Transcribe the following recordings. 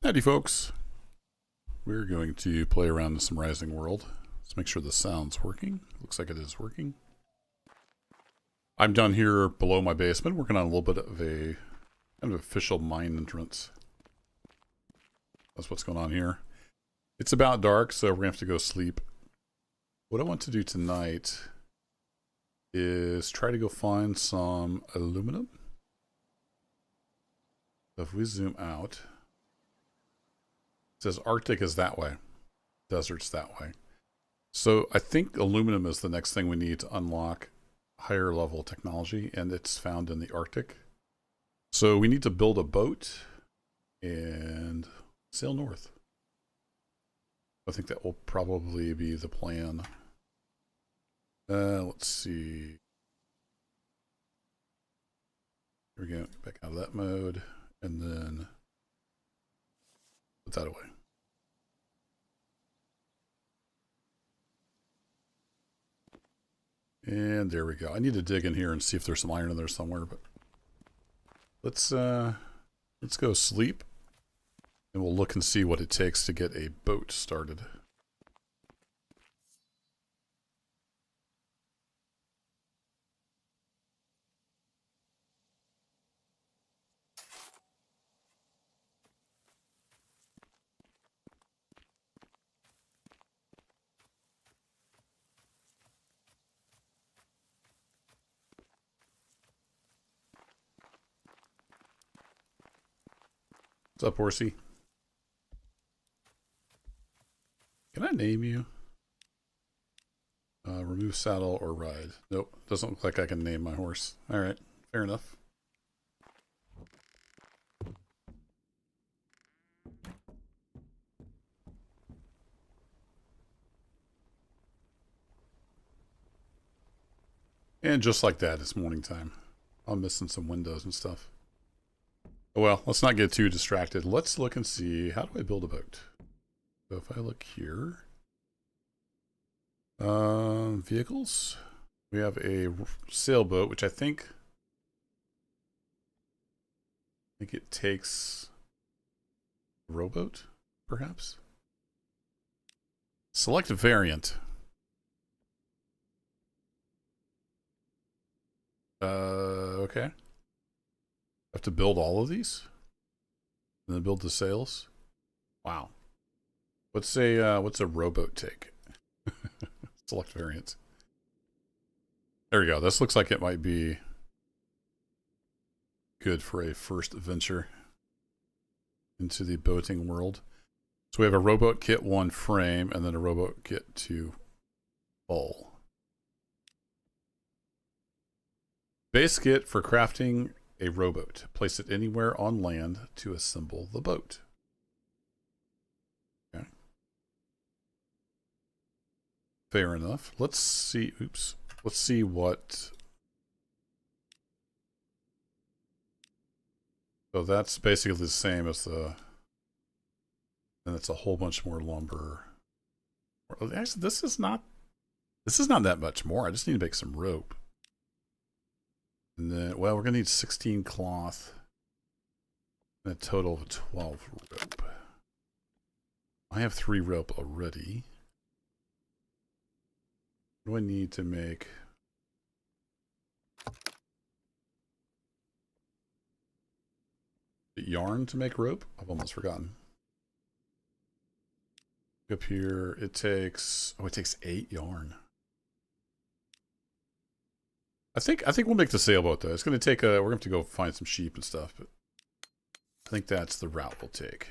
Howdy folks, we're going to play around in some Rising World. Let's make sure the sound's working. Looks like it is working. I'm down here below my basement working on a little bit of a kind of official mine entrance. That's what's going on here. It's about dark, so we're gonna have to go sleep. What I want to do tonight is try to go find some aluminum. So if we zoom out, it says Arctic is that way. Desert's that way. So I think aluminum is the next thing we need to unlock higher level technology, and it's found in the Arctic. So we need to build a boat and sail north. I think that will probably be the plan. Let's see. Here we go. Back out of that mode, and then put that away. And there we go. I need to dig in here and see if there's some iron in there somewhere, but let's go sleep, and we'll look and see what it takes to get a boat started. What's up, horsey? Can I name you? Remove saddle or ride. Nope, doesn't look like I can name my horse. Alright, fair enough. And just like that, it's morning time. I'm missing some windows and stuff. Well, let's not get too distracted. Let's look and see, how do I build a boat? So if I look here, vehicles, we have a sailboat, which I think it takes a rowboat, perhaps. Select a variant. Okay. Have to build all of these and then build the sails. Wow. What's a rowboat take? Select variants. There we go. This looks like it might be good for a first venture into the boating world. So we have a rowboat kit 1 frame and then a rowboat kit 2 hull. Base kit for crafting a rowboat. Place it anywhere on land to assemble the boat. Okay. Fair enough. Let's see. Oops. Let's see what. So that's basically the same as the. And it's a whole bunch more lumber. Actually, this is not that much more. I just need to make some rope. And then, well, we're going to need 16 cloth and a total of 12 rope. I have 3 rope already. What do I need to make? Yarn to make rope? I've almost forgotten. Up here, it takes 8 yarn. I think we'll make the sailboat though. It's going to take we're going to have to go find some sheep and stuff, but I think that's the route we'll take.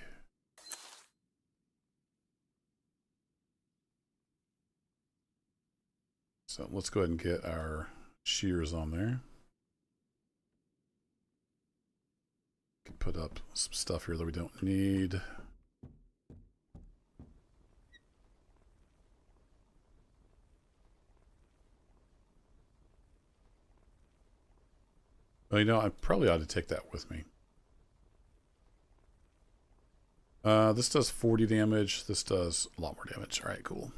So let's go ahead and get our shears on there. Can put up some stuff here that we don't need. Well, you know, I probably ought to take that with me. This does 40 damage. This does a lot more damage. All right, cool.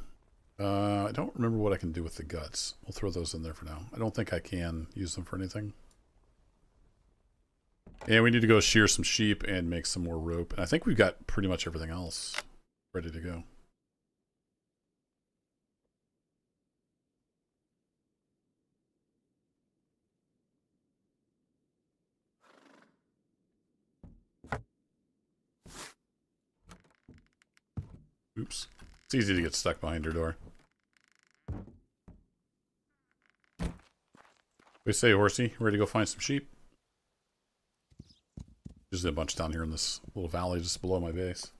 I don't remember what I can do with the guts. We'll throw those in there for now. I don't think I can use them for anything. And we need to go shear some sheep and make some more rope. And I think we've got pretty much everything else ready to go. Oops. It's easy to get stuck behind your door. What do you say, horsey? Ready to go find some sheep? There's a bunch down here in this little valley just below my base.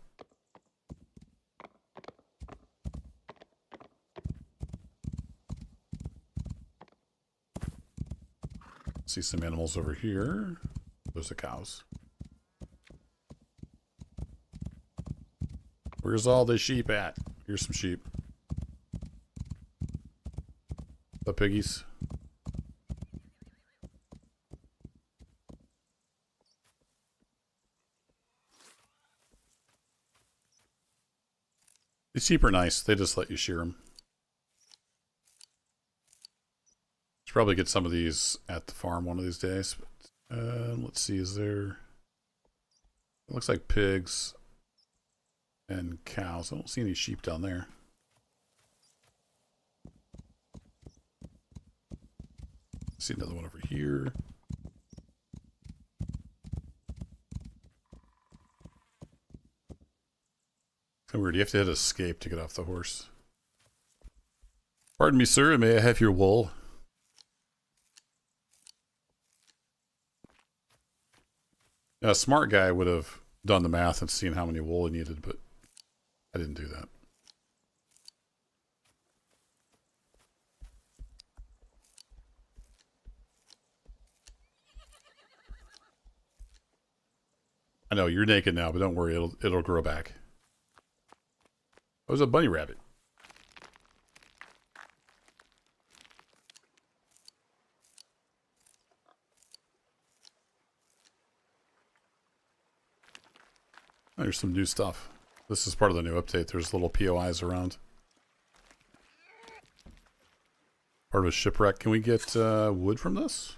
See some animals over here. Those are cows. Where's all the sheep at? Here's some sheep. The piggies. These sheep are nice. They just let you shear them. Should probably get some of these at the farm one of these days. Let's see, is there... It looks like pigs and cows. I don't see any sheep down there. See another one over here. Kind of weird. You have to hit escape to get off the horse. Pardon me, sir. May I have your wool? A smart guy would have done the math and seen how many wool he needed, but I didn't do that. I know you're naked now, but don't worry, it'll grow back. It was a bunny rabbit. There's some new stuff. This is part of the new update. There's little POIs around. Part of a shipwreck. Can we get wood from this?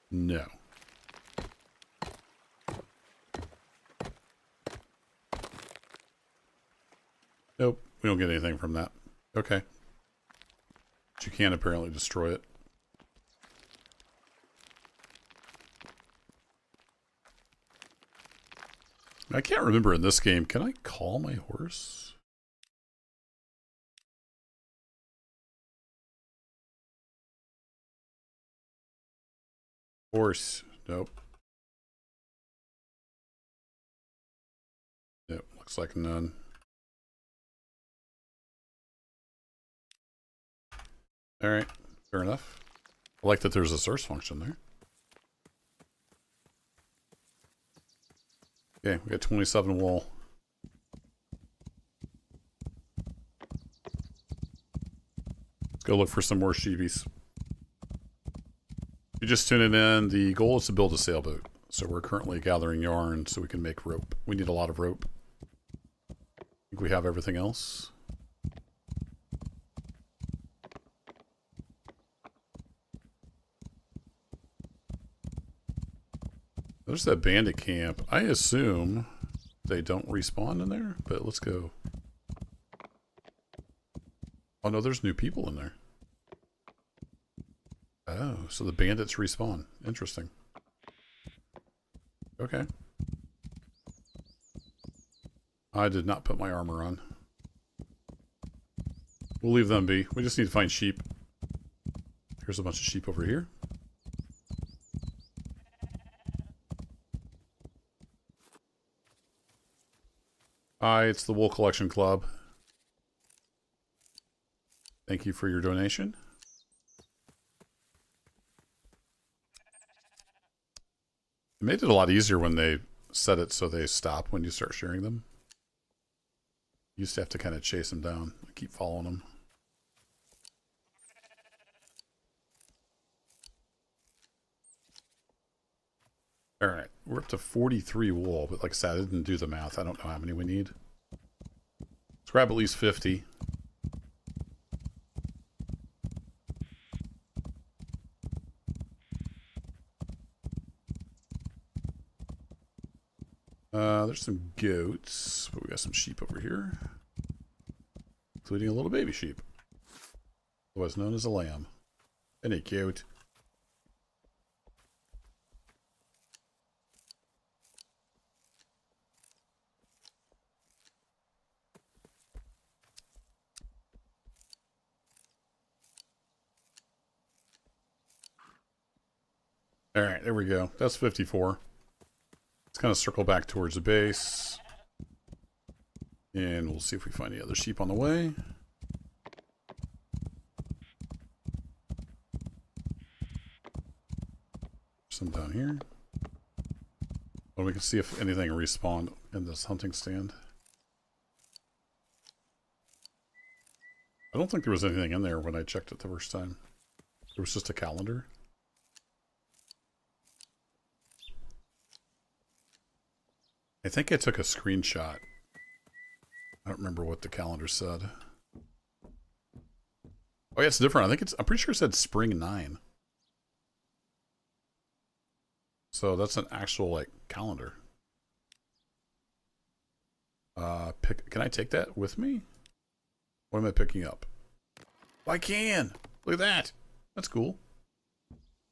No. Nope. We don't get anything from that. Okay. But you can apparently destroy it. I can't remember in this game. Can I call my horse? Horse. Nope. Nope. Looks like none. Alright. Fair enough. I like that there's a source function there. Okay, we got 27 wool. Let's go look for some more sheebies. If you're just tuning in, the goal is to build a sailboat. So we're currently gathering yarn so we can make rope. We need a lot of rope. I think we have everything else. There's that bandit camp. I assume they don't respawn in there, but let's go. Oh no, there's new people in there. Oh, so the bandits respawn. Interesting. Okay. I did not put my armor on. We'll leave them be. We just need to find sheep. Here's a bunch of sheep over here. Hi, it's the Wool Collection Club. Thank you for your donation. It made it a lot easier when they set it so they stop when you start sharing them. You used to have to kind of chase them down. Keep following them. Alright, we're up to 43 wool, but like I said, I didn't do the math. I don't know how many we need. Let's grab at least 50. There's some goats, but we got some sheep over here, including a little baby sheep, otherwise known as a lamb. Isn't it cute? All right, there we go. That's 54. Let's kind of circle back towards the base. And we'll see if we find any other sheep on the way. Some down here. Well, we can see if anything respawned in this hunting stand. I don't think there was anything in there when I checked it the first time. There was just a calendar. I think I took a screenshot. I don't remember what the calendar said. Oh yeah, it's different. I'm pretty sure it said spring 9. So that's an actual like calendar. Can I take that with me? What am I picking up? Oh, I can! Look at that! That's cool.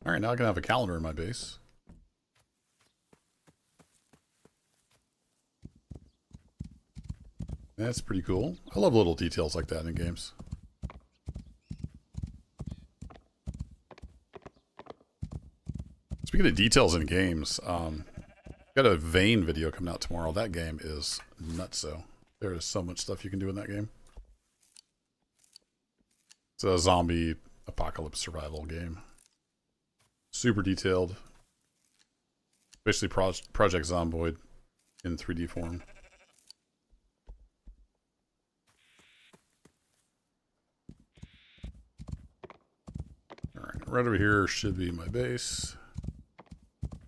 Alright, now I can have a calendar in my base. That's pretty cool. I love little details like that in games. Speaking of details in games, got a Vane video coming out tomorrow. That game is nutso. There is so much stuff you can do in that game. It's a zombie apocalypse survival game. Super detailed. Basically Project Zomboid in 3D form. Alright, right over here should be my base.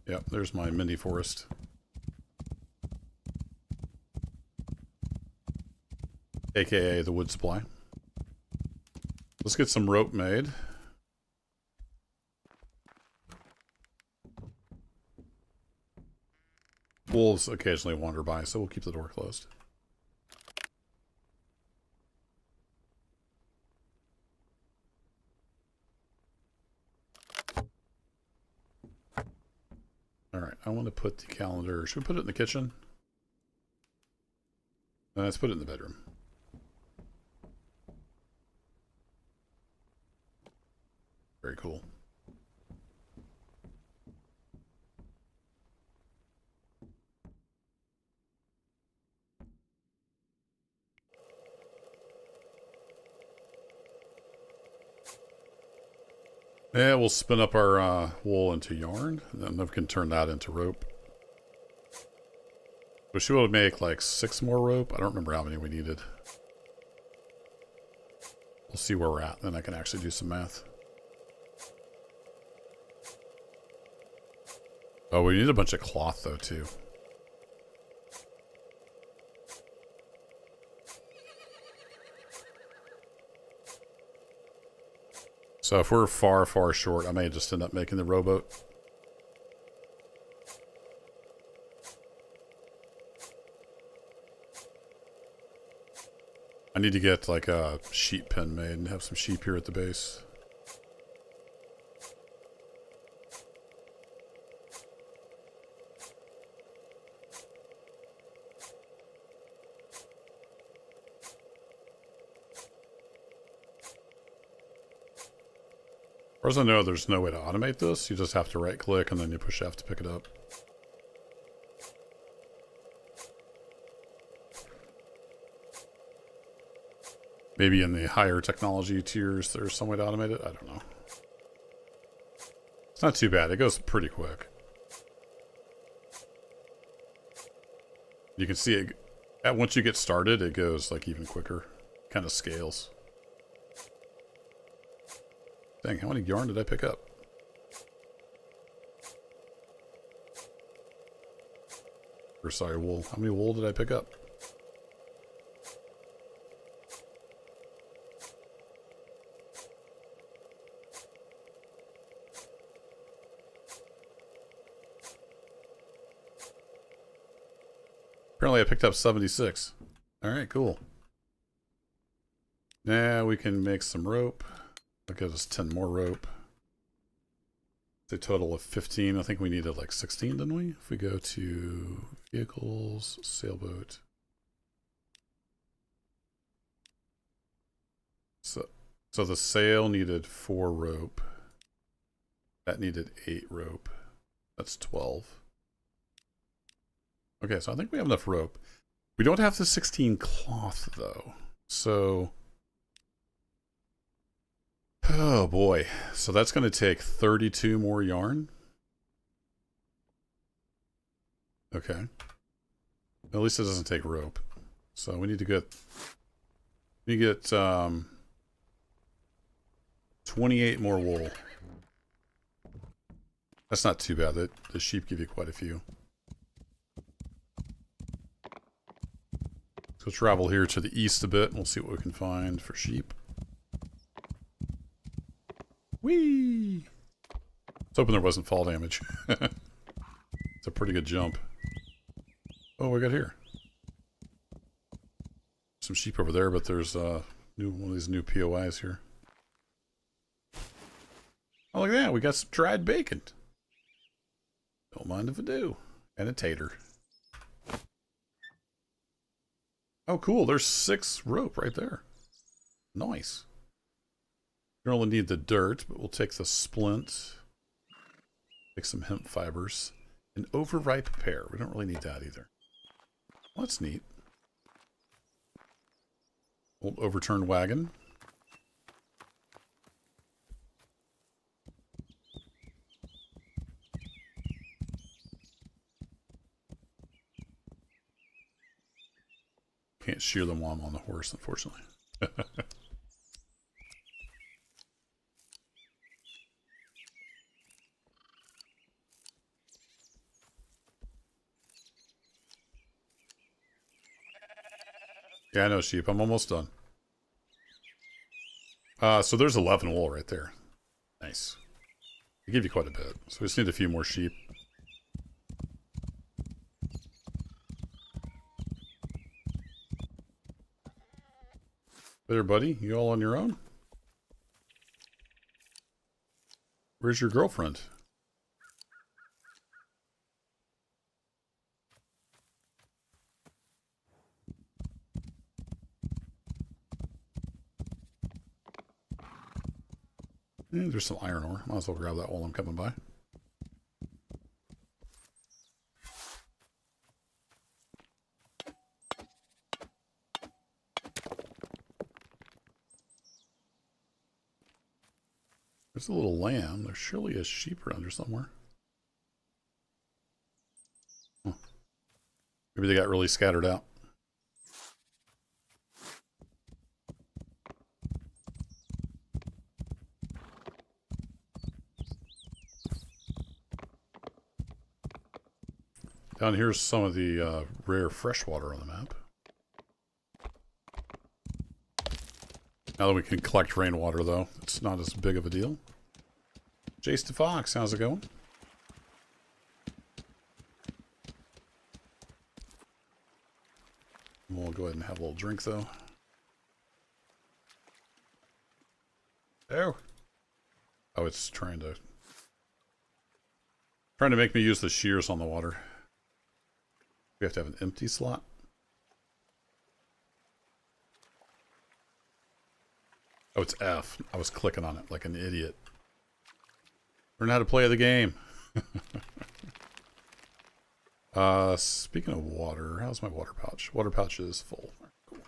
Yep, there's my mini forest. AKA the wood supply. Let's get some rope made. Wolves occasionally wander by, so we'll keep the door closed. Alright, I want to put the calendar... Should we put it in the kitchen? Let's put it in the bedroom. Very cool. Yeah, we'll spin up our wool into yarn, and then we can turn that into rope. We should be able to make like 6 more rope. I don't remember how many we needed. We'll see where we're at, then I can actually do some math. Oh, we need a bunch of cloth though too. So if we're far, far short, I may just end up making the rowboat. I need to get like a sheep pen made and have some sheep here at the base. As far as I know, there's no way to automate this. You just have to right click and then you push F to pick it up. Maybe in the higher technology tiers, there's some way to automate it. I don't know. It's not too bad. It goes pretty quick. You can see it. Once you get started, it goes like even quicker. Kind of scales. Dang, how many yarn did I pick up? Or sorry, wool. How many wool did I pick up? Apparently I picked up 76. All right, cool. Now we can make some rope. That gives us 10 more rope. It's a total of 15. I think we needed like 16, didn't we? If we go to vehicles, sailboat. So the sail needed 4 rope. That needed 8 rope. That's 12. Okay, so I think we have enough rope. We don't have the 16 cloth, though. So... oh, boy. So that's going to take 32 more yarn. Okay. At least it doesn't take rope. So we need to get... 28 more wool. That's not too bad. The sheep give you quite a few. So we'll travel here to the east a bit, and we'll see what we can find for sheep. Whee! Let's hoping there wasn't fall damage. It's a pretty good jump. Oh, we got here. Some sheep over there, but there's one of these new POIs here. Oh, look at that. We got some dried bacon. Don't mind if I do. And a tater. Oh, cool. There's 6 rope right there. Nice. We only need the dirt, but we'll take the splint. Take some hemp fibers. An overripe pear. We don't really need that either. Well, that's neat. Old overturned wagon. Can't shear them while I'm on the horse, unfortunately. Yeah, I know, sheep. I'm almost done. So there's 11 wool right there. Nice. They give you quite a bit. So we just need a few more sheep. There, buddy. You all on your own? Where's your girlfriend? There's some iron ore. Might as well grab that while I'm coming by. There's a little lamb. There's surely a sheep around here somewhere. Huh. Maybe they got really scattered out. Down here's some of the rare freshwater on the map. Now that we can collect rainwater, though, it's not as big of a deal. Jace Fox, how's it going? We'll go ahead and have a little drink, though. Oh. Oh, it's trying to make me use the shears on the water. We have to have an empty slot. Oh, it's F. I was clicking on it like an idiot. Learn how to play the game. Speaking of water, how's my water pouch? Water pouch is full. Cool.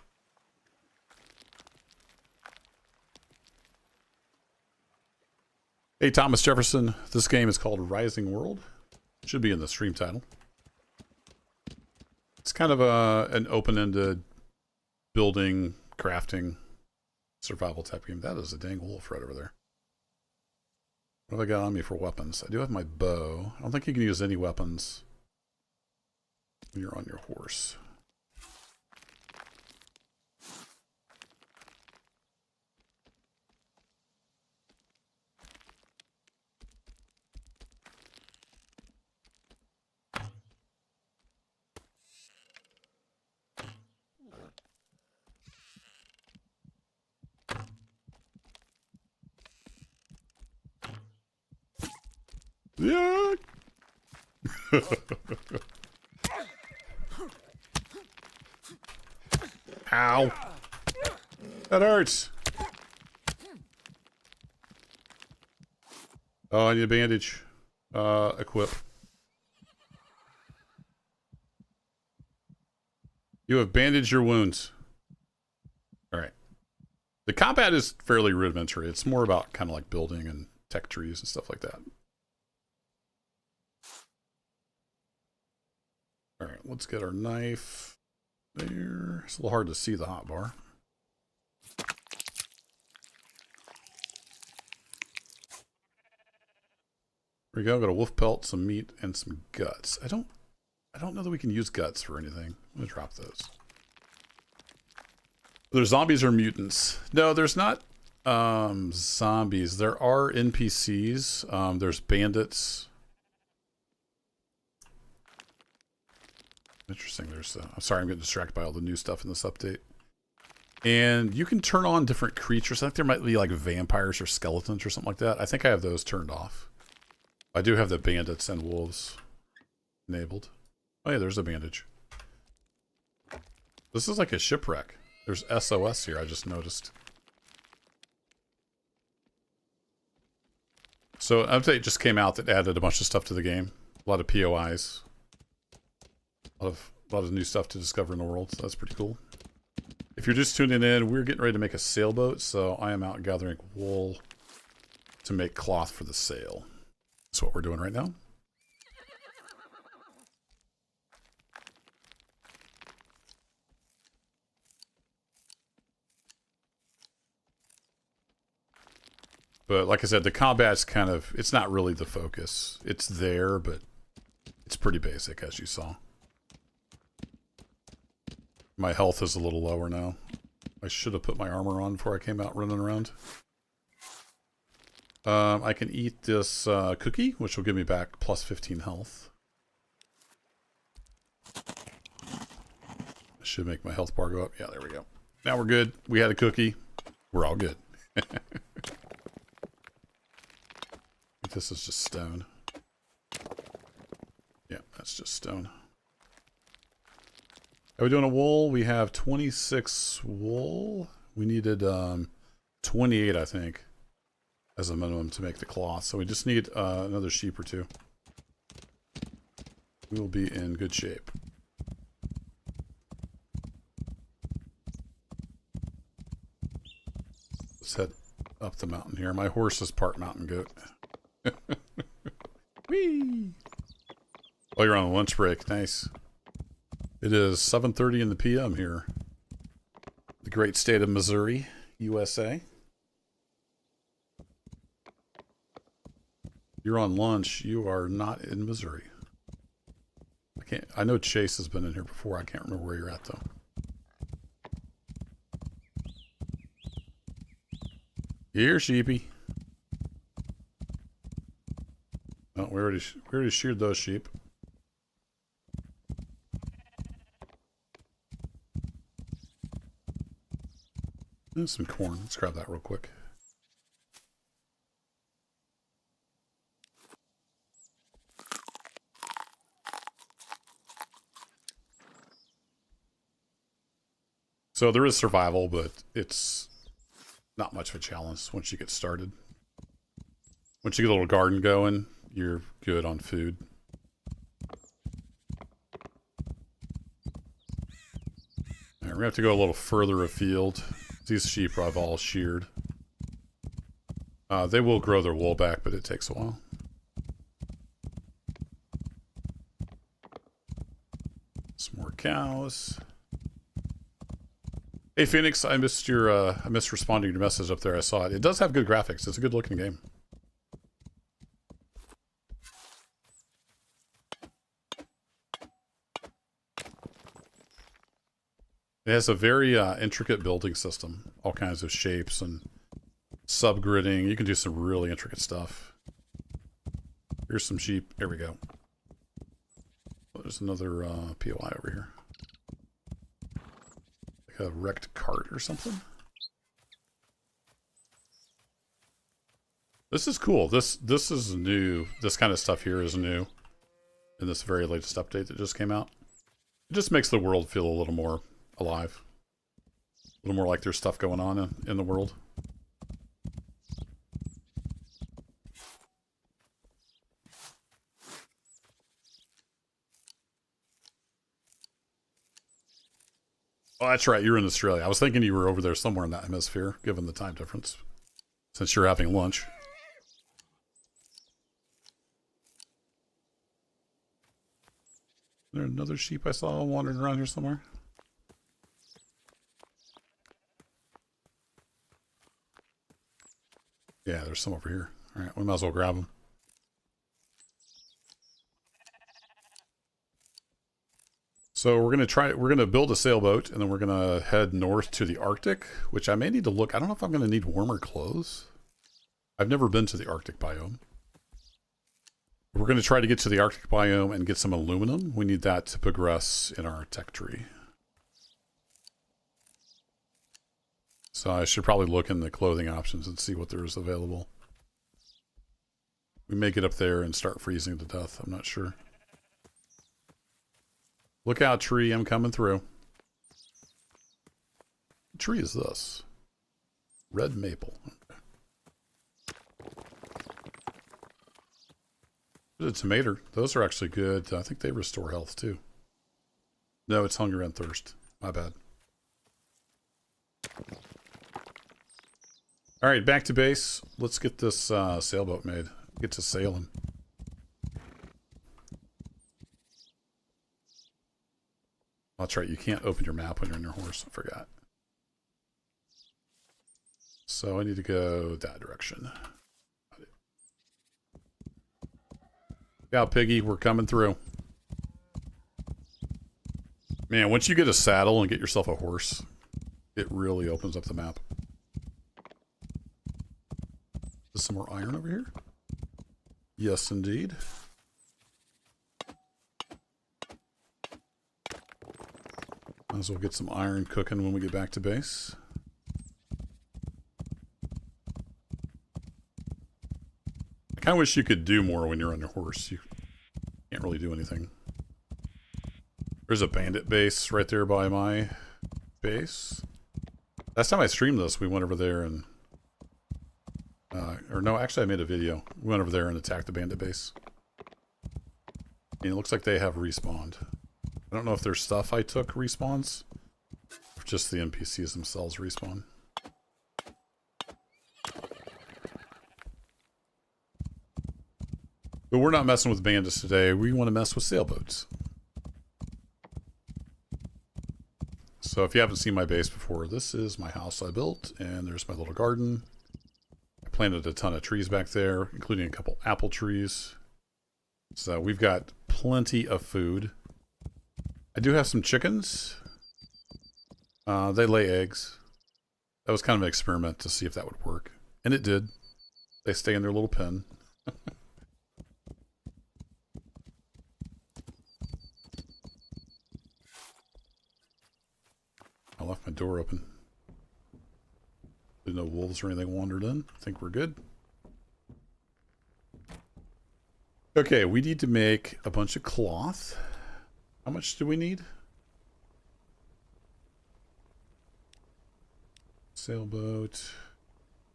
Hey, Thomas Jefferson. This game is called Rising World. Should be in the stream title. It's kind of an open-ended building, crafting, survival type game. That is a dang wolf right over there. What have I got on me for weapons? I do have my bow. I don't think you can use any weapons when you're on your horse. Yeah. Ow. That hurts. Oh, I need a bandage. Equip. You have bandaged your wounds. Alright. The combat is fairly rudimentary. It's more about kind of like building and tech trees and stuff like that. Alright, let's get our knife there. It's a little hard to see the hotbar. There we go. Got a wolf pelt, some meat, and some guts. I don't know that we can use guts for anything. I'm gonna drop those. There's zombies or mutants. No, there's not zombies. There are NPCs. There's bandits. Interesting. There's I'm sorry, I'm getting distracted by all the new stuff in this update. And you can turn on different creatures. I think there might be like vampires or skeletons or something like that. I think I have those turned off. I do have the bandits and wolves enabled. Oh yeah, there's a bandage. This is like a shipwreck. There's SOS here, I just noticed. So an update just came out that added a bunch of stuff to the game. A lot of POIs. A lot of new stuff to discover in the world, so that's pretty cool. If you're just tuning in, we're getting ready to make a sailboat, so I am out gathering wool to make cloth for the sail. That's what we're doing right now. But like I said, the combat's kind of, it's not really the focus. It's there, but it's pretty basic, as you saw. My health is a little lower now. I should have put my armor on before I came out running around. I can eat this cookie, which will give me back plus 15 health. Should make my health bar go up. Yeah, there we go. Now we're good. We had a cookie. We're all good. This is just stone. Yeah, that's just stone. Are we doing a wool? We have 26 wool. We needed 28, I think, as a minimum to make the cloth. So we just need another sheep or two. We will be in good shape. Let's head up the mountain here. My horse is part mountain goat. Whee! Oh, you're on a lunch break. Nice. It is 7:30 in the PM here. The great state of Missouri, USA. You're on lunch. You are not in Missouri. I know Chase has been in here before. I can't remember where you're at though. Here, sheepy. Oh, we already sheared those sheep. There's some corn. Let's grab that real quick. So there is survival, but it's not much of a challenge once you get started. Once you get a little garden going, you're good on food. All right, we're gonna have to go a little further afield. These sheep I've all sheared. They will grow their wool back, but it takes a while. Some more cows. Hey Phoenix, I missed responding to your message up there. I saw it. It does have good graphics. It's a good looking game. It has a very intricate building system. All kinds of shapes and subgridding. You can do some really intricate stuff. Here's some sheep. Here we go. There's another POI over here. Like a wrecked cart or something. This is cool. This is new. This kind of stuff here is new in this very latest update that just came out. It just makes the world feel a little more alive. A little more like there's stuff going on in the world. Oh, that's right. You're in Australia. I was thinking you were over there somewhere in that hemisphere, given the time difference, since you're having lunch. Is there another sheep I saw wandering around here somewhere? Yeah, there's some over here. All right, we might as well grab them. So we're gonna build a sailboat, and then we're gonna head north to the Arctic, which I may need to look. I don't know if I'm gonna need warmer clothes. I've never been to the Arctic biome. We're gonna try to get to the Arctic biome and get some aluminum. We need that to progress in our tech tree. So I should probably look in the clothing options and see what there is available. We may get up there and start freezing to death. I'm not sure. Look out, tree. I'm coming through. What tree is this? Red maple. Okay. There's a tomato. Those are actually good. I think they restore health too. No, it's hunger and thirst. My bad. All right, back to base. Let's get this sailboat made. Get to sailing. That's right, you can't open your map when you're on your horse. I forgot. So I need to go that direction. Yeah, Piggy, we're coming through. Man, once you get a saddle and get yourself a horse, it really opens up the map. Is some more iron over here? Yes, indeed. Might as well get some iron cooking when we get back to base. I kind of wish you could do more when you're on your horse. You can't really do anything. There's a bandit base right there by my base. Last time I streamed this, we went over there and... or no, actually I made a video. We went over there and attacked the bandit base. And it looks like they have respawned. I don't know if their stuff I took respawns, or just the NPCs themselves respawn. But we're not messing with bandits today. We want to mess with sailboats. So if you haven't seen my base before, this is my house I built, and there's my little garden. I planted a ton of trees back there, including a couple apple trees. So we've got plenty of food. I do have some chickens. They lay eggs. That was kind of an experiment to see if that would work. And it did. They stay in their little pen. I left my door open. There's no wolves or anything wandered in. I think we're good. Okay, we need to make a bunch of cloth. How much do we need? Sailboat.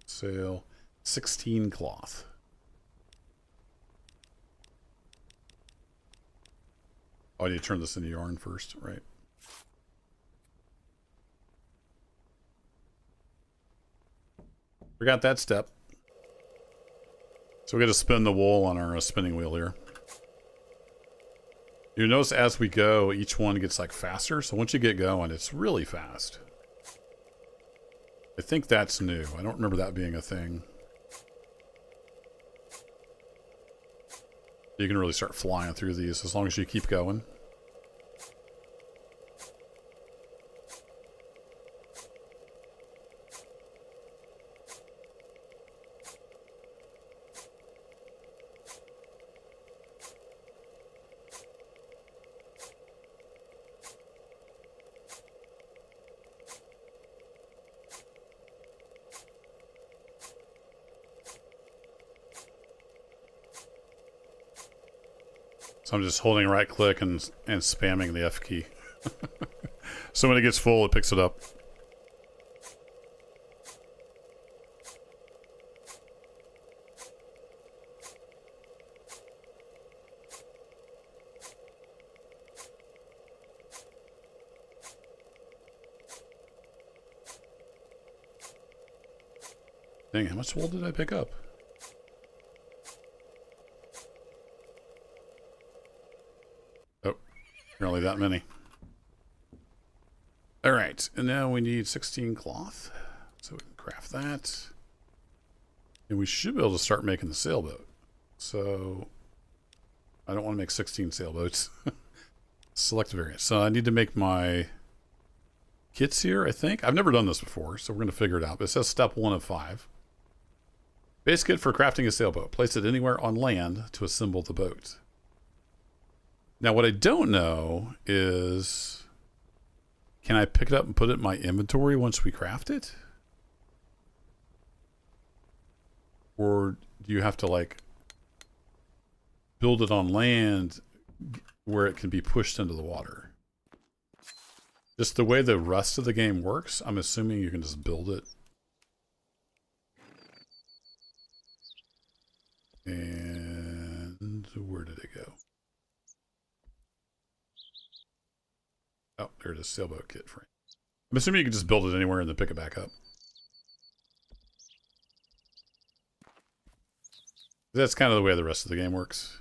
Sail. 16 cloth. Oh, I need to turn this into yarn first, right? Forgot that step. So we got to spin the wool on our spinning wheel here. You notice as we go, each one gets like faster. So once you get going, it's really fast. I think that's new. I don't remember that being a thing. You can really start flying through these as long as you keep going. So I'm just holding right click and spamming the F key. So when it gets full, it picks it up. Dang, how much wool did I pick up? Oh, apparently that many. All right, and now we need 16 cloth. So we can craft that. And we should be able to start making the sailboat. So I don't want to make 16 sailboats. Select variant. So I need to make my kits here, I think. I've never done this before, so we're going to figure it out. But it says step 1 of 5. Base kit for crafting a sailboat. Place it anywhere on land to assemble the boat. Now, what I don't know is, can I pick it up and put it in my inventory once we craft it? Or do you have to, like, build it on land where it can be pushed into the water? Just the way the rest of the game works, I'm assuming you can just build it. And where did it go? Oh, there it is, sailboat kit frame. I'm assuming you can just build it anywhere and then pick it back up. That's kind of the way the rest of the game works.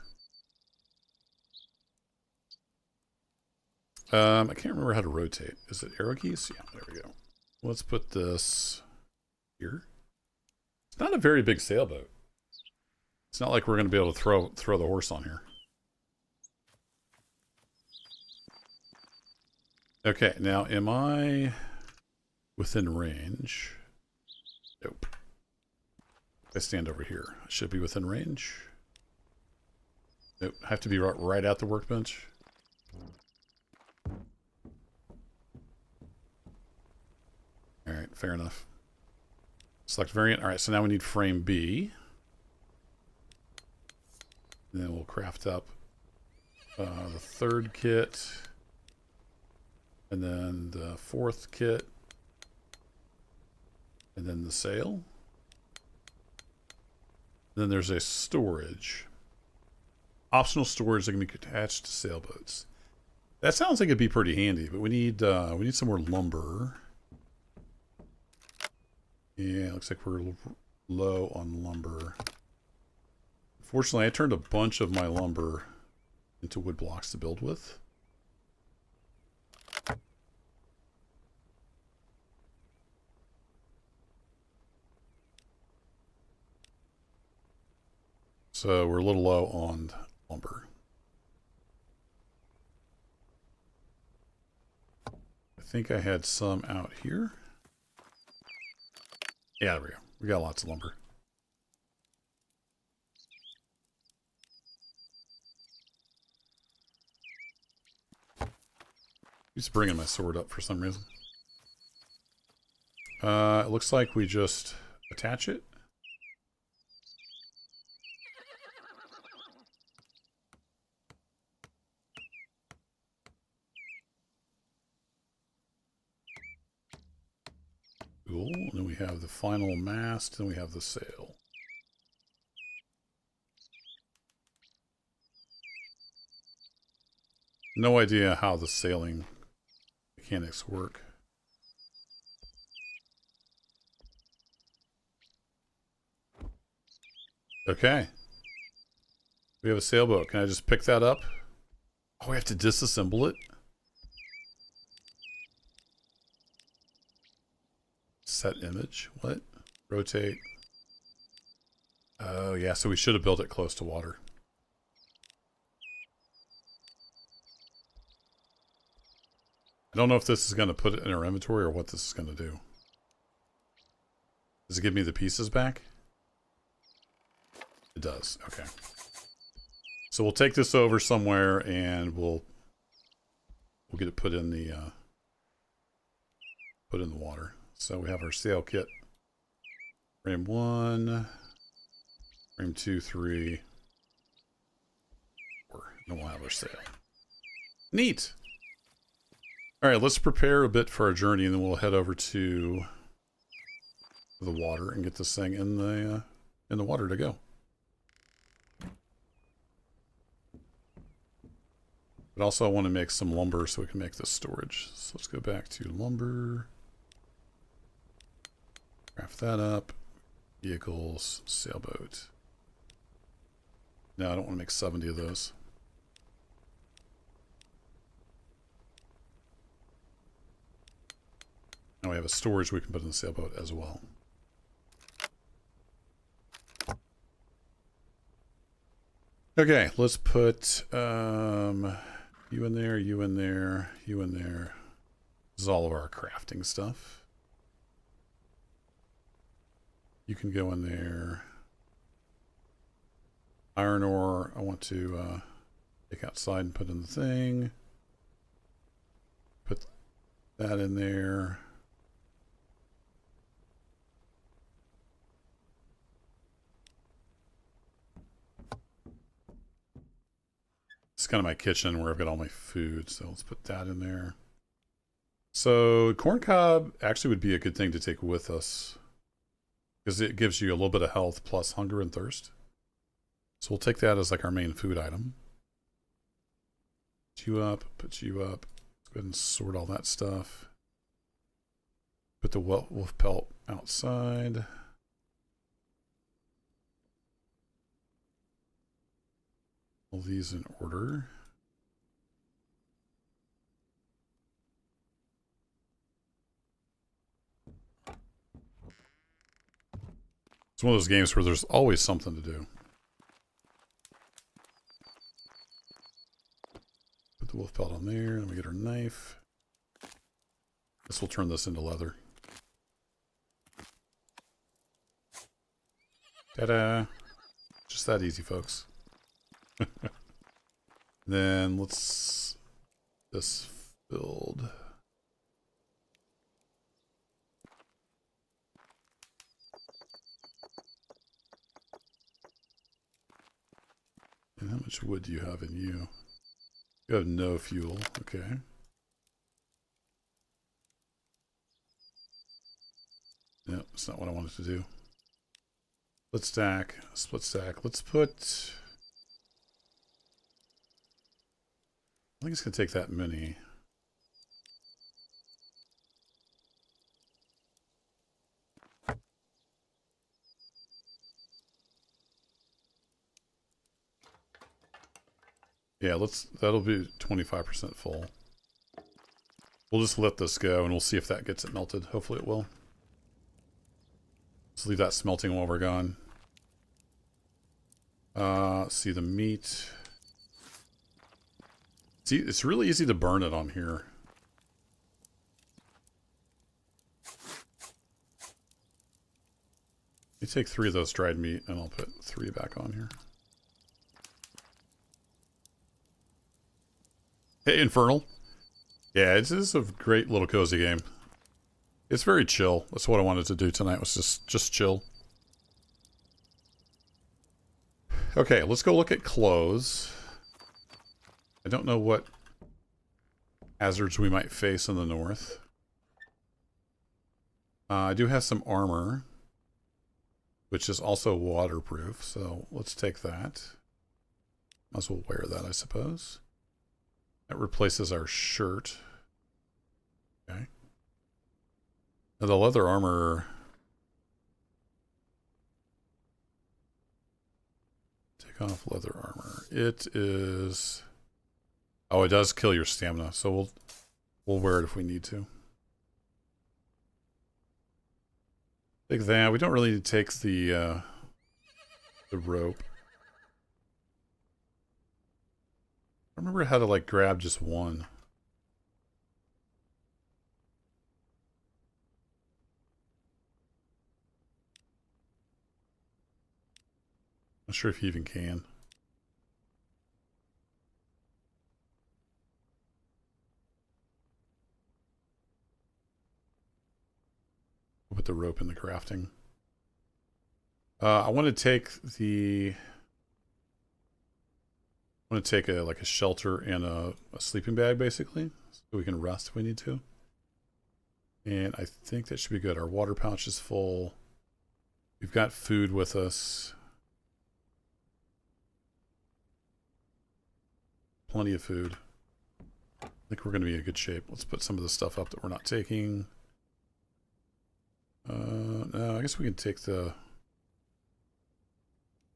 I can't remember how to rotate. Is it arrow keys? Yeah, there we go. Let's put this here. It's not a very big sailboat. It's not like we're going to be able to throw the horse on here. Okay, now am I within range? Nope. I stand over here. I should be within range. Nope. I have to be right at the workbench. Alright, fair enough. Select variant. Alright, so now we need frame B. And then we'll craft up the third kit. And then the fourth kit. And then the sail. Then there's a storage. Optional storage that can be attached to sailboats. That sounds like it'd be pretty handy, but we need some more lumber. Yeah, looks like we're low on lumber. Fortunately, I turned a bunch of my lumber into wood blocks to build with. So we're a little low on lumber. I think I had some out here. Yeah, there we go. We got lots of lumber. He's bringing my sword up for some reason. It looks like we just attach it. Cool. And then we have the final mast, and we have the sail. No idea how the sailing mechanics work. Okay. We have a sailboat. Can I just pick that up? Oh, we have to disassemble it? Set image. What? Rotate. Oh, yeah. So we should have built it close to water. I don't know if this is going to put it in our inventory or what this is going to do. Does it give me the pieces back? It does. Okay. So we'll take this over somewhere and we'll get it put in the water. So we have our sail kit. Frame 1, frame 2, 3, 4. And we'll have our sail. Neat. All right, let's prepare a bit for our journey, and then we'll head over to the water and get this thing in the water to go. But also I want to make some lumber so we can make this storage. So let's go back to lumber. Craft that up. Vehicles, sailboat. No, I don't want to make 70 of those. Now we have a storage we can put in the sailboat as well. Okay, let's put you in there, you in there, you in there. This is all of our crafting stuff. You can go in there. Iron ore, I want to take outside and put in the thing. Put that in there. It's kind of my kitchen where I've got all my food, so let's put that in there. So corn cob actually would be a good thing to take with us because it gives you a little bit of health plus hunger and thirst. So we'll take that as like our main food item. Put you up, put you up. Let's go ahead and sort all that stuff. Put the wolf pelt outside. All these in order. It's one of those games where there's always something to do. Put the wolf pelt on there, and we get our knife. This will turn this into leather. Ta-da! Just that easy, folks. Then let's this filled. And how much wood do you have in you? You have no fuel. Okay. Yep, that's not what I wanted to do. Split stack, split stack. Let's put... I think it's going to take that many. Yeah, that'll be 25% full. We'll just let this go and we'll see if that gets it melted. Hopefully it will. Let's leave that smelting while we're gone. See the meat. See, it's really easy to burn it on here. Let me take 3 of those dried meat and I'll put 3 back on here. Hey, Infernal. Yeah, this is a great little cozy game. It's very chill. That's what I wanted to do tonight, was just chill. Okay, let's go look at clothes. I don't know what hazards we might face in the north. I do have some armor, which is also waterproof, so let's take that. Might as well wear that, I suppose. That replaces our shirt. Okay. Now the leather armor... Take off leather armor. It is... Oh, it does kill your stamina, so we'll wear it if we need to. Take that. We don't really need to take the rope. I remember how to like grab just one. Not sure if you even can. We'll put the rope in the crafting. I want to take the... I want to take like a shelter and a sleeping bag, basically, so we can rest if we need to. And I think that should be good. Our water pouch is full. We've got food with us. Plenty of food. I think we're going to be in good shape. Let's put some of the stuff up that we're not taking. No, I guess we can take the...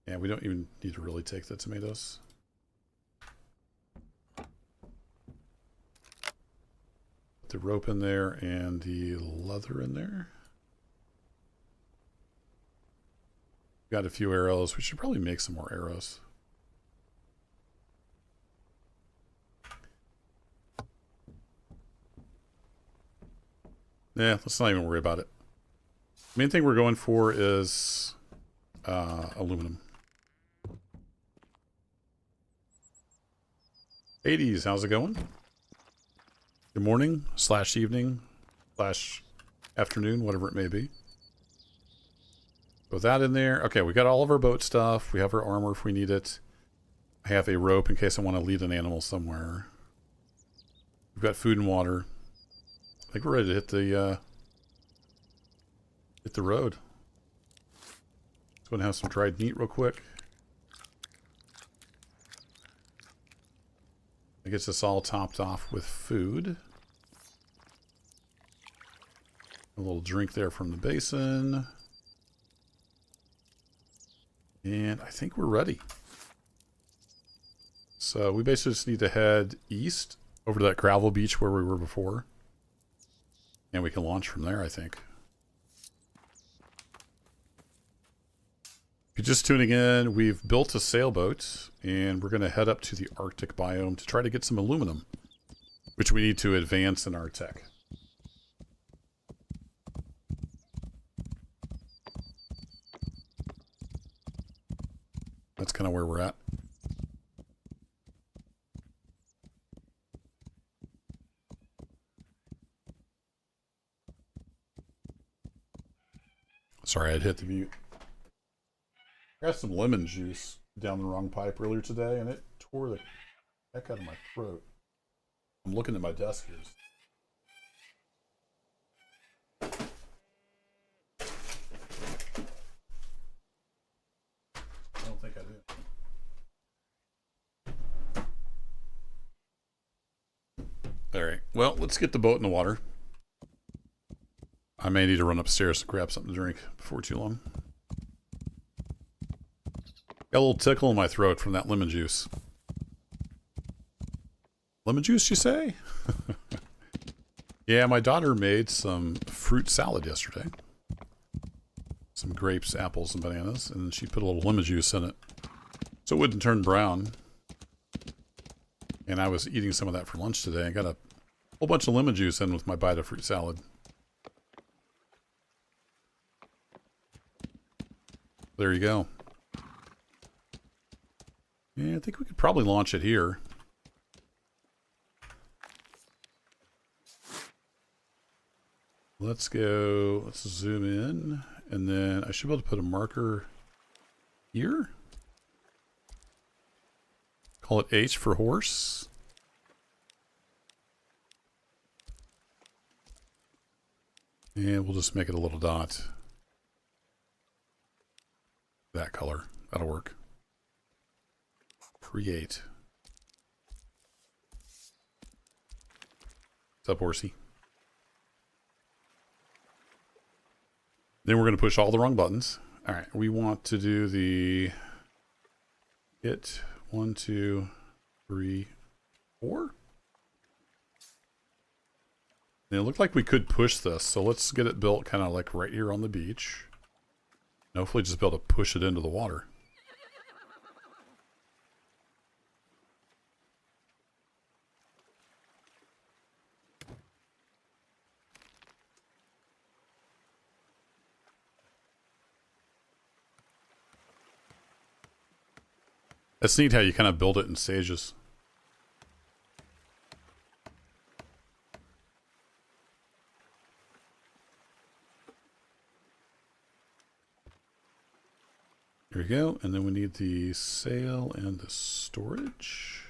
Yeah, we don't even need to really take the tomatoes. Put the rope in there and the leather in there. Got a few arrows. We should probably make some more arrows. Yeah, let's not even worry about it. Main thing we're going for is aluminum. Hades, how's it going? Good morning, / evening, / afternoon, whatever it may be. Put that in there. Okay, we got all of our boat stuff. We have our armor if we need it. I have a rope in case I want to lead an animal somewhere. We've got food and water. I think we're ready to hit the road. Let's go and have some dried meat real quick. That gets us all topped off with food. A little drink there from the basin. And I think we're ready. So we basically just need to head east over to that gravel beach where we were before. And we can launch from there, I think. If you're just tuning in, we've built a sailboat and we're going to head up to the Arctic biome to try to get some aluminum, which we need to advance in our tech. That's kind of where we're at. Sorry, I'd hit the mute. I got some lemon juice down the wrong pipe earlier today, and it tore the heck out of my throat. I'm looking at my desk here. I don't think I do. All right. Well, let's get the boat in the water. I may need to run upstairs to grab something to drink before too long. Got a little tickle in my throat from that lemon juice. Lemon juice, you say? Yeah, my daughter made some fruit salad yesterday. Some grapes, apples, and bananas, and she put a little lemon juice in it so it wouldn't turn brown. And I was eating some of that for lunch today. I got a whole bunch of lemon juice in with my bite of fruit salad. There you go. Yeah, I think we could probably launch it here. Let's go, let's zoom in, and then I should be able to put a marker here. Call it H for horse. And we'll just make it a little dot. That color, that'll work. Create. What's up, horsey? Then we're going to push all the wrong buttons. All right, we want to do the hit 1, 2, 3, 4. And it looked like we could push this, so let's get it built kind of like right here on the beach. And hopefully just be able to push it into the water. It's neat how you kind of build it in stages. Here we go. And then we need the sail and the storage.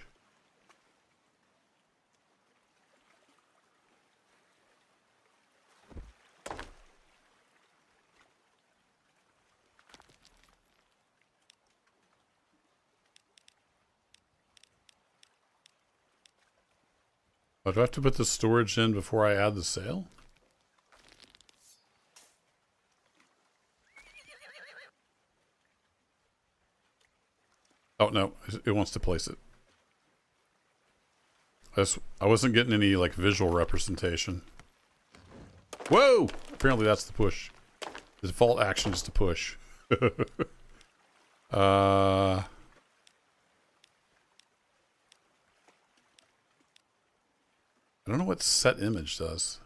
Oh, do I have to put the storage in before I add the sail? Oh, no. It wants to place it. I wasn't getting any, like, visual representation. Whoa! Apparently that's the push. The default action is to push. I don't know what set image does.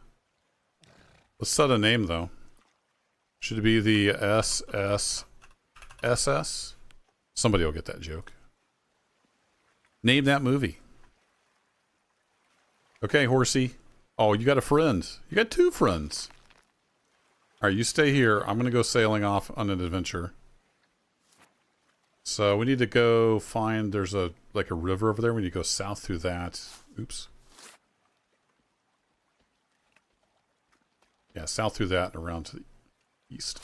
Let's set a name, though. Should it be the SSSS? Somebody will get that joke. Name that movie. Okay, horsey. Oh, you got a friend. You got two friends. All right, you stay here. I'm going to go sailing off on an adventure. So we need to go find, there's a like a river over there. We need to go south through that. Oops. Yeah, south through that and around to the east.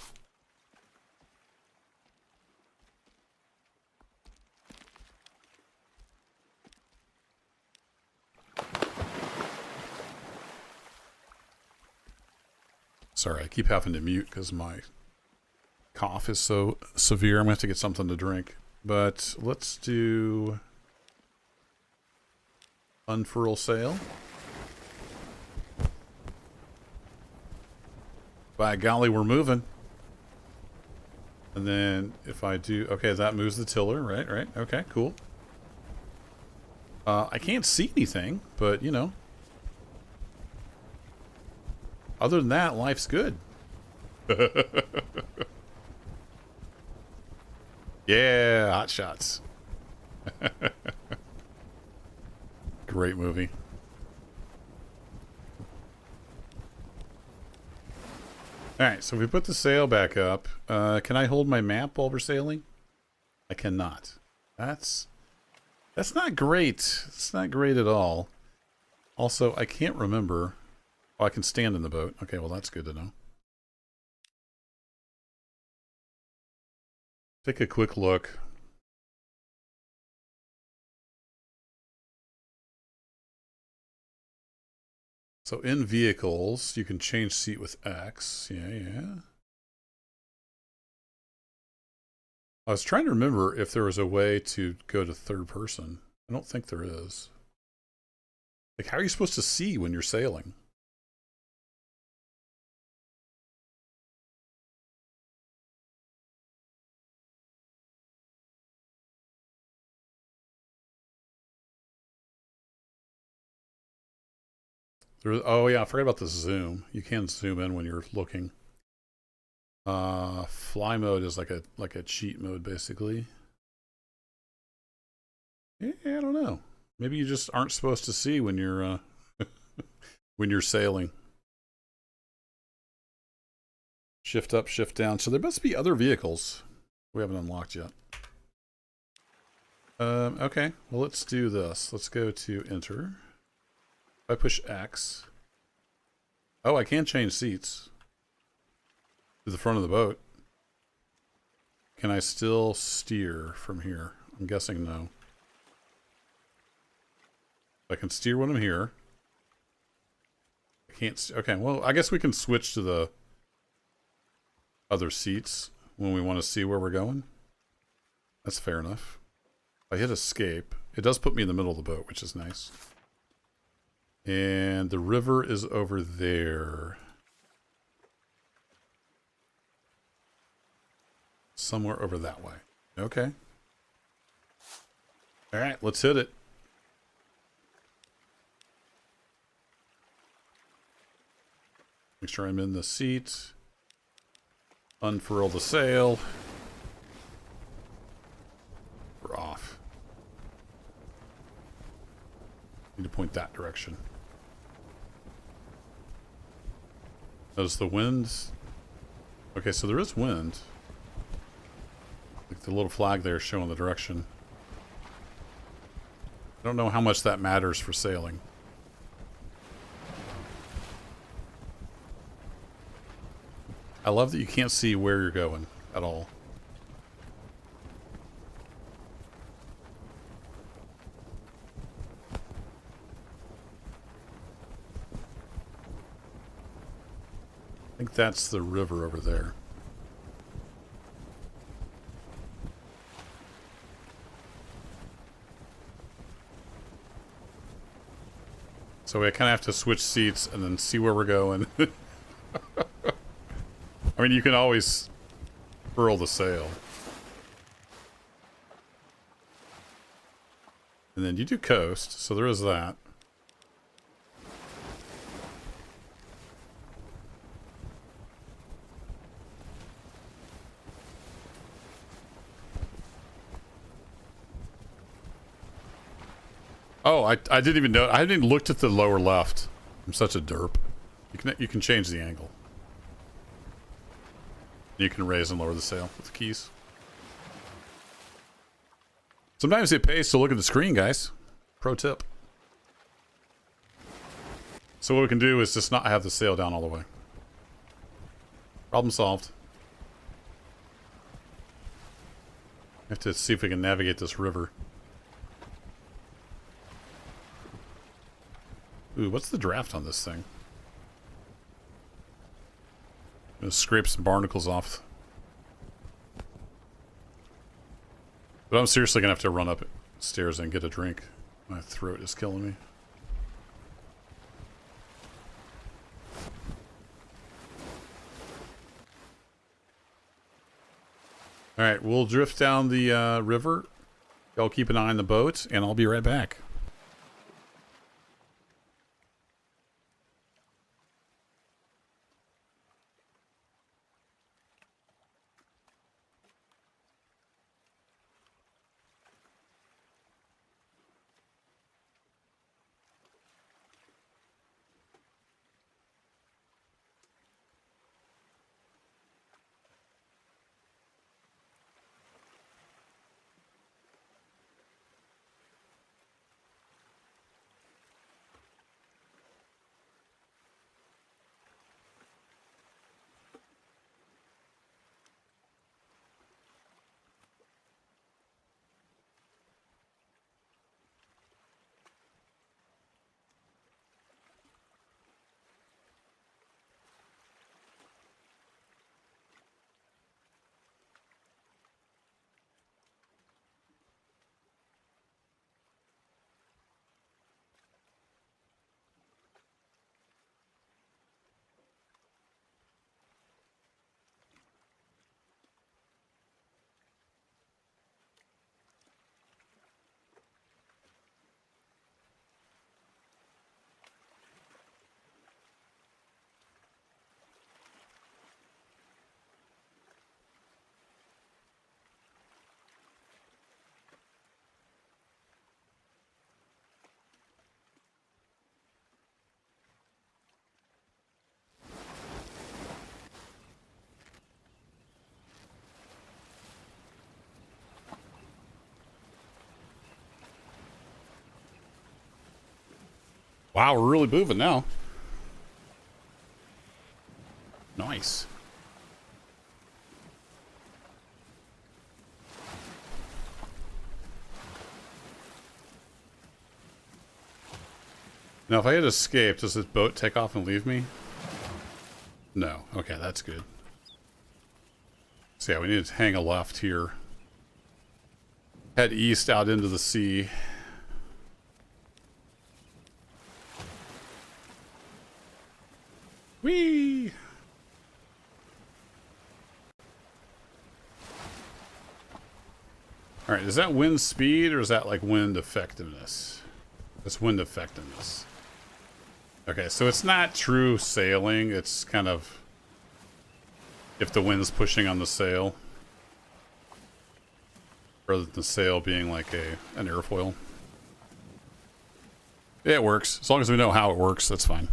Sorry, I keep having to mute because my cough is so severe. I'm going to have to get something to drink. But let's do unfurl sail. By golly, we're moving. And then if I do... Okay, that moves the tiller. Right, right. Okay, cool. I can't see anything, but, you know. Other than that, life's good. Yeah, Hot Shots. Great movie. Alright, so we put the sail back up. Can I hold my map while we're sailing? I cannot. That's not great. It's not great at all. Also, I can't remember... Oh, I can stand in the boat. Okay, well, that's good to know. Take a quick look. So in vehicles, you can change seat with X. Yeah, yeah. I was trying to remember if there was a way to go to third person. I don't think there is. Like, how are you supposed to see when you're sailing? Oh yeah, I forgot about the zoom. You can zoom in when you're looking. Fly mode is like a cheat mode basically. Yeah, I don't know. Maybe you just aren't supposed to see when you're when you're sailing. Shift up, shift down. So there must be other vehicles we haven't unlocked yet. Okay, well let's do this. Let's go to enter. If I push X. Oh, I can change seats to the front of the boat. Can I still steer from here? I'm guessing no. I can steer when I'm here. I can't. Okay, well, I guess we can switch to the other seats when we want to see where we're going. That's fair enough. If I hit escape, it does put me in the middle of the boat, which is nice. And the river is over there. Somewhere over that way. Okay. All right, let's hit it. Make sure I'm in the seat. Unfurl the sail. We're off. Need to point that direction. Notice the wind. Okay, so there is wind. Like The little flag there showing the direction. I don't know how much that matters for sailing. I love that you can't see where you're going at all. I think that's the river over there. So we kind of have to switch seats and then see where we're going. I mean, you can always furl the sail. And then you do coast, so there is that. Oh, I didn't even know. I hadn't even looked at the lower left. I'm such a derp. You can change the angle. You can raise and lower the sail with the keys. Sometimes it pays to look at the screen, guys. Pro tip. So what we can do is just not have the sail down all the way. Problem solved. Have to see if we can navigate this river. Ooh, what's the draft on this thing? I'm gonna scrape some barnacles off. But I'm seriously gonna have to run upstairs and get a drink. My throat is killing me. Alright, we'll drift down the river. Y'all keep an eye on the boat, and I'll be right back. Wow, we're really moving now. Nice. Now, if I had escaped, does this boat take off and leave me? No. Okay, that's good. So yeah, we need to hang a left here. Head east out into the sea. Whee! Alright, is that wind speed or is that like wind effectiveness? It's wind effectiveness. Okay, so it's not true sailing, it's kind of if the wind's pushing on the sail. Rather than the sail being like an airfoil. Yeah, it works. As long as we know how it works, that's fine.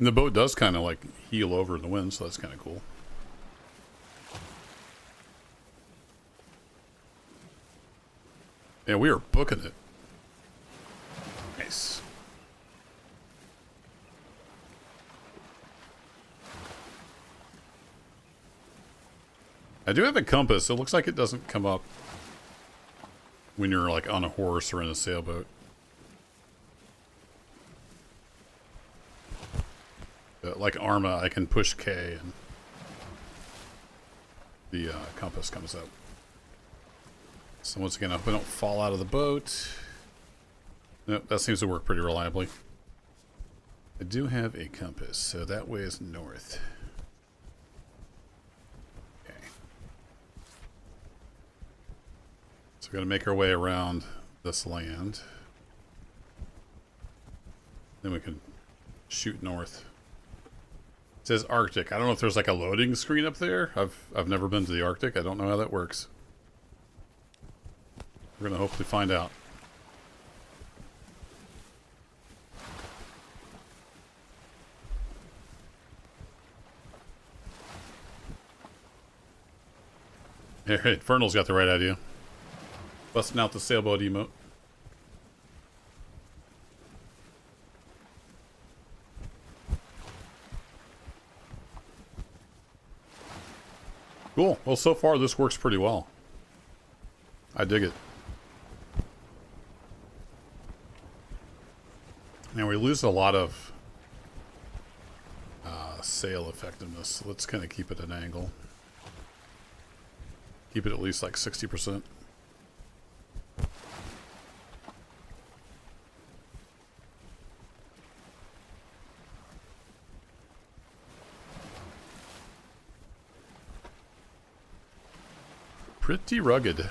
And the boat does kind of like heel over in the wind, so that's kind of cool. Yeah, we are booking it. Nice. I do have a compass. It looks like it doesn't come up when you're like on a horse or in a sailboat. Like Arma, I can push K and the compass comes up. So once again, I hope I don't fall out of the boat. Nope, that seems to work pretty reliably. I do have a compass, so that way is north. Okay. So we're going to make our way around this land. Then we can shoot north. It says Arctic. I don't know if there's like a loading screen up there. I've never been to the Arctic. I don't know how that works. We're going to hopefully find out. Hey, Infernal's got the right idea. Busting out the sailboat emote. Cool. Well, so far this works pretty well. I dig it. Now we lose a lot of sail effectiveness. So let's kind of keep it at an angle. Keep it at least like 60%. Pretty rugged.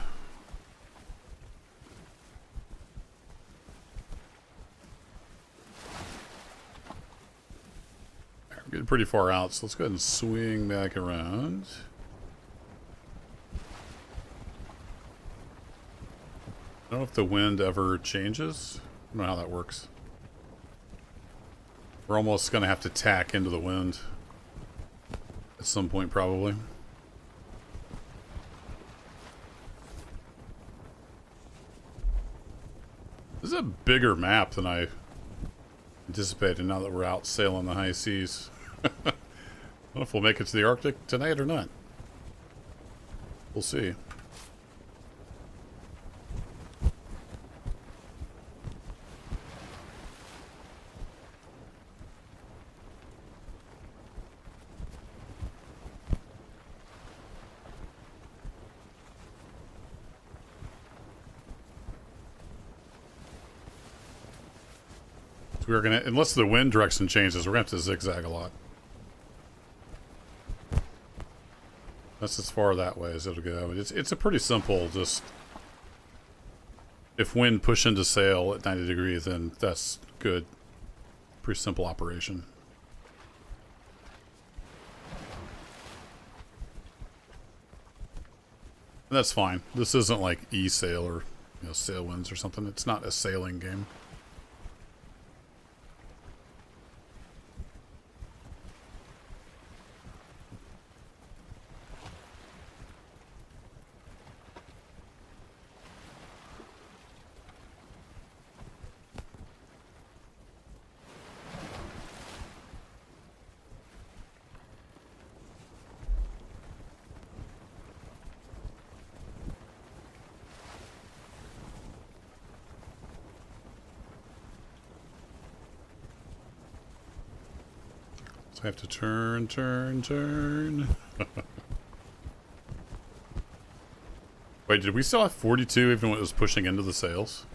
We're getting pretty far out, so let's go ahead and swing back around. I don't know if the wind ever changes. I don't know how that works. We're almost going to have to tack into the wind at some point, probably. This is a bigger map than I anticipated now that we're out sailing the high seas. I don't know if we'll make it to the Arctic tonight or not. We'll see. We're gonna, unless the wind direction changes, we're gonna have to zigzag a lot. That's as far that way as it'll go. It's a pretty simple, just if wind push into sail at 90 degrees, then that's good. Pretty simple operation. And that's fine. This isn't like e-sail or sail winds or something. It's not a sailing game. I have to turn. Wait, did we still have 42 even when it was pushing into the sails?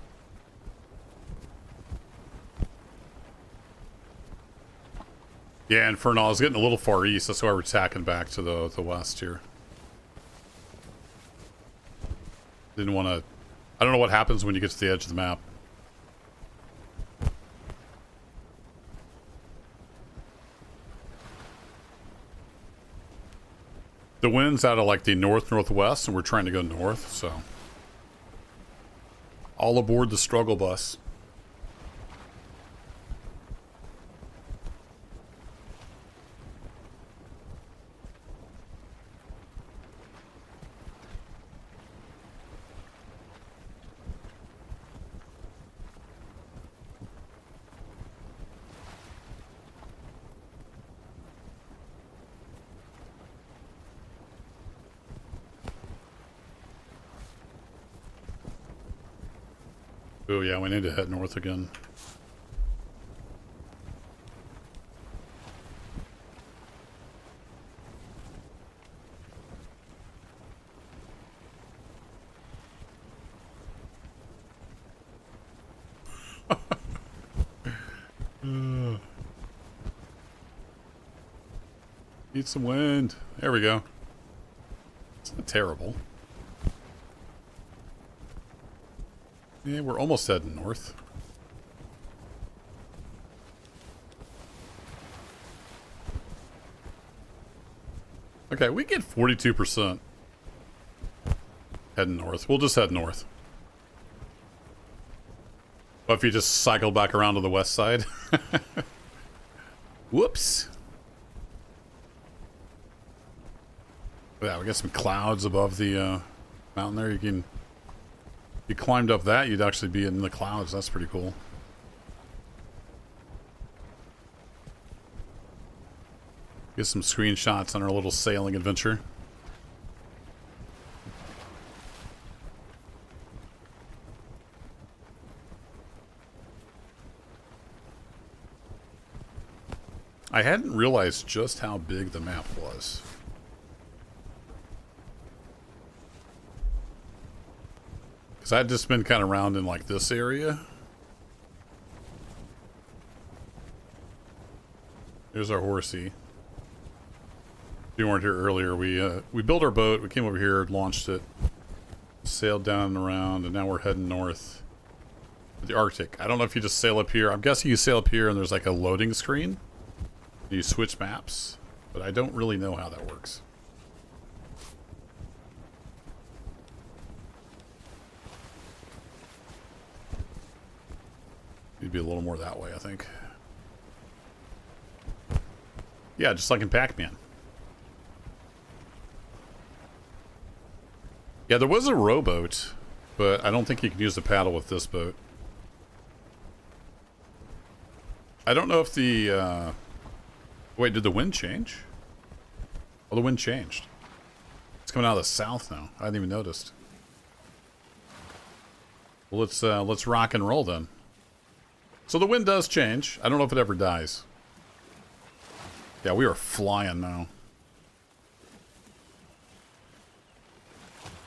Yeah, Infernal, I was getting a little far east. That's why we're tacking back to the west here. Didn't want to... I don't know what happens when you get to the edge of the map. The wind's out of like the north-northwest, and we're trying to go north, so... All aboard the struggle bus. Oh yeah, we need to head north again. Need some wind. There we go. It's not terrible. Yeah, we're almost heading north. Okay, we get 42% heading north. We'll just head north. But if you just cycle back around to the west side. Whoops. Yeah, we got some clouds above the mountain there. You can... If you climbed up that, you'd actually be in the clouds. That's pretty cool. Get some screenshots on our little sailing adventure. I hadn't realized just how big the map was. Because I'd just been kind of around in like this area. There's our horsey. If you weren't here earlier, we built our boat, we came over here, launched it, sailed down and around, and now we're heading north to the Arctic. I don't know if you just sail up here. I'm guessing you sail up here and there's like a loading screen. You switch maps, but I don't really know how that works. Need to be a little more that way, I think. Yeah, just like in Pac-Man. Yeah, there was a rowboat, but I don't think you can use the paddle with this boat. I don't know if the... Wait, did the wind change? Oh, the wind changed. It's coming out of the south now. I hadn't even noticed. Well, let's rock and roll then. So the wind does change. I don't know if it ever dies. Yeah, we are flying now.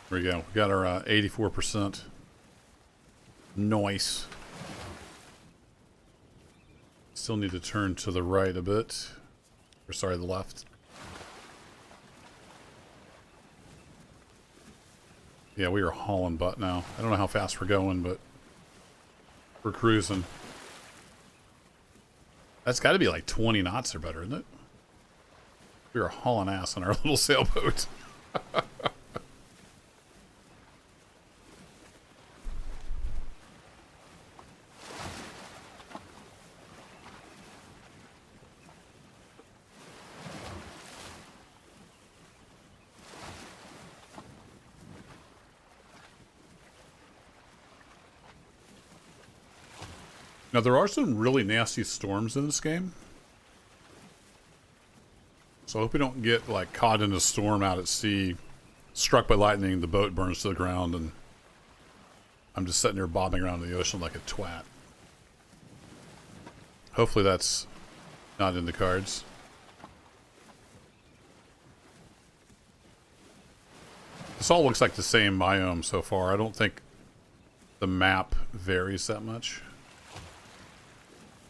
There we go. We got our 84%. Nice. Still need to turn to the right a bit. Or sorry, the left. Yeah, we are hauling butt now. I don't know how fast we're going, but we're cruising. That's got to be like 20 knots or better, isn't it? We are hauling ass on our little sailboat. Now, there are some really nasty storms in this game. So I hope we don't get, like, caught in a storm out at sea, struck by lightning, the boat burns to the ground, and I'm just sitting there bobbing around in the ocean like a twat. Hopefully that's not in the cards. This all looks like the same biome so far. I don't think the map varies that much.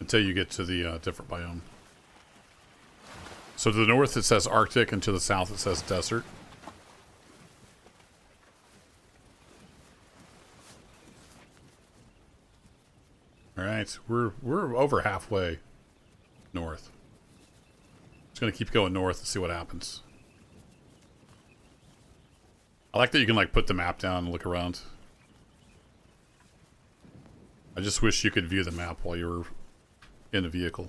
Until you get to the different biome. So to the north it says Arctic, and to the south it says desert. Alright, we're over halfway north. Just gonna keep going north and see what happens. I like that you can like put the map down and look around. I just wish you could view the map while you were in a vehicle.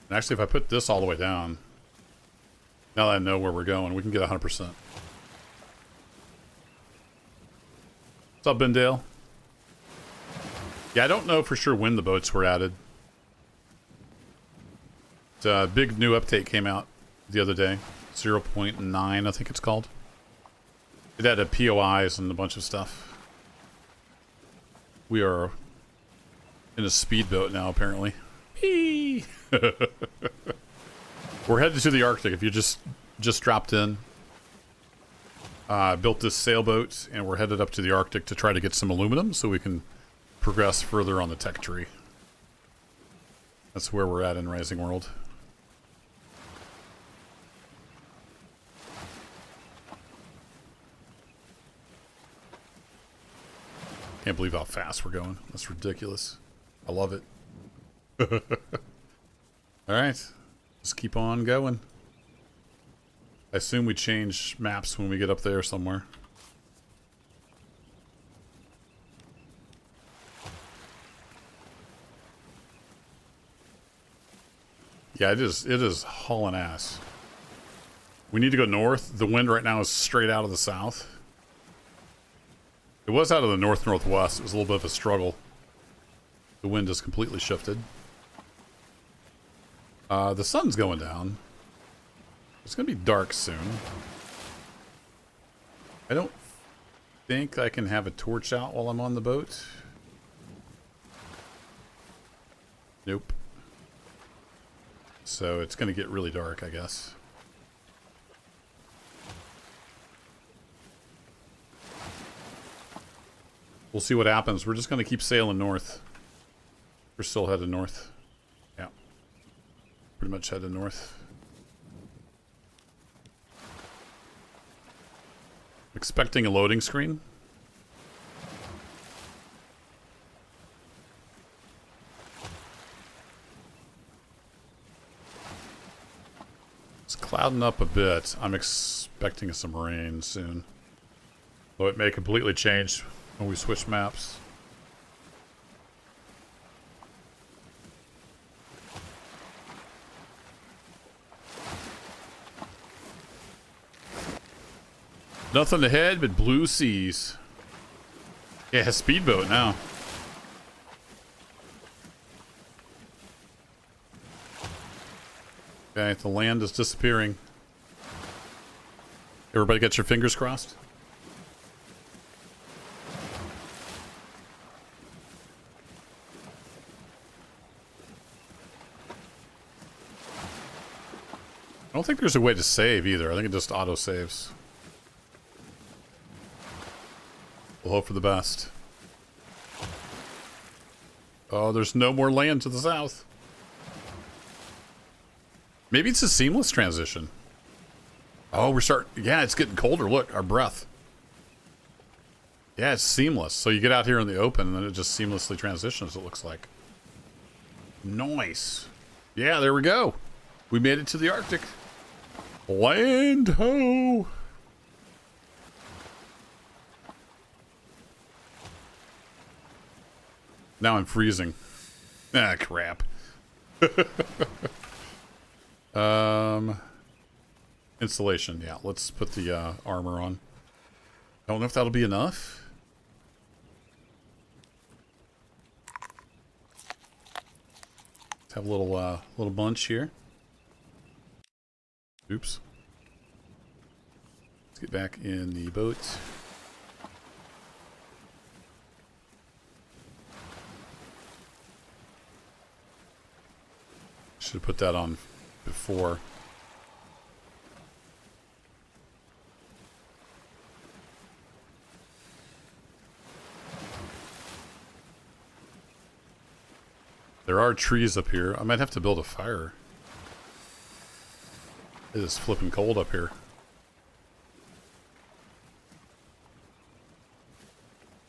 And actually, if I put this all the way down, now that I know where we're going, we can get 100%. What's up, Bendale? Yeah, I don't know for sure when the boats were added. The big new update came out the other day. 0.9, I think it's called. It had a POIs and a bunch of stuff. We are in a speedboat now, apparently. Whee! We're headed to the Arctic. If you just dropped in, built this sailboat, and we're headed up to the Arctic to try to get some aluminum so we can progress further on the tech tree. That's where we're at in Rising World. Can't believe how fast we're going. That's ridiculous. I love it. Alright. Just keep on going. I assume we change maps when we get up there somewhere. Yeah, it is hauling ass. We need to go north. The wind right now is straight out of the south. It was out of the north-northwest. It was a little bit of a struggle. The wind has completely shifted. The sun's going down. It's going to be dark soon. I don't think I can have a torch out while I'm on the boat. Nope. So it's going to get really dark, I guess. We'll see what happens. We're just going to keep sailing north. We're still headed north. Yeah. Pretty much headed north. Expecting a loading screen. It's clouding up a bit. I'm expecting some rain soon. Though it may completely change when we switch maps. Nothing ahead but blue seas. Yeah, speedboat now. Okay, the land is disappearing. Everybody get your fingers crossed? I don't think there's a way to save either. I think it just auto-saves. We'll hope for the best. Oh, there's no more land to the south. Maybe it's a seamless transition. Oh, we're starting... Yeah, it's getting colder. Look, our breath. Yeah, it's seamless. So you get out here in the open, and then it just seamlessly transitions, it looks like. Nice. Yeah, there we go. We made it to the Arctic. Land ho! Now I'm freezing. Ah, crap. Installation. Yeah, let's put the armor on. I don't know if that'll be enough. Let's have a little bunch here. Oops. Let's get back in the boat. Should have put that on before. There are trees up here. I might have to build a fire. It is flipping cold up here.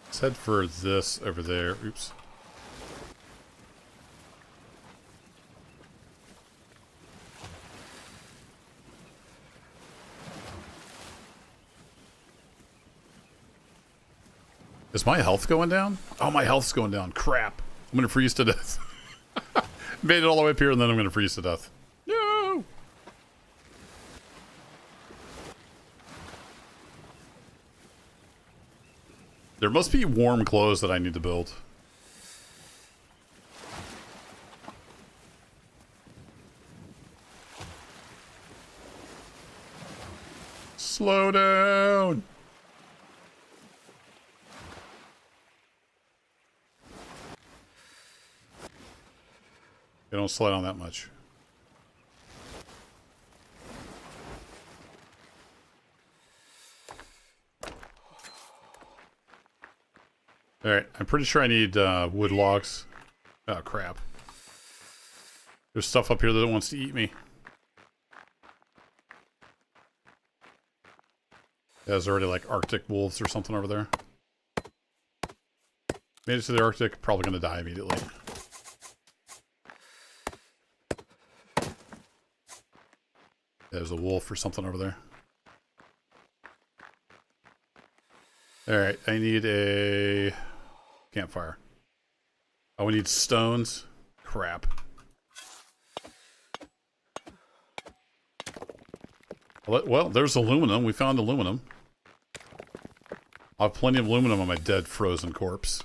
Let's head for this over there. Oops. Is my health going down? Oh, my health's going down. Crap. I'm going to freeze to death. Made it all the way up here and then I'm going to freeze to death. No! There must be warm clothes that I need to build. Slow down! They don't slide on that much. Alright, I'm pretty sure I need wood logs. Oh, crap. There's stuff up here that wants to eat me. There's already like Arctic wolves or something over there. Made it to the Arctic, probably going to die immediately. There's a wolf or something over there. Alright, I need a campfire. Oh, we need stones. Crap. Well, there's aluminum. We found aluminum. I have plenty of aluminum on my dead frozen corpse.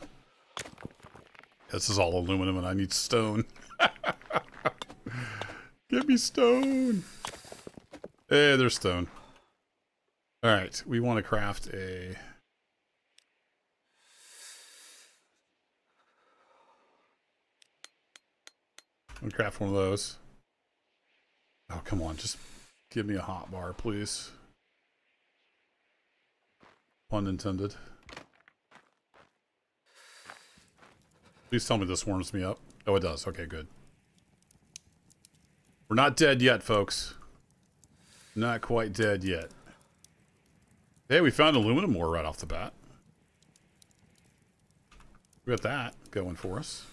This is all aluminum and I need stone. Give me stone. Hey, there's stone. Alright, we want to craft a... I'm gonna craft one of those. Oh, come on, just give me a hot bar, please. Pun intended. Please tell me this warms me up. Oh, it does. Okay, good. We're not dead yet, folks. Not quite dead yet. Hey, we found aluminum ore right off the bat. We got that going for us.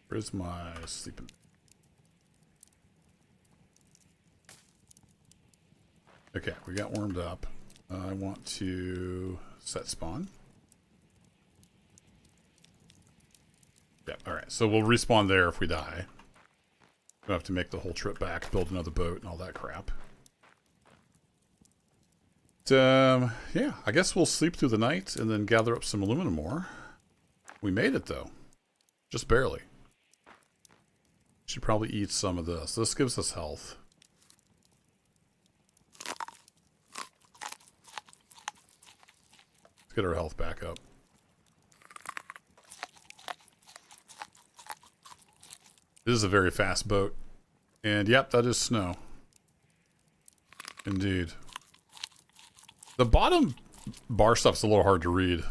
Where's my sleeping? Okay, we got warmed up. I want to set spawn. Yeah, alright. So we'll respawn there if we die. We'll have to make the whole trip back, build another boat and all that crap. But, yeah, I guess we'll sleep through the night and then gather up some aluminum ore. We made it, though. Just barely. Should probably eat some of this. This gives us health. Let's get our health back up. This is a very fast boat. And yep, that is snow. Indeed. The bottom bar stuff's a little hard to read.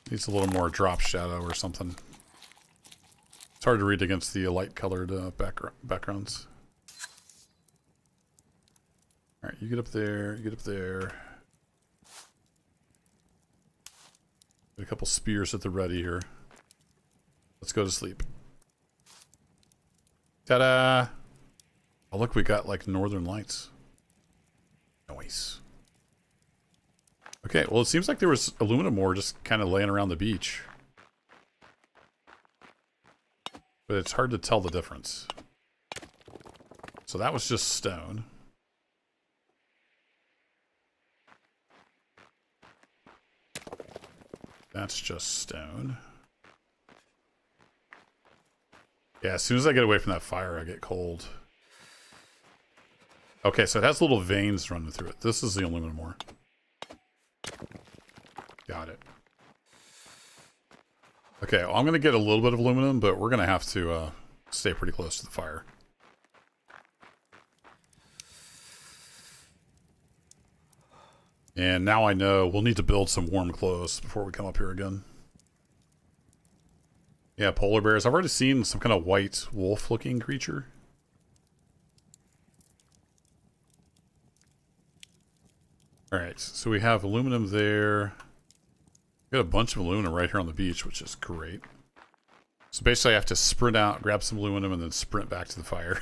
Needs a little more drop shadow or something. It's hard to read against the light-colored backgrounds. Alright, you get up there, you get up there. Get a couple spears at the ready here. Let's go to sleep. Ta-da! Oh, look, we got, like, northern lights. Nice. Okay, well, it seems like there was aluminum ore just kind of laying around the beach. But it's hard to tell the difference. So that was just stone. That's just stone. Yeah, as soon as I get away from that fire, I get cold. Okay, so it has little veins running through it. This is the aluminum ore. Got it. Okay, well, I'm going to get a little bit of aluminum, but we're going to have to stay pretty close to the fire. And now I know we'll need to build some warm clothes before we come up here again. Yeah, polar bears. I've already seen some kind of white wolf-looking creature. Alright, so we have aluminum there. We got a bunch of aluminum right here on the beach, which is great. So basically I have to sprint out, grab some aluminum, and then sprint back to the fire.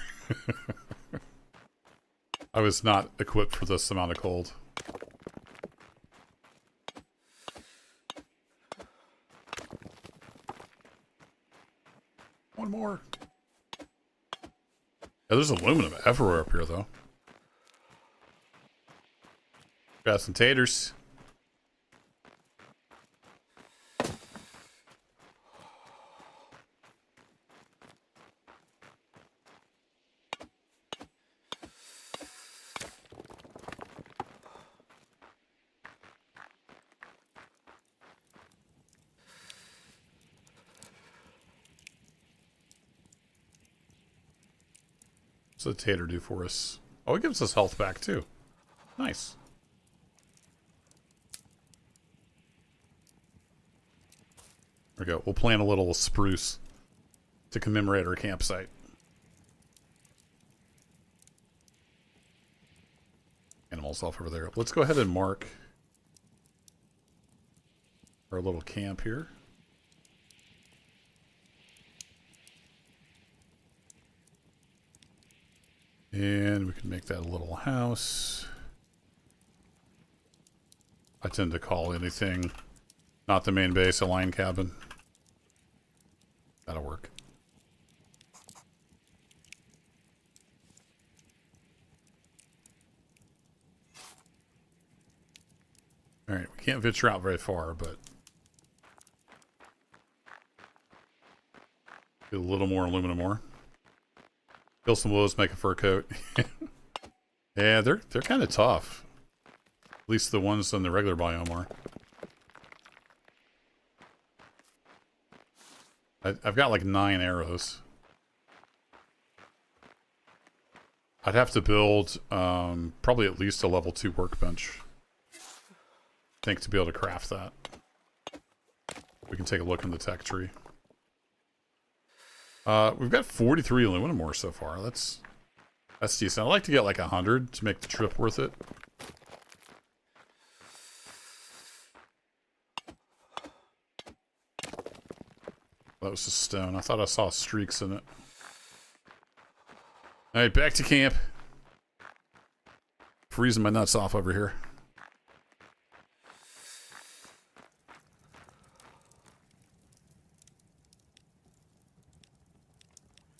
I was not equipped for this amount of cold. One more. Yeah, there's aluminum everywhere up here, though. Got some taters. What's the tater do for us? Oh, it gives us health back too. Nice. There we go. We'll plant a little spruce to commemorate our campsite. Animals off over there. Let's go ahead and mark our little camp here. And we can make that a little house. I tend to call anything not the main base a line cabin. That'll work. Alright, we can't venture out very far, but get a little more aluminum ore. Kill some wolves, make a fur coat. Yeah, they're kind of tough. At least the ones in the regular biome are. I've got like 9 arrows. I'd have to build probably at least a level 2 workbench, I think, to be able to craft that. We can take a look in the tech tree. We've got 43 aluminum ore so far. That's decent. I'd like to get like 100 to make the trip worth it. That was a stone. I thought I saw streaks in it. Alright, back to camp. Freezing my nuts off over here.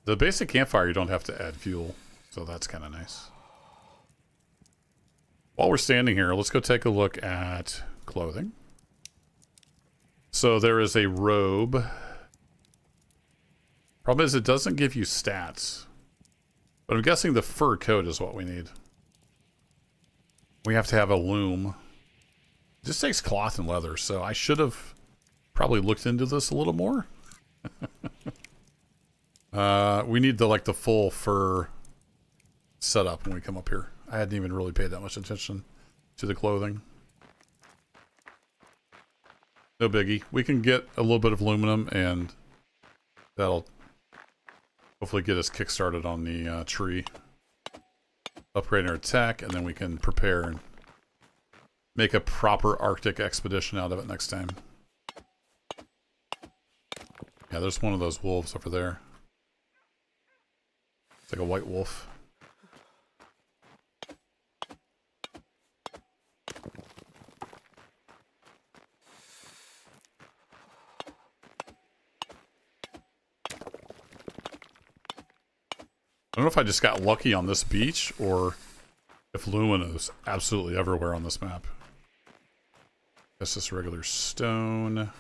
The basic campfire, you don't have to add fuel, so that's kind of nice. While we're standing here, let's go take a look at clothing. So there is a robe. Problem is it doesn't give you stats. But I'm guessing the fur coat is what we need. We have to have a loom. It just takes cloth and leather, so I should have probably looked into this a little more. We need the full fur setup when we come up here. I hadn't even really paid that much attention to the clothing. No biggie. We can get a little bit of aluminum, and that'll hopefully get us kickstarted on the tree. Upgrade our tech, and then we can prepare and make a proper Arctic expedition out of it next time. Yeah, there's one of those wolves over there. It's like a white wolf. I don't know if I just got lucky on this beach or if Lumina is absolutely everywhere on this map. That's just regular stone.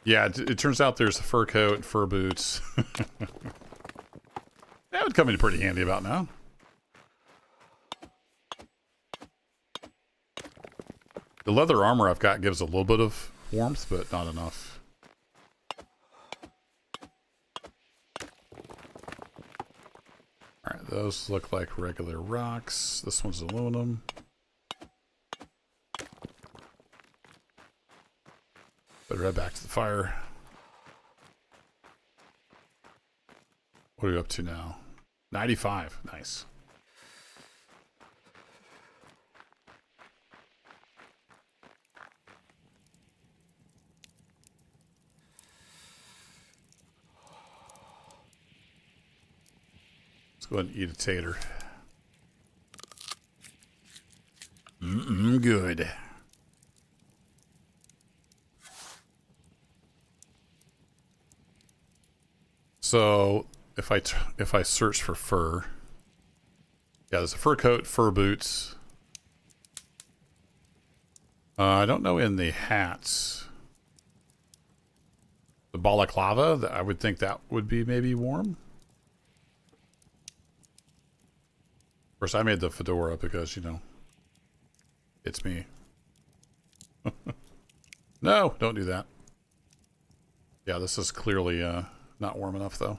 Yeah, it turns out there's a fur coat and fur boots. That would come in pretty handy about now. The leather armor I've got gives a little bit of warmth, but not enough. Alright, those look like regular rocks. This one's aluminum. Better head back to the fire. What are we up to now? 95. Nice. Let's go ahead and eat a tater. Good. So if I search for fur, yeah, there's a fur coat, fur boots. I don't know in the hats. The balaclava, I would think that would be maybe warm. Of course, I made the fedora because, you know, it's me. No, don't do that. Yeah, this is clearly not warm enough, though.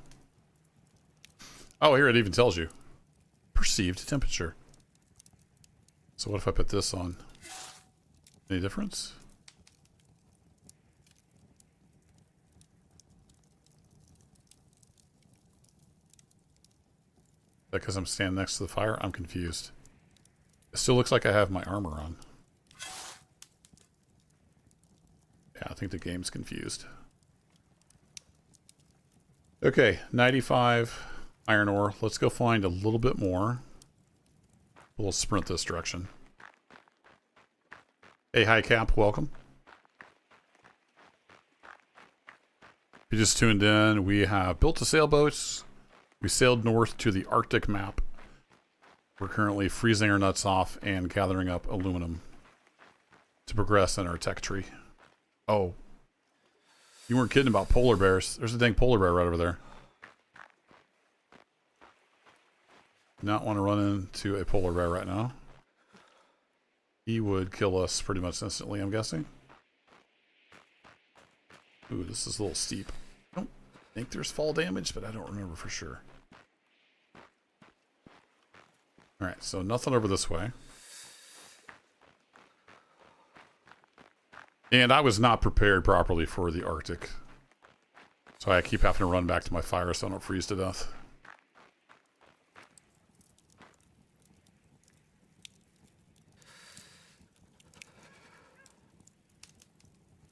Oh, here it even tells you. Perceived temperature. So what if I put this on? Any difference? Because I'm standing next to the fire? I'm confused. It still looks like I have my armor on. Yeah, I think the game's confused. Okay, 95 iron ore. Let's go find a little bit more. We'll sprint this direction. Hey, hi Cap, welcome. If you just tuned in, we have built a sailboat. We sailed north to the Arctic map. We're currently freezing our nuts off and gathering up aluminum to progress in our tech tree. Oh. You weren't kidding about polar bears. There's a dang polar bear right over there. Not want to run into a polar bear right now. He would kill us pretty much instantly, I'm guessing. Ooh, this is a little steep. I don't think there's fall damage, but I don't remember for sure. Alright, so nothing over this way. And I was not prepared properly for the Arctic. So I keep having to run back to my fire so I don't freeze to death.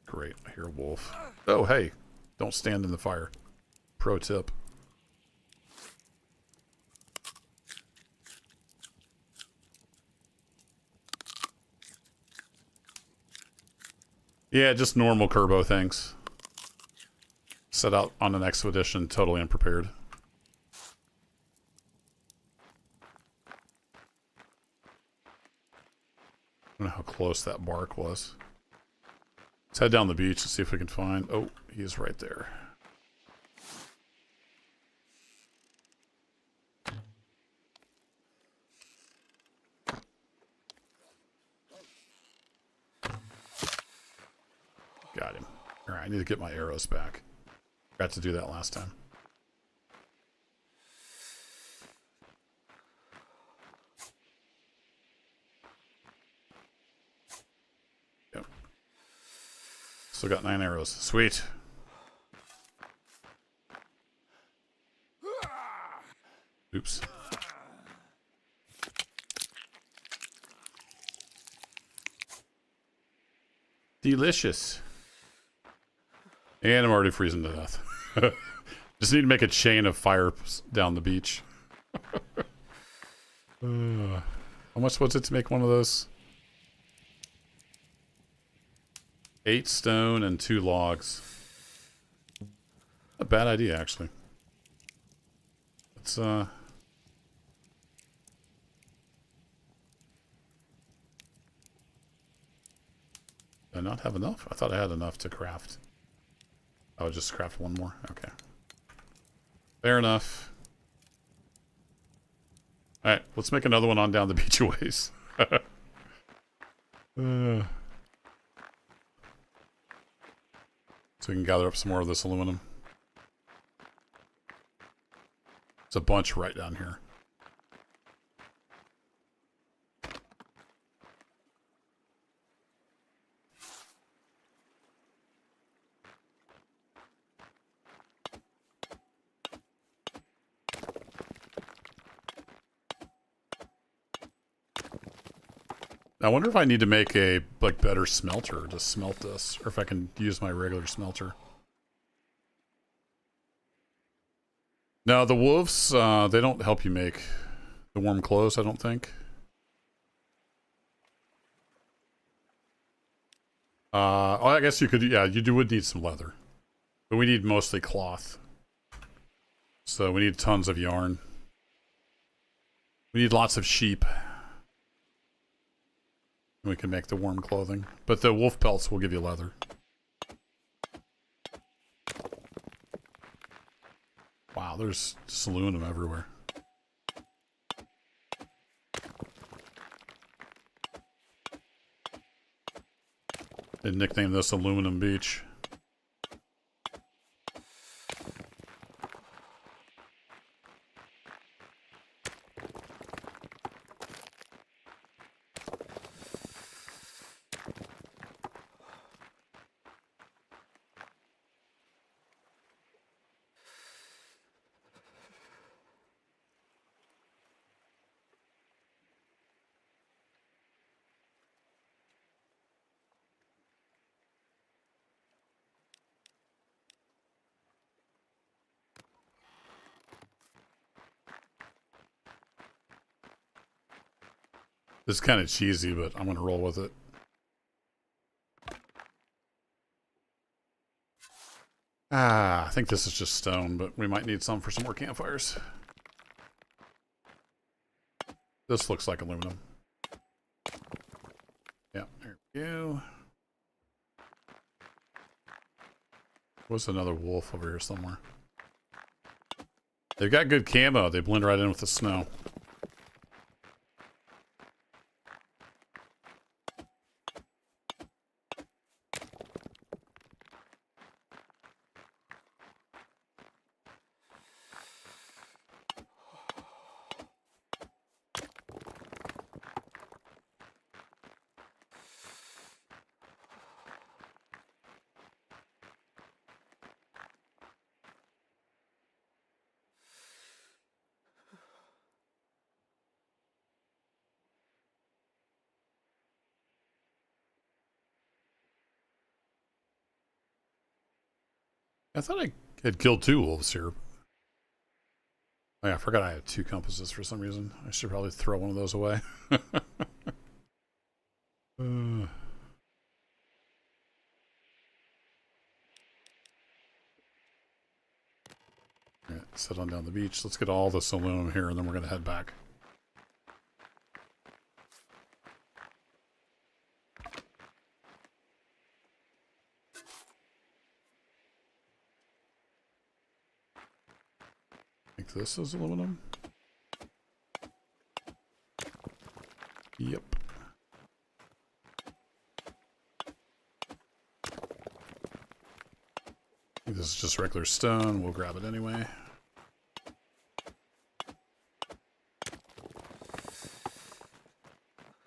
Great, I hear a wolf. Oh, hey, don't stand in the fire. Pro tip. Yeah, just normal Kerbo things. Set out on an expedition totally unprepared. I don't know how close that bark was. Let's head down the beach and see if we can find... Oh, he's right there. Got him. Alright, I need to get my arrows back. Forgot to do that last time. Yep. Still got 9 arrows. Sweet. Oops. Delicious. And I'm already freezing to death. Just need to make a chain of fire down the beach. How much was it to make one of those? 8 stone and 2 logs. A bad idea, actually. Let's, Did I not have enough? I thought I had enough to craft. Oh, just craft one more? Okay. Fair enough. Alright, let's make another one on down the beach a ways. So we can gather up some more of this aluminum. There's a bunch right down here. I wonder if I need to make a better smelter to smelt this, or if I can use my regular smelter. No, the wolves, they don't help you make the warm clothes, I don't think. Oh, I guess you could, yeah, would need some leather. But we need mostly cloth. So we need tons of yarn. We need lots of sheep. We can make the warm clothing. But the wolf pelts will give you leather. Wow, there's just aluminum everywhere. They nicknamed this Aluminum Beach. It's kind of cheesy, but I'm going to roll with it. Ah, I think this is just stone, but we might need some for some more campfires. This looks like aluminum. Yeah, there we go. What's another wolf over here somewhere? They've got good camo. They blend right in with the snow. I thought I had killed 2 wolves here. Oh yeah, I forgot I had 2 compasses for some reason. I should probably throw one of those away. Yeah, sit on down the beach. Let's get all this aluminum here, and then we're going to head back. I think this is aluminum. Yep. I think this is just regular stone. We'll grab it anyway.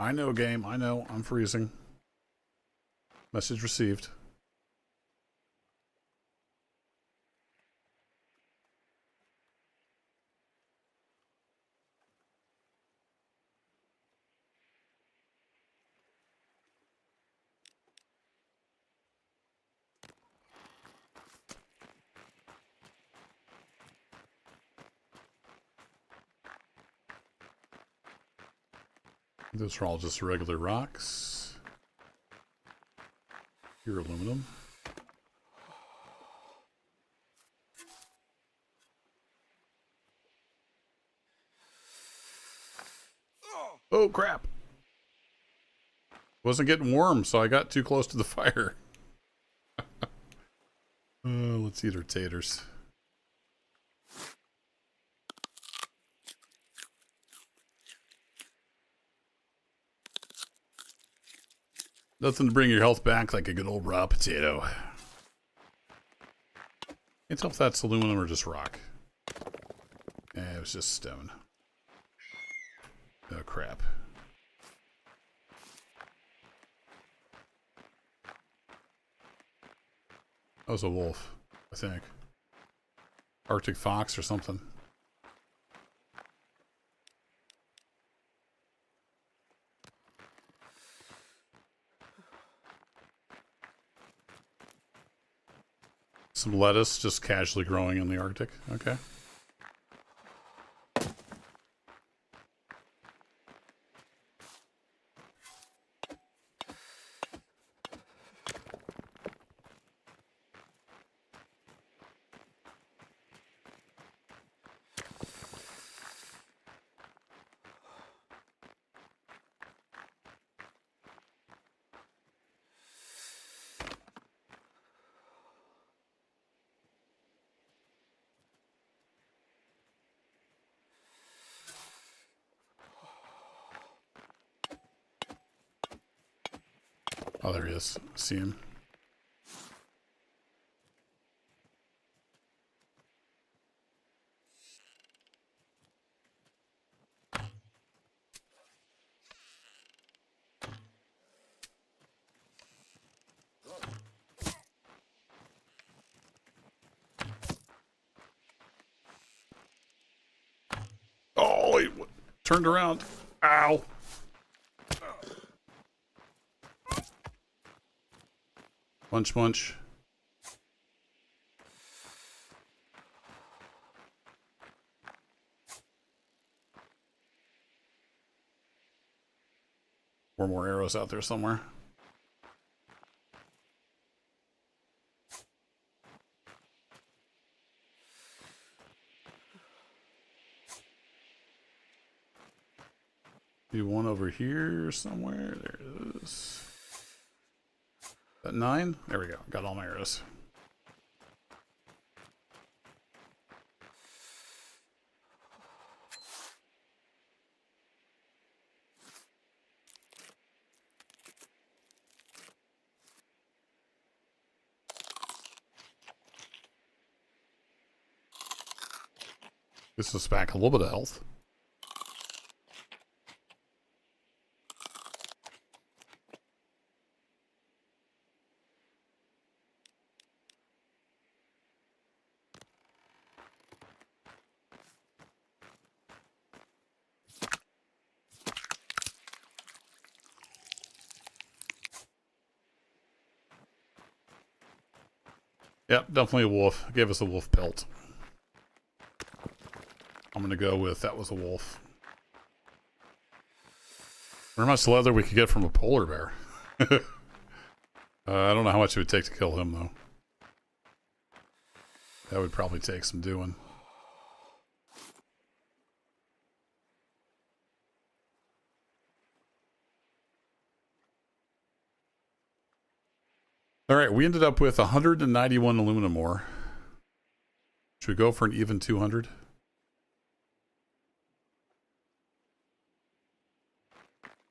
I know, game. I know. I'm freezing. Message received. Those are all just regular rocks. Pure aluminum. Oh, crap. Wasn't getting warm, so I got too close to the fire. Let's eat our taters. Nothing to bring your health back like a good old raw potato. Can't tell if that's aluminum or just rock. It was just stone. Oh, crap. That was a wolf, I think. Arctic fox or something. Some lettuce just casually growing in the Arctic. Okay. Oh, there he is. See him. Oh, he turned around. Ow. Munch, munch. Or more arrows out there somewhere. Be one over here somewhere. There it is. Is that 9? There we go. Got all my arrows. This is back a little bit of health. Yep, definitely a wolf. Gave us a wolf pelt. I'm gonna go with that was a wolf. How much leather we could get from a polar bear. I don't know how much it would take to kill him, though. That would probably take some doing. Alright, we ended up with 191 aluminum ore. Should we go for an even 200?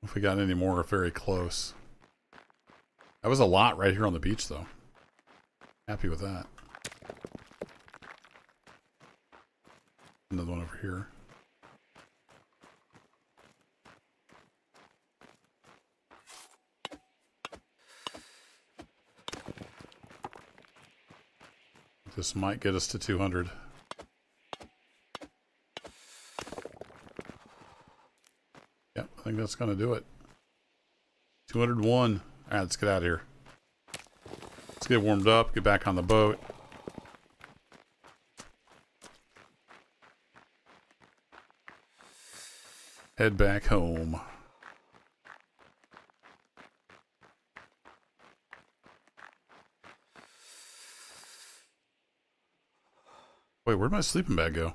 If we got any more very close. That was a lot right here on the beach, though. Happy with that. Another one over here. This might get us to 200. Yep, I think that's going to do it. 201. All right, let's get out of here. Let's get warmed up, get back on the boat. Head back home. Wait, where'd my sleeping bag go?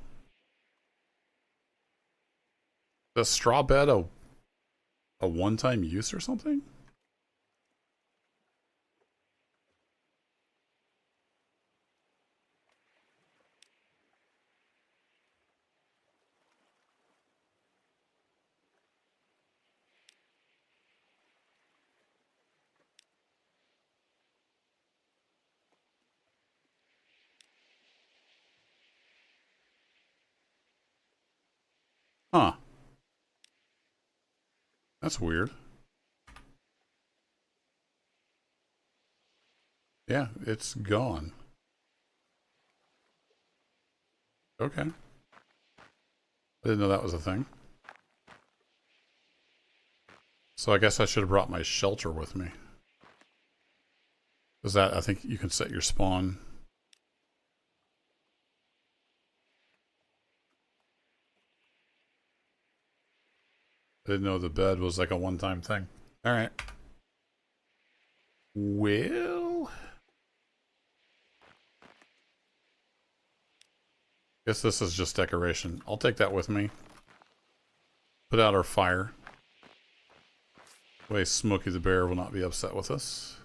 The straw bed a one-time use or something? Huh. That's weird. Yeah, it's gone. Okay. I didn't know that was a thing. So I guess I should have brought my shelter with me. Is that, I think you can set your spawn. I didn't know the bed was like a one-time thing. All right. Well, guess this is just decoration. I'll take that with me. Put out our fire. Way Smokey the Bear will not be upset with us.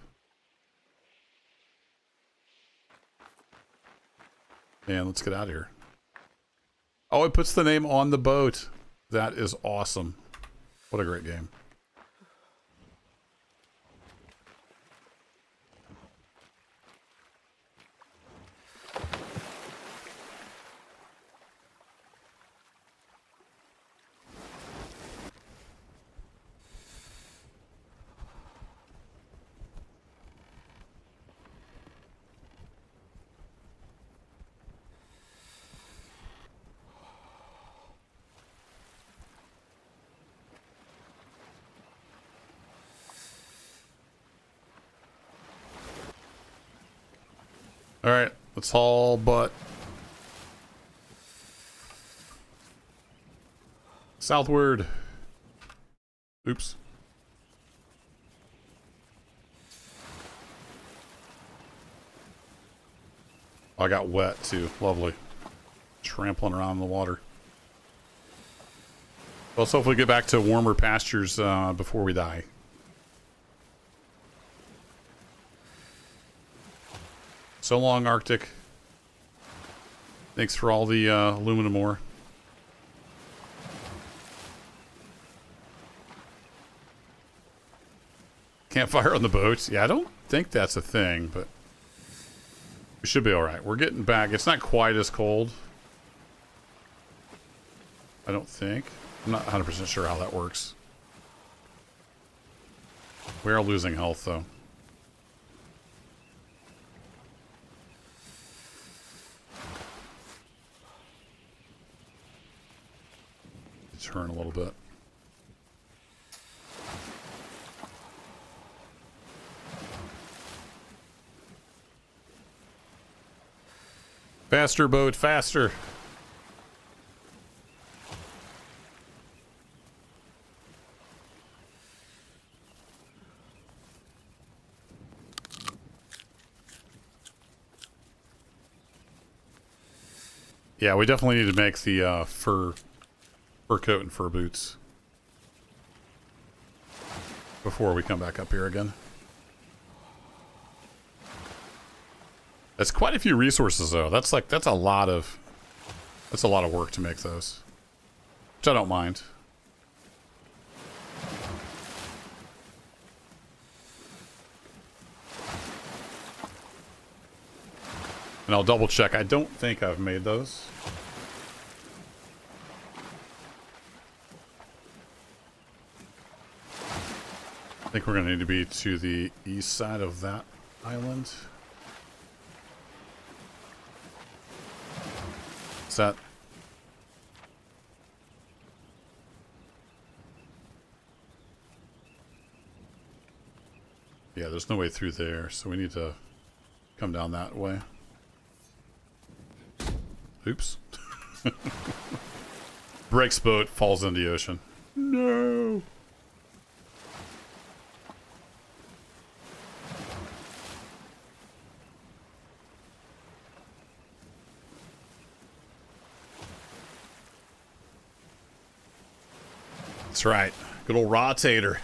And let's get out of here. Oh, it puts the name on the boat. That is awesome. What a great game. All right, let's haul butt. Southward. Oops. Oh, I got wet too. Lovely. Trampling around in the water. Let's hopefully get back to warmer pastures before we die. So long, Arctic. Thanks for all the aluminum ore. Campfire on the boat. Yeah, I don't think that's a thing, but we should be all right. We're getting back. It's not quite as cold. I don't think. I'm not 100% sure how that works. We are losing health, though. Turn a little bit. Faster, boat, faster. Yeah, we definitely need to make the fur coat and fur boots before we come back up here again. That's quite a few resources, though. That's a lot of work to make those, which I don't mind. And I'll double check. I don't think I've made those. I think we're going to need to be to the east side of that island. Is that... Yeah, there's no way through there, so we need to come down that way. Oops. Breaks boat, falls into the ocean. No! That's right. Good old rotator.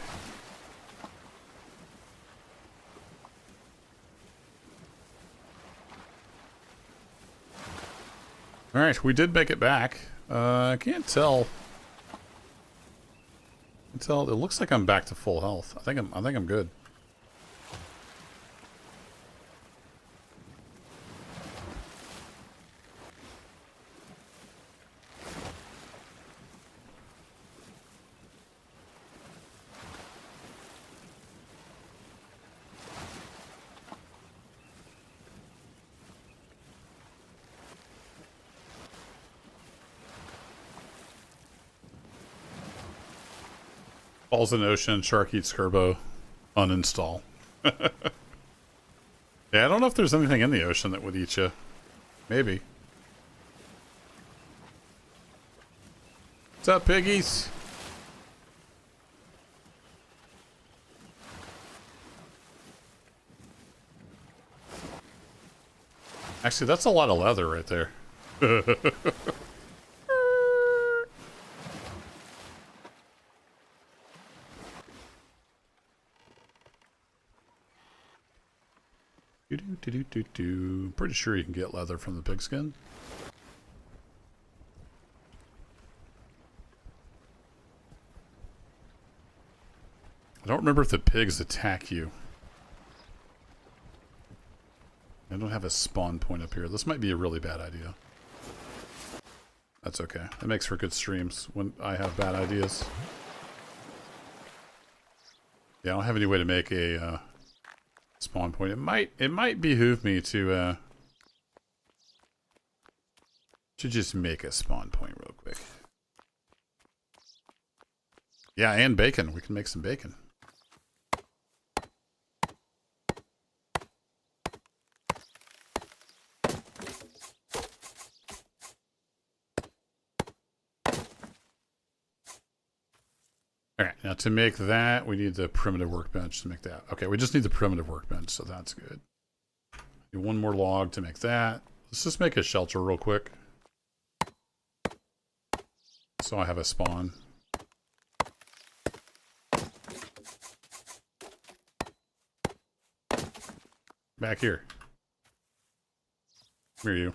All right, we did make it back. I can't tell. It looks like I'm back to full health. I think I'm good. Falls in the ocean, shark eats Kerbo. Uninstall. Yeah, I don't know if there's anything in the ocean that would eat you. Maybe. What's up, piggies? Actually, that's a lot of leather right there. Pretty sure you can get leather from the pigskin. I don't remember if the pigs attack you. I don't have a spawn point up here. This might be a really bad idea. That's okay. It makes for good streams when I have bad ideas. Yeah, I don't have any way to make a spawn point. It might behoove me to just make a spawn point real quick. Yeah, and bacon. We can make some bacon. Alright, now to make that, we need the primitive workbench to make that. Okay, we just need the primitive workbench, so that's good. Do one more log to make that. Let's just make a shelter real quick. So I have a spawn. Back here. Come here, you.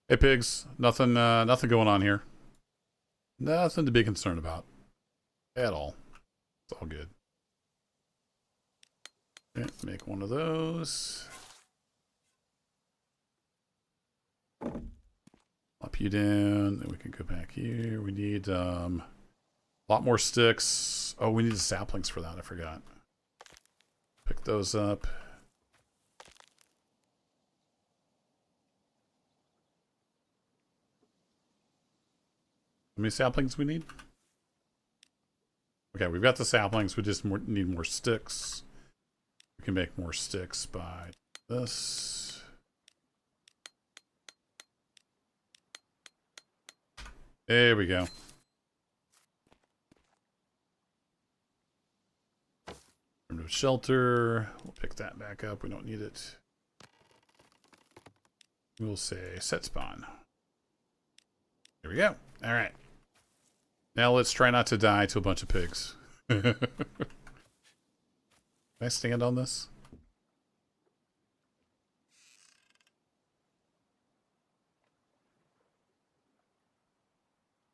Hey pigs, nothing going on here. Nothing to be concerned about. At all. It's all good. Okay, make one of those. Up you down, then we can go back here. We need a lot more sticks. Oh, we need the saplings for that, I forgot. Pick those up. How many saplings we need? Okay, we've got the saplings. We just need more sticks. We can make more sticks by this. There we go. Primitive shelter. We'll pick that back up. We don't need it. We'll say set spawn. There we go. All right. Now let's try not to die to a bunch of pigs. Can I stand on this?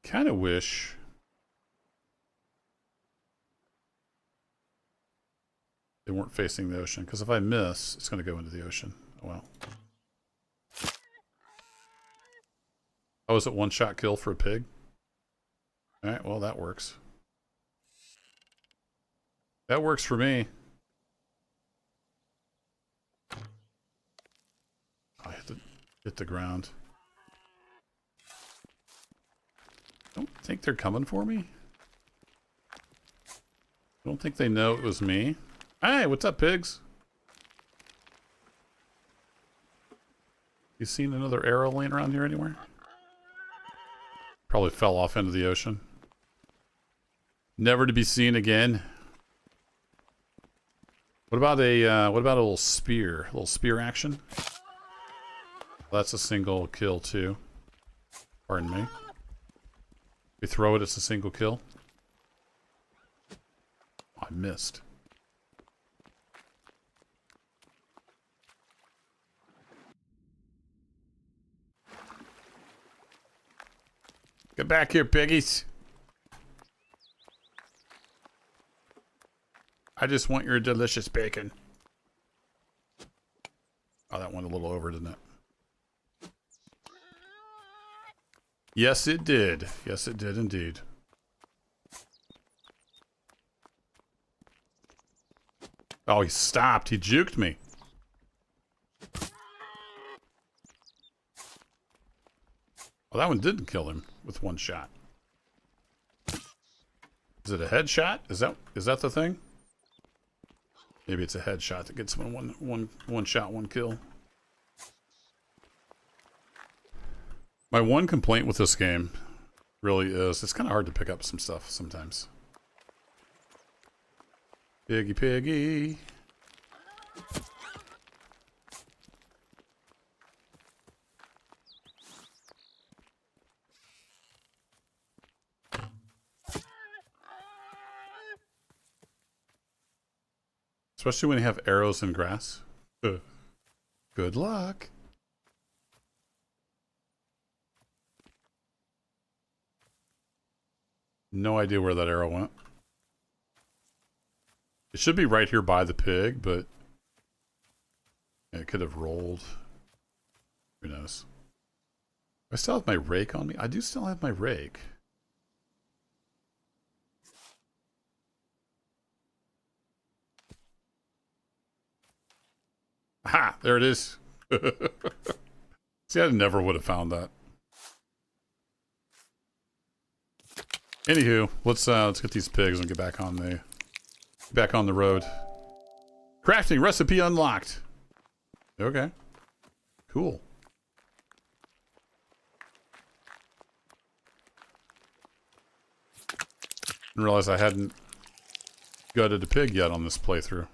Kind of wish they weren't facing the ocean, because if I miss, it's going to go into the ocean. Oh well. Oh, is it one-shot kill for a pig? Alright, well that works. That works for me. I hit the ground. Don't think they're coming for me. I don't think they know it was me. Hey, what's up, pigs? You seen another arrow laying around here anywhere? Probably fell off into the ocean. Never to be seen again. What about a little spear? A little spear action? Well, that's a single kill too. Pardon me. We throw it, it's a single kill. Oh, I missed. Get back here, piggies. I just want your delicious bacon. Oh, that went a little over, didn't it? Yes, it did. Yes, it did indeed. Oh, he stopped. He juked me. Well, that one didn't kill him with one shot. Is it a headshot? Is that the thing? Maybe it's a headshot that gets someone one shot, one kill. My one complaint with this game really is it's kind of hard to pick up some stuff sometimes. Piggy, piggy. Especially when you have arrows and grass. Good luck. No idea where that arrow went. It should be right here by the pig, but it could have rolled. Who knows? I still have my rake on me. I do still have my rake. Aha! There it is. See, I never would have found that. Anywho, let's get these pigs and get back on the road. Crafting recipe unlocked. Okay. Cool. Didn't realize I hadn't gutted a pig yet on this playthrough.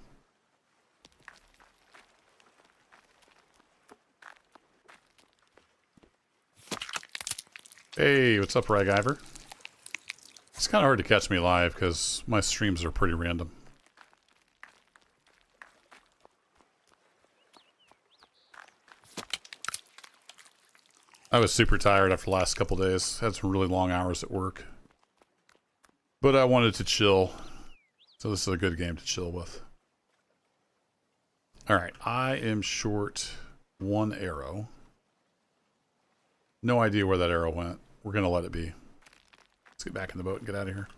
Hey, what's up, Raggiver? It's kind of hard to catch me live because my streams are pretty random. I was super tired after the last couple days. Had some really long hours at work. But I wanted to chill. So this is a good game to chill with. Alright, I am short one arrow. No idea where that arrow went. We're going to let it be. Let's get back in the boat and get out of here.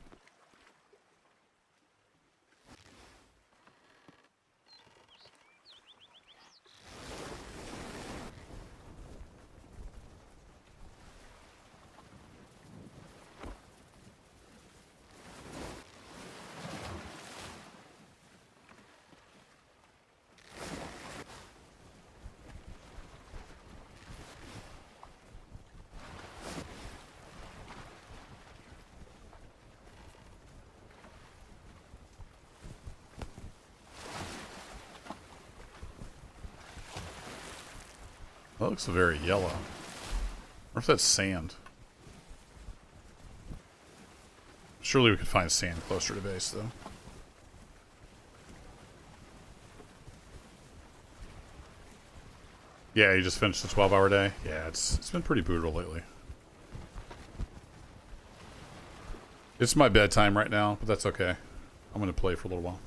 That looks very yellow. Or if that's sand. Surely we could find sand closer to base, though. Yeah, you just finished a 12-hour day? Yeah, it's been pretty brutal lately. It's my bedtime right now, but that's okay. I'm going to play for a little while.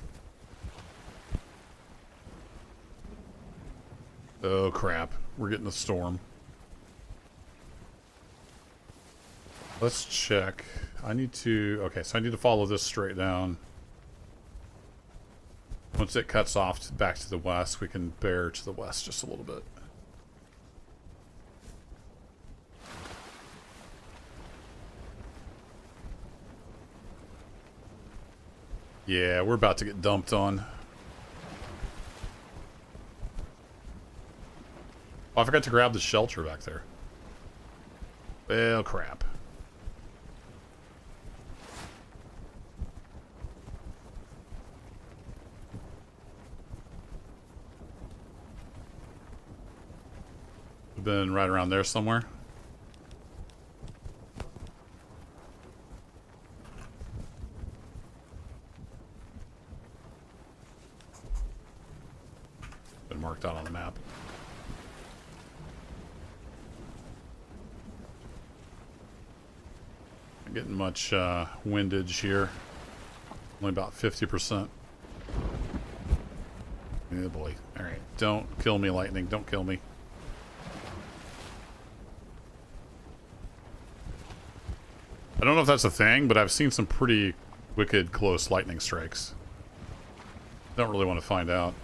Oh, crap. We're getting a storm. Let's check. I need to... Okay, so I need to follow this straight down. Once it cuts off back to the west, we can bear to the west just a little bit. Yeah, we're about to get dumped on. Oh, I forgot to grab the shelter back there. Well, crap. We've been right around there somewhere. Been marked out on the map. Getting much windage here. Only about 50%. Oh boy. Alright. Don't kill me, lightning. Don't kill me. I don't know if that's a thing, but I've seen some pretty wicked close lightning strikes. Don't really want to find out.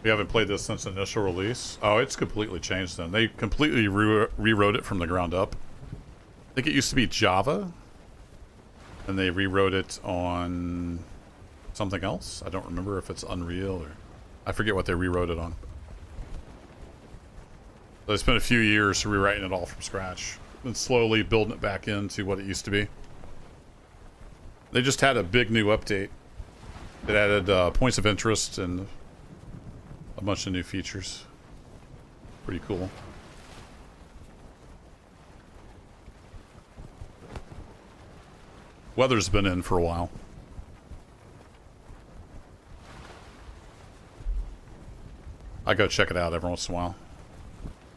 We haven't played this since initial release. Oh, it's completely changed then. They completely rewrote it from the ground up. I think it used to be Java. And they rewrote it on something else. I don't remember if it's Unreal or... I forget what they rewrote it on. So they spent a few years rewriting it all from scratch. And slowly building it back into what it used to be. They just had a big new update. It added points of interest and... a bunch of new features. Pretty cool. Weather's been in for a while. I go check it out every once in a while.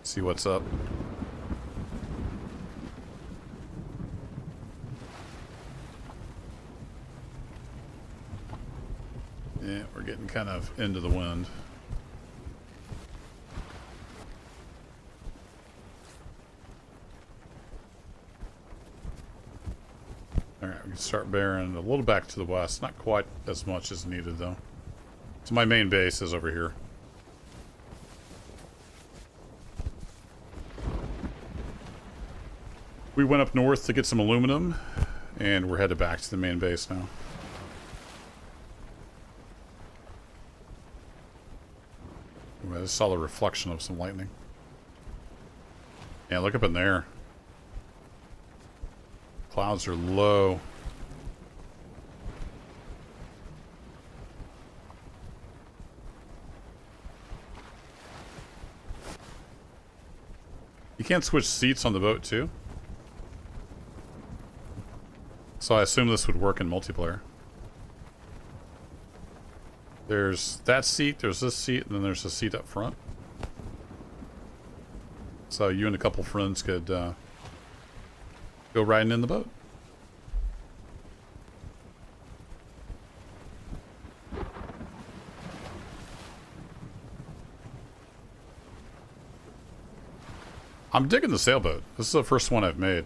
See what's up. Yeah, we're getting kind of into the wind. Alright, we can start bearing a little back to the west. Not quite as much as needed, though. So my main base is over here. We went up north to get some aluminum, and we're headed back to the main base now. I just saw the reflection of some lightning. Yeah, look up in there. Clouds are low. You can't switch seats on the boat too? So I assume this would work in multiplayer. There's that seat, there's this seat, and then there's a seat up front. So you and a couple friends could go riding in the boat. I'm digging the sailboat. This is the first one I've made.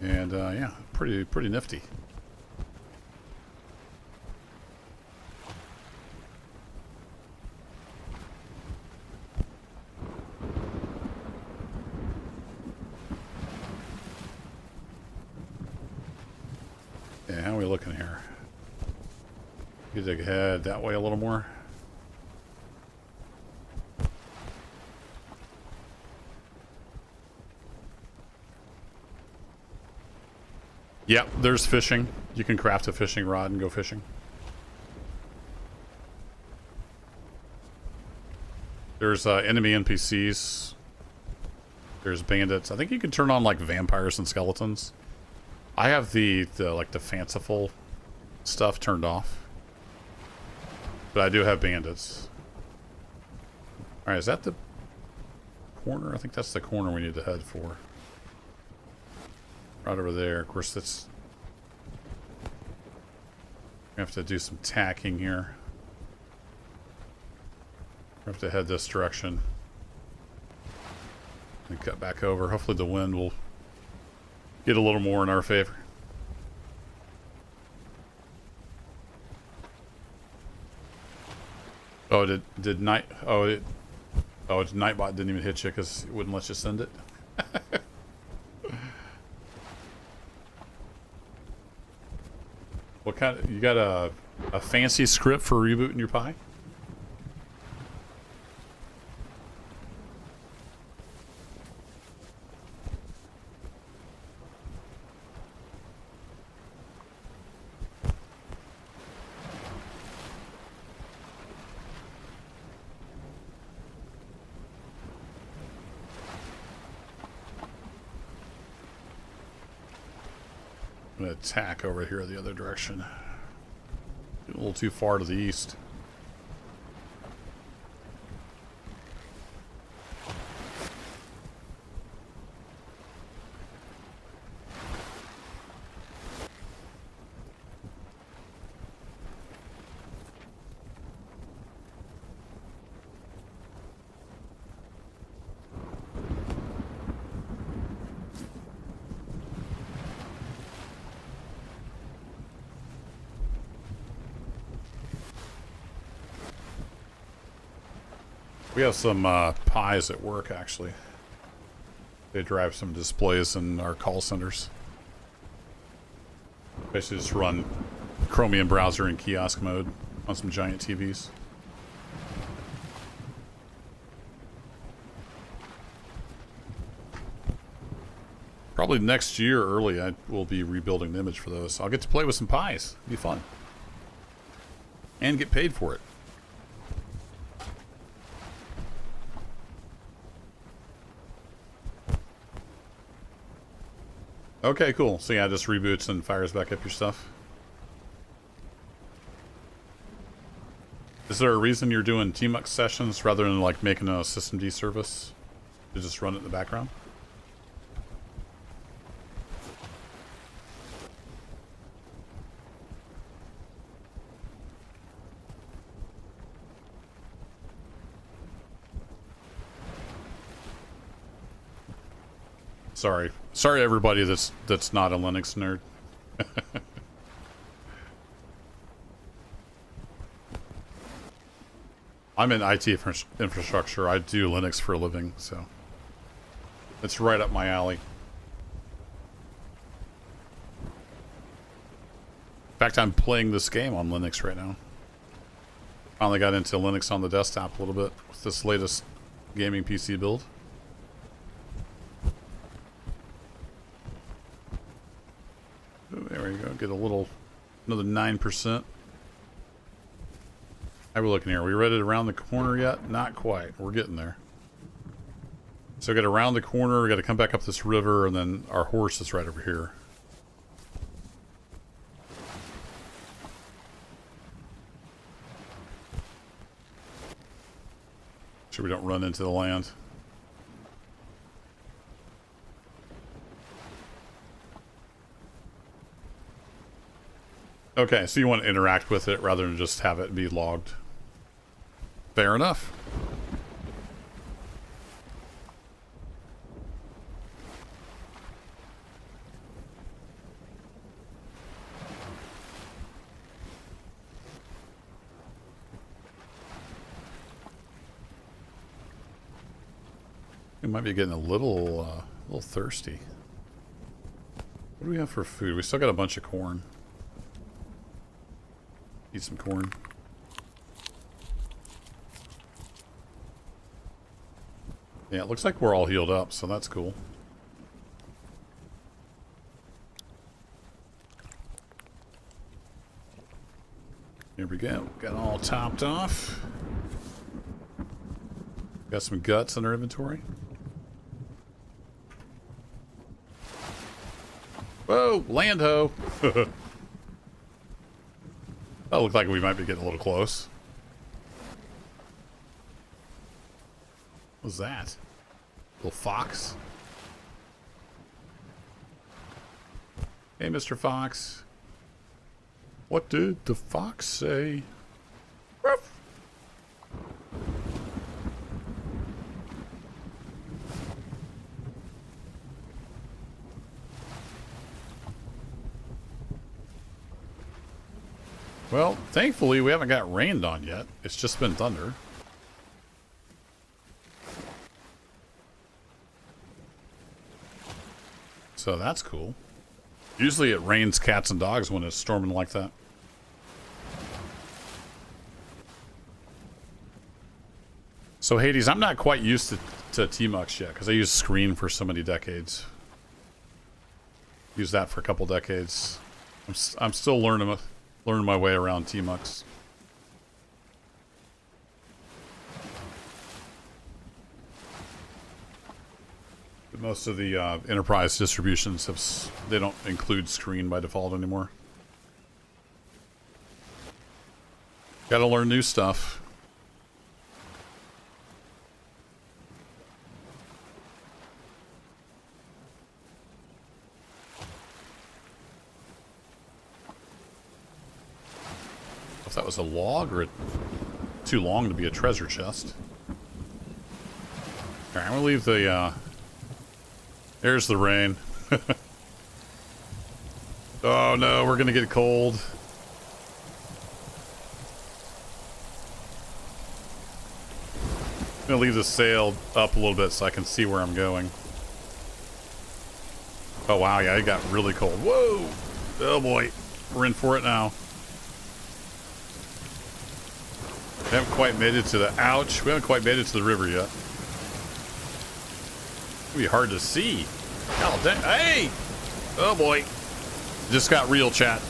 And yeah, pretty nifty. Yeah, how are we looking here? You dig ahead that way a little more. Yep, there's fishing. You can craft a fishing rod and go fishing. There's enemy NPCs. There's bandits. I think you can turn on like vampires and skeletons. I have the fanciful stuff turned off. But I do have bandits. Alright, is that the corner? I think that's the corner we need to head for. Right over there. Of course, that's... We have to do some tacking here. We have to head this direction. And cut back over. Hopefully the wind will get a little more in our favor. Oh, did Night... Oh, Nightbot didn't even hit you because it wouldn't let you send it. What kind of... You got a fancy script for rebooting your Pi? I'm going to attack over here the other direction. A little too far to the east. We have some Pis at work, actually. They drive some displays in our call centers. Basically just run Chromium browser in kiosk mode on some giant TVs. Probably next year early I will be rebuilding the image for those. I'll get to play with some Pis. It'll be fun. And get paid for it. Okay, cool. So yeah, it just reboots and fires back up your stuff. Is there a reason you're doing TMUX sessions rather than like making a systemd service to just run it in the background? Sorry everybody that's not a Linux nerd. I'm in IT infrastructure. I do Linux for a living, so it's right up my alley. In fact, I'm playing this game on Linux right now. Finally got into Linux on the desktop a little bit with this latest gaming PC build. get a little, another 9%. How are we looking here? Are we ready to round the corner yet? Not quite. We're getting there. So we got to round the corner, we got to come back up this river, and then our horse is right over here. Sure we don't run into the land. Okay, so you want to interact with it rather than just have it be logged. Fair enough. We might be getting a little thirsty. What do we have for food? We still got a bunch of corn. Eat some corn. Yeah, it looks like we're all healed up, so that's cool. Here we go. Got all topped off. Got some guts in our inventory. Whoa, land ho! That looked like we might be getting a little close. What was that? Little fox? Hey, Mr. Fox. What did the fox say? Ruff. Well, thankfully we haven't got rained on yet. It's just been thunder. So that's cool. Usually it rains cats and dogs when it's storming like that. So Hades, I'm not quite used to Tmux yet because I used Screen for so many decades. Used that for a couple decades. I'm still learning my way around Tmux. Most of the enterprise distributions they don't include Screen by default anymore. Gotta learn new stuff. If that was a log or too long to be a treasure chest. Alright, I'm gonna leave the there's the rain. Oh no, we're gonna get cold. I'm gonna leave the sail up a little bit so I can see where I'm going. Oh wow, yeah, it got really cold. Whoa! Oh boy, we're in for it now. We haven't quite made it to the ouch. We haven't quite made it to the river yet. It'll be hard to see. Oh dang! Hey! Oh boy! Just got real, chat.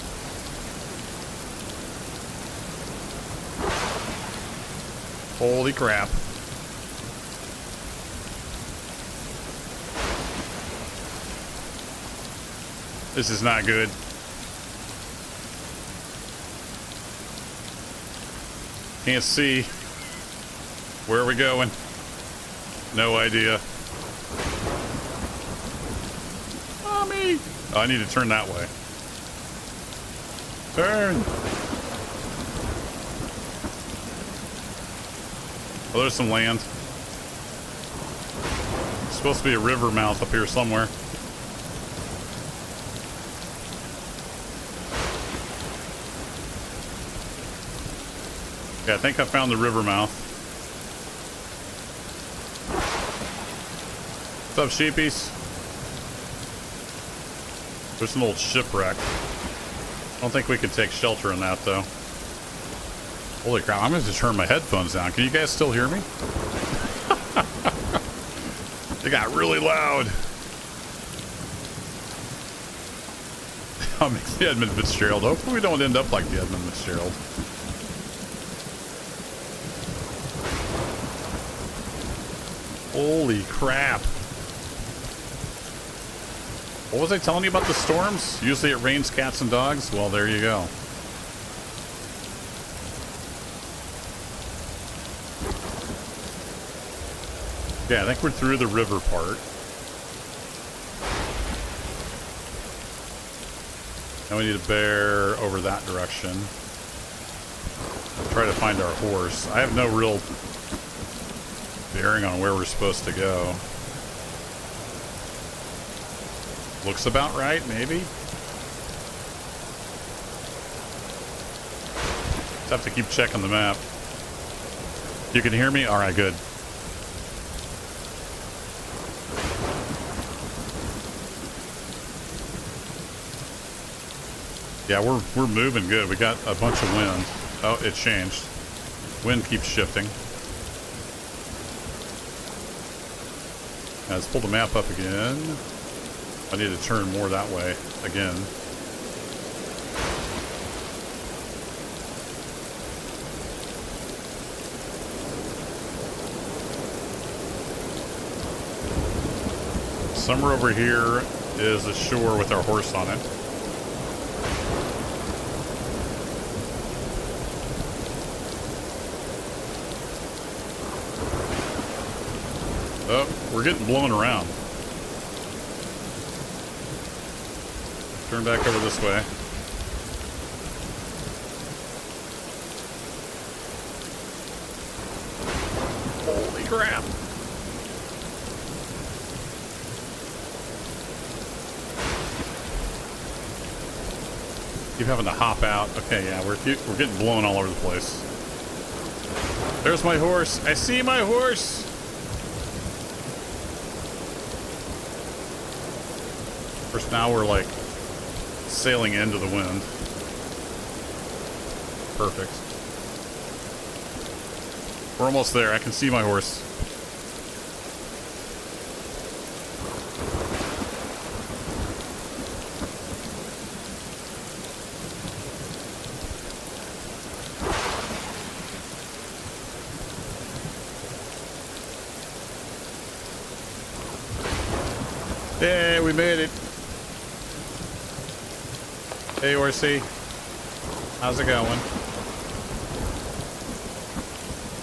Holy crap! This is not good. Can't see. Where are we going? No idea. Mommy! Oh, I need to turn that way. Turn! Oh, there's some land. There's supposed to be a river mouth up here somewhere. Yeah, I think I found the river mouth. What's up, sheepies? There's an old shipwreck. I don't think we can take shelter in that, though. Holy crap, I'm going to turn my headphones down. Can you guys still hear me? They got really loud. I'll make the Edmund Fitzgerald. Hopefully we don't end up like the Edmund Fitzgerald. Holy crap. What was I telling you about the storms? Usually it rains cats and dogs? Well, there you go. Yeah, I think we're through the river part. Now we need to bear over that direction. Try to find our horse. I have no real bearing on where we're supposed to go. Looks about right, maybe? Just have to keep checking the map. You can hear me? Alright, good. Yeah, we're moving good. We got a bunch of wind. Oh, it changed. Wind keeps shifting. Now, let's pull the map up again. I need to turn more that way again. Somewhere over here is a shore with our horse on it. Oh, we're getting blown around. Turn back over this way. Holy crap. Keep having to hop out. Okay, yeah, we're getting blown all over the place. There's my horse. I see my horse. Of course, now we're like sailing into the wind. Perfect. We're almost there. I can see my horse. Hey, we made it. Hey, horsey. How's it going?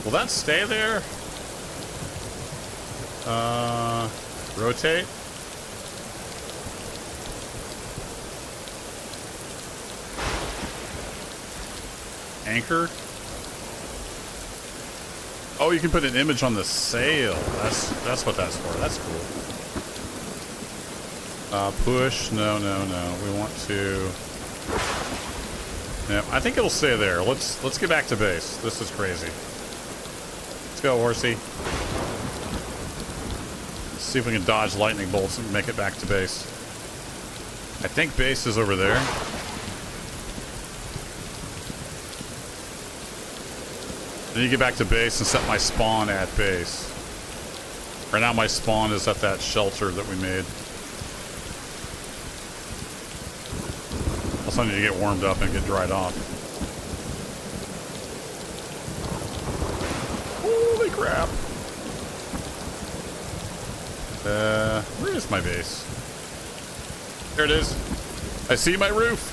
Will that stay there? Rotate? Anchor? Oh, you can put an image on the sail. That's what that's for. That's cool. Push. No. We want to... Yeah, I think it'll stay there. Let's get back to base. This is crazy. Let's go, horsey. Let's see if we can dodge lightning bolts and make it back to base. I think base is over there. I need to get back to base and set my spawn at base. Right now my spawn is at that shelter that we made. Also I need to get warmed up and get dried off. Holy crap. Where is my base? There it is. I see my roof.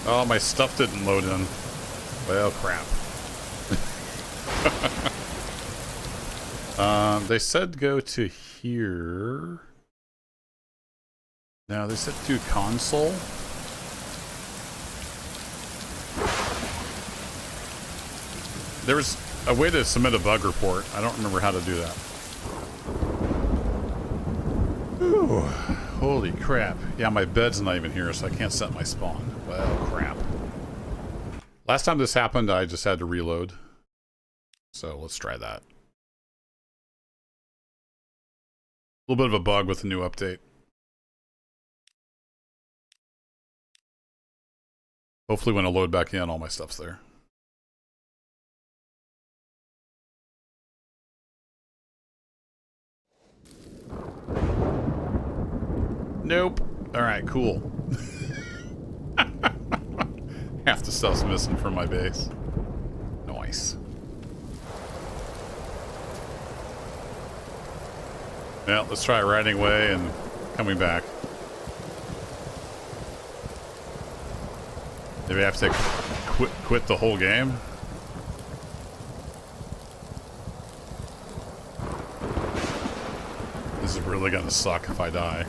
Oh, my stuff didn't load in. Well, crap. They said go to here. No, they said do console. There was a way to submit a bug report. I don't remember how to do that. Ooh, holy crap. Yeah, my bed's not even here, so I can't set my spawn. Well, crap. Last time this happened, I just had to reload. So let's try that. A little bit of a bug with the new update. Hopefully when I load back in, all my stuff's there. Nope. Alright, cool. Half the stuff's missing from my base. Nice. Yeah, let's try riding away and coming back. Maybe I have to quit the whole game? This is really gonna suck if I die.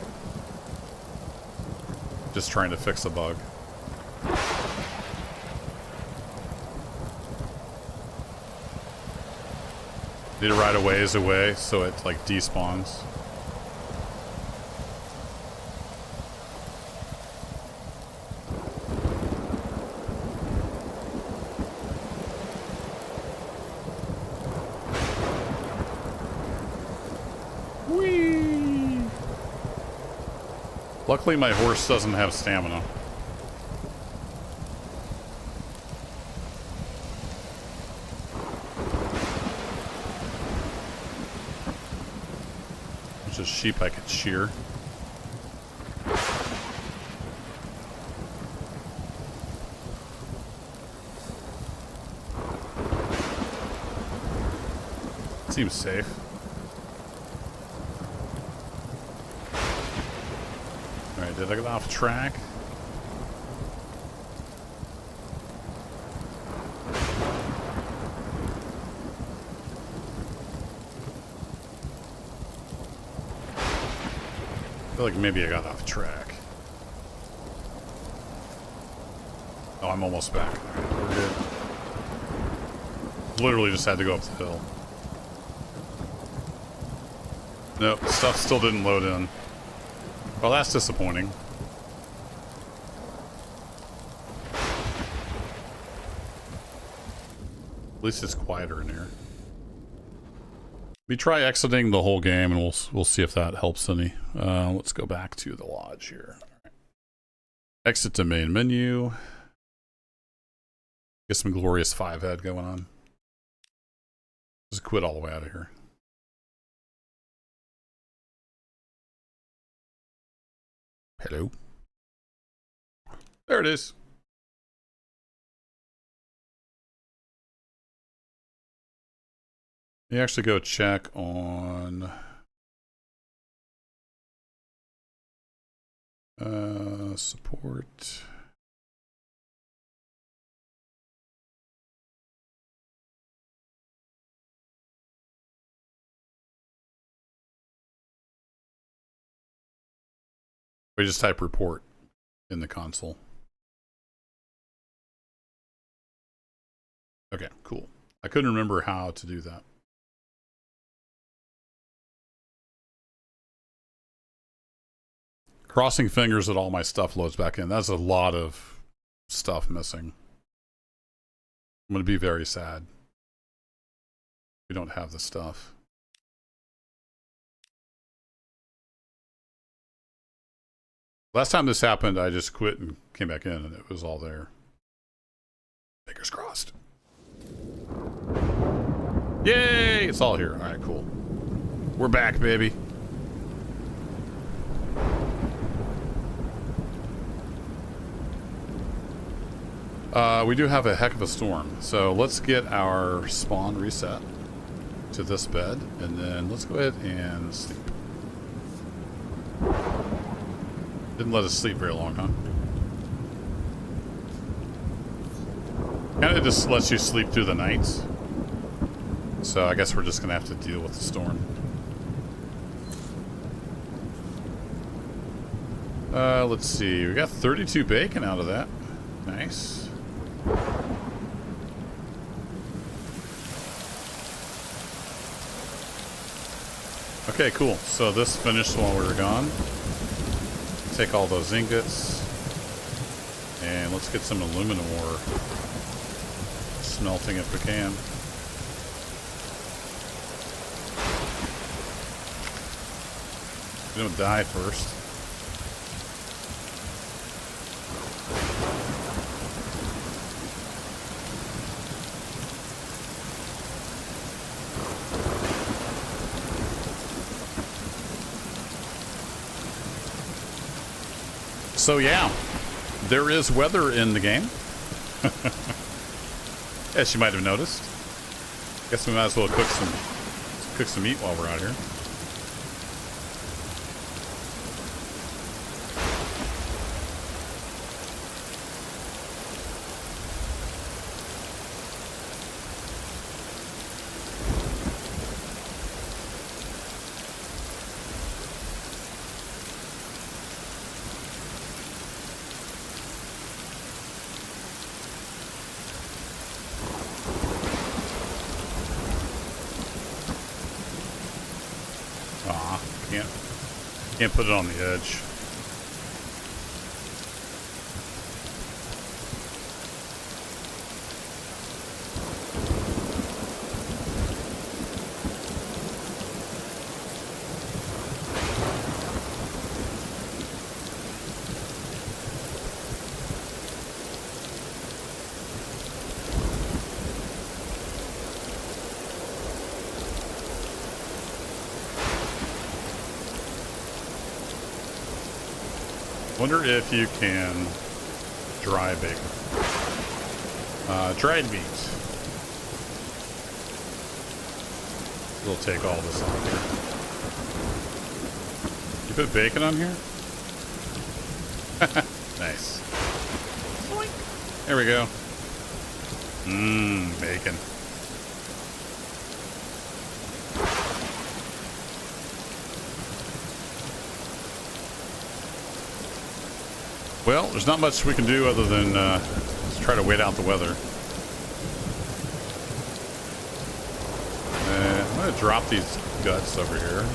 Just trying to fix a bug. Need to ride a ways away so it like despawns. Whee! Luckily my horse doesn't have stamina. There's a sheep I could shear. Seems safe. Alright, did I get off track? I feel like maybe I got off track. Oh, I'm almost back. Alright, we're good. Literally just had to go up the hill. Nope, stuff still didn't load in. Well, that's disappointing. At least it's quieter in here. We try exiting the whole game, and we'll see if that helps any. Let's go back to the lodge here. All right. Exit to main menu. Get some glorious 5-head going on. Just quit all the way out of here. Hello. There it is. You actually go check on support. We just type report in the console. Okay, cool. I couldn't remember how to do that. Crossing fingers that all my stuff loads back in. That's a lot of stuff missing. I'm going to be very sad. We don't have the stuff. Last time this happened, I just quit and came back in, and it was all there. Fingers crossed. Yay! It's all here. All right, cool. We're back, baby. We do have a heck of a storm, so let's get our spawn reset to this bed, and then let's go ahead and sleep. Didn't let us sleep very long, huh? Kind of just lets you sleep through the nights. So I guess we're just gonna have to deal with the storm. Let's see. We got 32 bacon out of that. Nice. Okay, cool. So this finished while we were gone. Take all those ingots. And let's get some aluminum ore smelting if we can. We don't die first. So yeah, there is weather in the game. As you might have noticed. Guess we might as well cook some meat while we're out here. Can't put it on the edge. Wonder if you can dry bake. Dried meat. We'll take all this on here. You put bacon on here? Nice. There we go. Mmm, bacon. Well, there's not much we can do other than just try to wait out the weather. I'm going to drop these guts over here.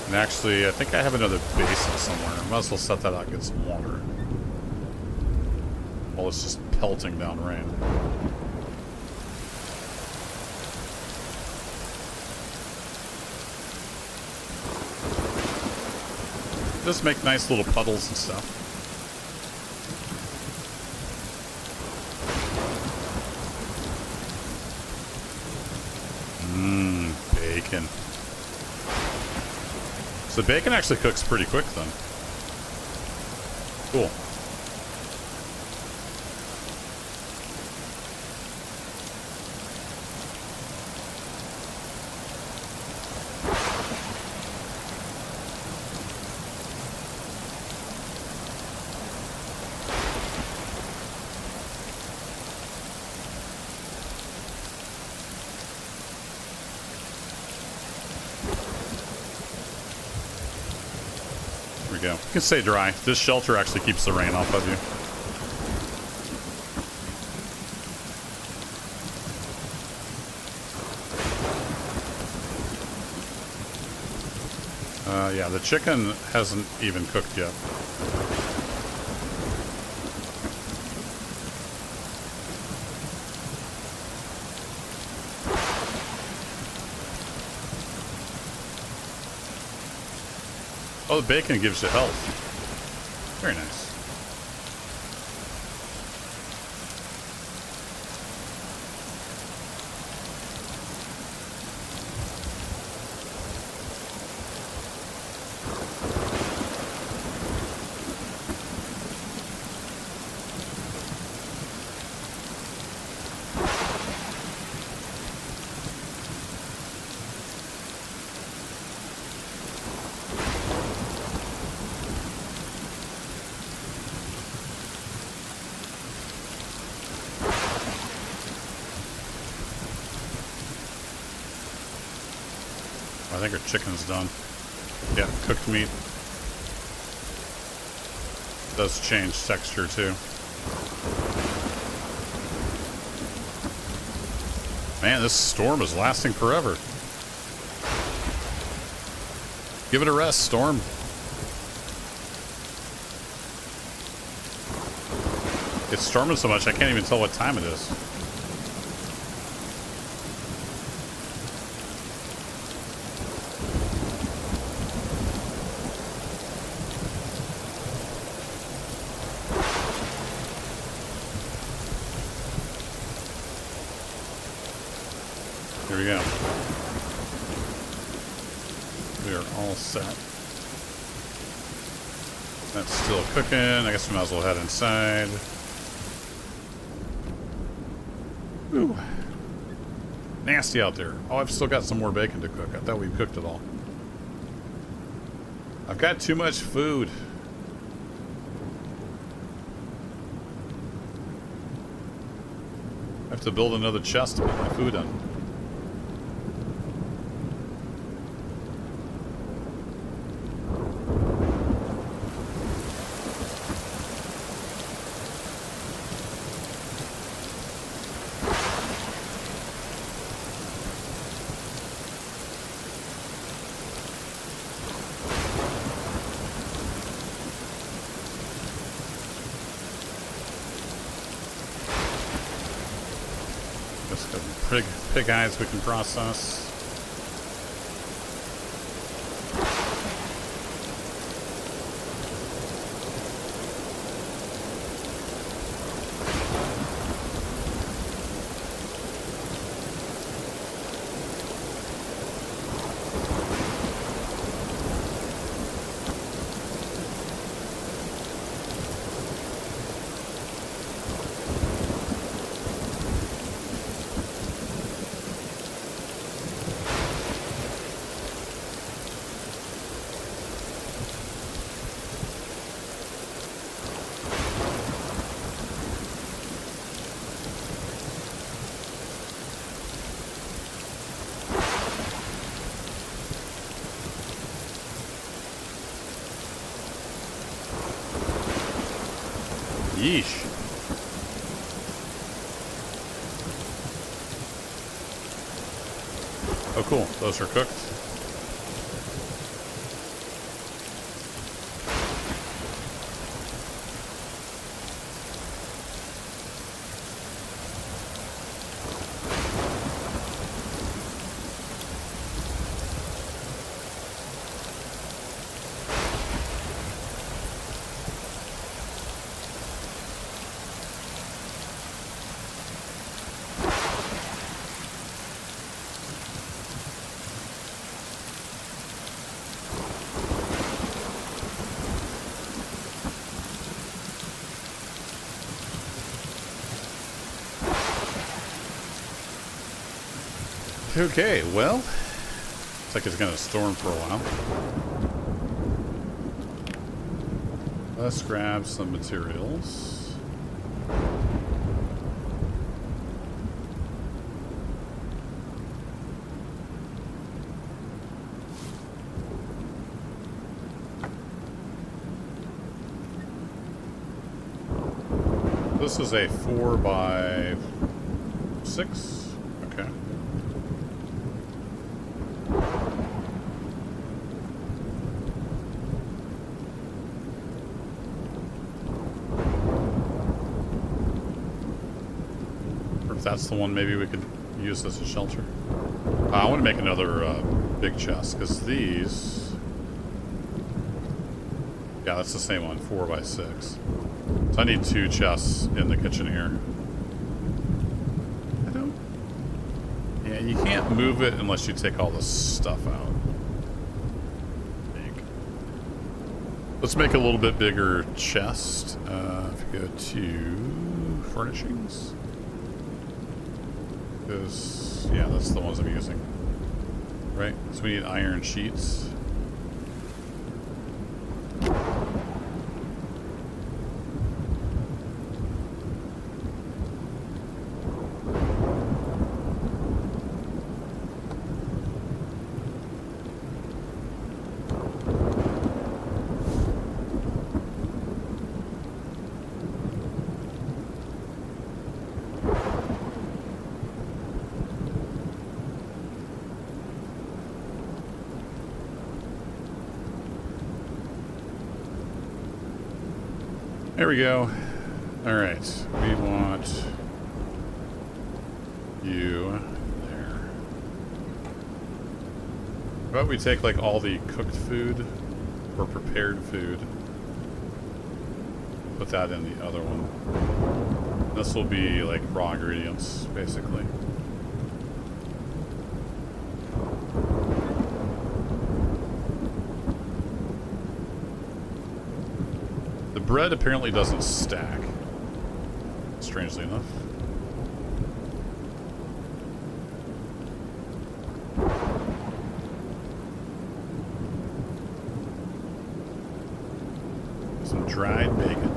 And actually, I think I have another basin somewhere. I might as well set that out and get some water. While it's just pelting down rain. Just make nice little puddles and stuff. Bacon. So bacon actually cooks pretty quick then. Cool. Go. You can stay dry. This shelter actually keeps the rain off of you. Yeah, the chicken hasn't even cooked yet. Oh, the bacon gives you health. Very nice. I think our chicken's done. Yeah, cooked meat. Does change texture too. Man, this storm is lasting forever. Give it a rest, storm. It's storming so much I can't even tell what time it is. Here we go. We are all set. That's still cooking. I guess we might as well head inside. Ooh. Nasty out there. Oh, I've still got some more bacon to cook. I thought we cooked it all. I've got too much food. I have to build another chest to put my food in. Pig eyes we can process. Yeesh. Oh, cool. Those are cooked. Okay, well, looks like it's gonna storm for a while. Let's grab some materials. This is a 4x6. Okay. That's the one maybe we could use as a shelter. I want to make another big chest, because these... Yeah, that's the same one, 4x6. So I need 2 chests in the kitchen here. I don't... Yeah, you can't move it unless you take all the stuff out. Let's make a little bit bigger chest. If you go to furnishings. Because, yeah, that's the ones I'm using. Right? So we need iron sheets. There we go. All right, we want you there. How about we take like all the cooked food or prepared food, put that in the other one. This will be like raw ingredients, basically. bread apparently doesn't stack, strangely enough. Some dried bacon.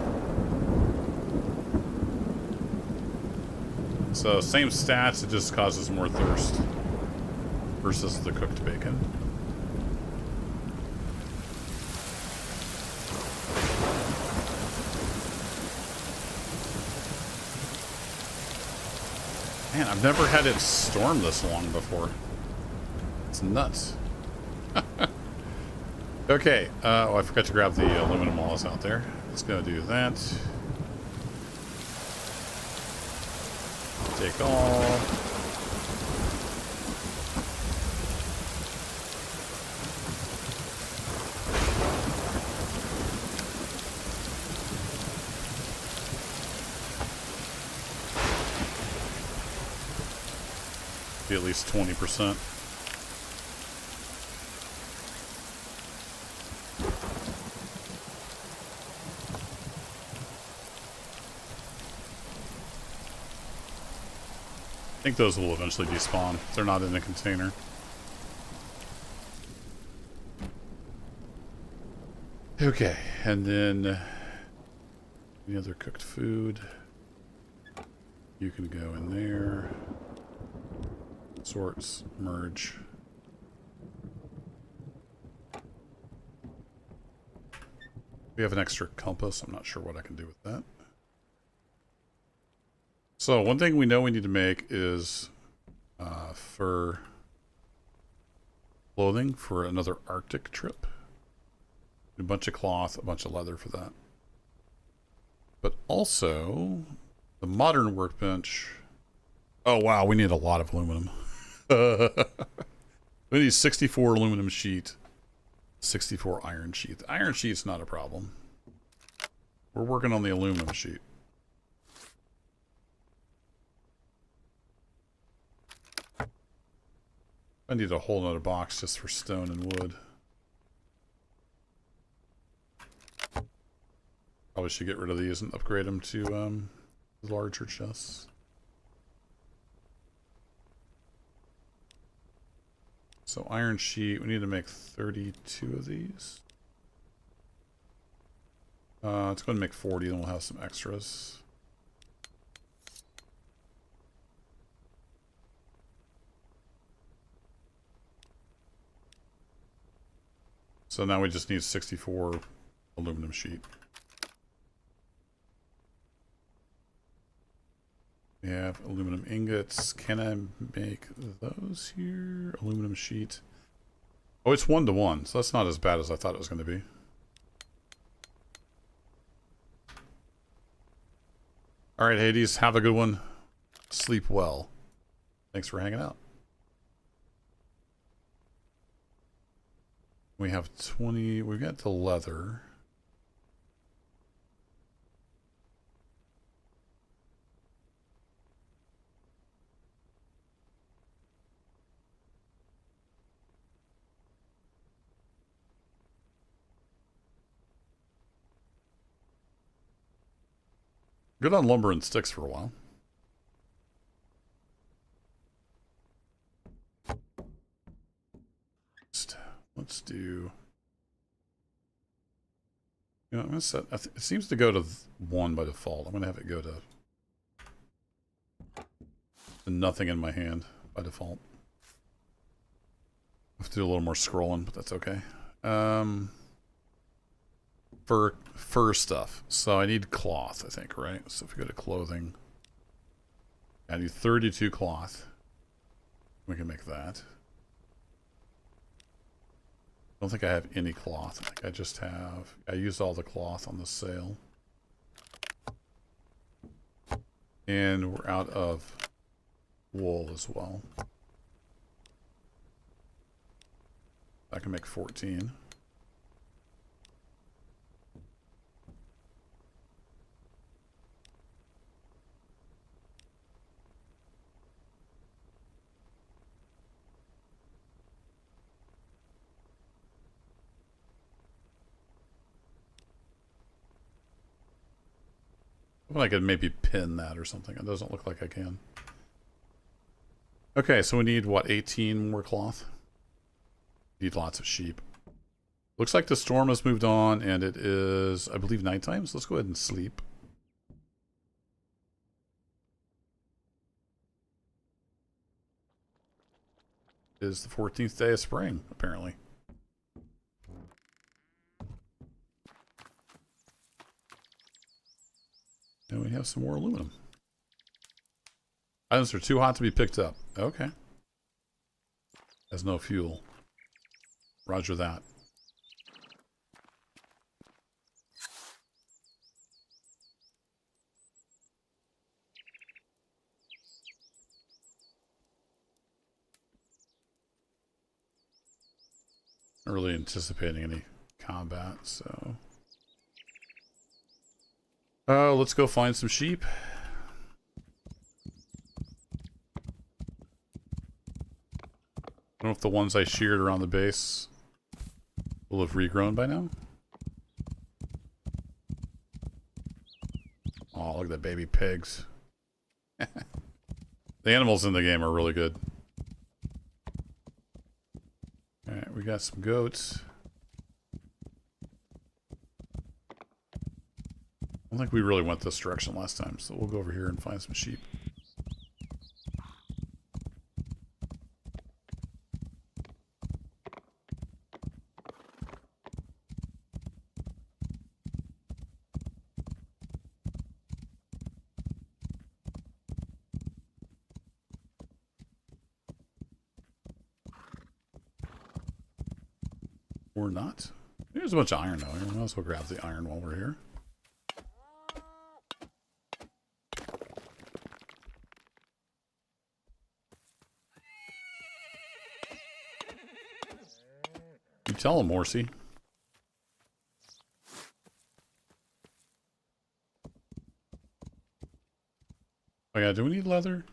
So same stats, it just causes more thirst versus the cooked bacon. Man, I've never had it storm this long before. It's nuts. Okay, oh, I forgot to grab the aluminum while I was out there. Let's go do that. Take all. Be at least 20%. I think those will eventually despawn. They're not in a container. Okay, and then any other cooked food? You can go in there. Sorts, merge. We have an extra compass. I'm not sure what I can do with that. So one thing we know we need to make is fur clothing for another Arctic trip. A bunch of cloth, a bunch of leather for that. But also the modern workbench. Oh wow, we need a lot of aluminum. We need 64 aluminum sheet, 64 iron sheet. The iron sheet's not a problem. We're working on the aluminum sheet. I need a whole nother box just for stone and wood. Probably should get rid of these and upgrade them to larger chests. So iron sheet, we need to make 32 of these. Let's go ahead and make 40, then we'll have some extras. So now we just need 64 aluminum sheet. We have aluminum ingots. Can I make those here? Aluminum sheet. Oh, it's 1-to-1, so that's not as bad as I thought it was going to be. All right, Hades, have a good one. Sleep well. Thanks for hanging out. We have 20. We've got the leather. Good on lumber and sticks for a while. Let's do... You know, I'm gonna set... it seems to go to 1 by default. I'm gonna have it go to nothing in my hand by default. I have to do a little more scrolling, but that's okay. Fur stuff. So I need cloth, I think, right? So if we go to clothing, I need 32 cloth. We can make that. I don't think I have any cloth. I think I just have... I used all the cloth on the sale. And we're out of wool as well. I can make 14. Well, I could maybe pin that or something. It doesn't look like I can. Okay, so we need, what, 18 more cloth? Need lots of sheep. Looks like the storm has moved on, and it is, I believe, nighttime, so let's go ahead and sleep. It is the 14th day of spring, apparently. And we have some more aluminum. Items are too hot to be picked up. Okay. Has no fuel. Roger that. Not really anticipating any combat, so... let's go find some sheep. I don't know if the ones I sheared around the base will have regrown by now. Oh, look at the baby pigs. The animals in the game are really good. Alright, we got some goats. I don't think we really went this direction last time, so we'll go over here and find some sheep. Or not. There's a bunch of iron though. We might as well grab the iron while we're here. You tell him, Morsi. Oh yeah, do we need leather?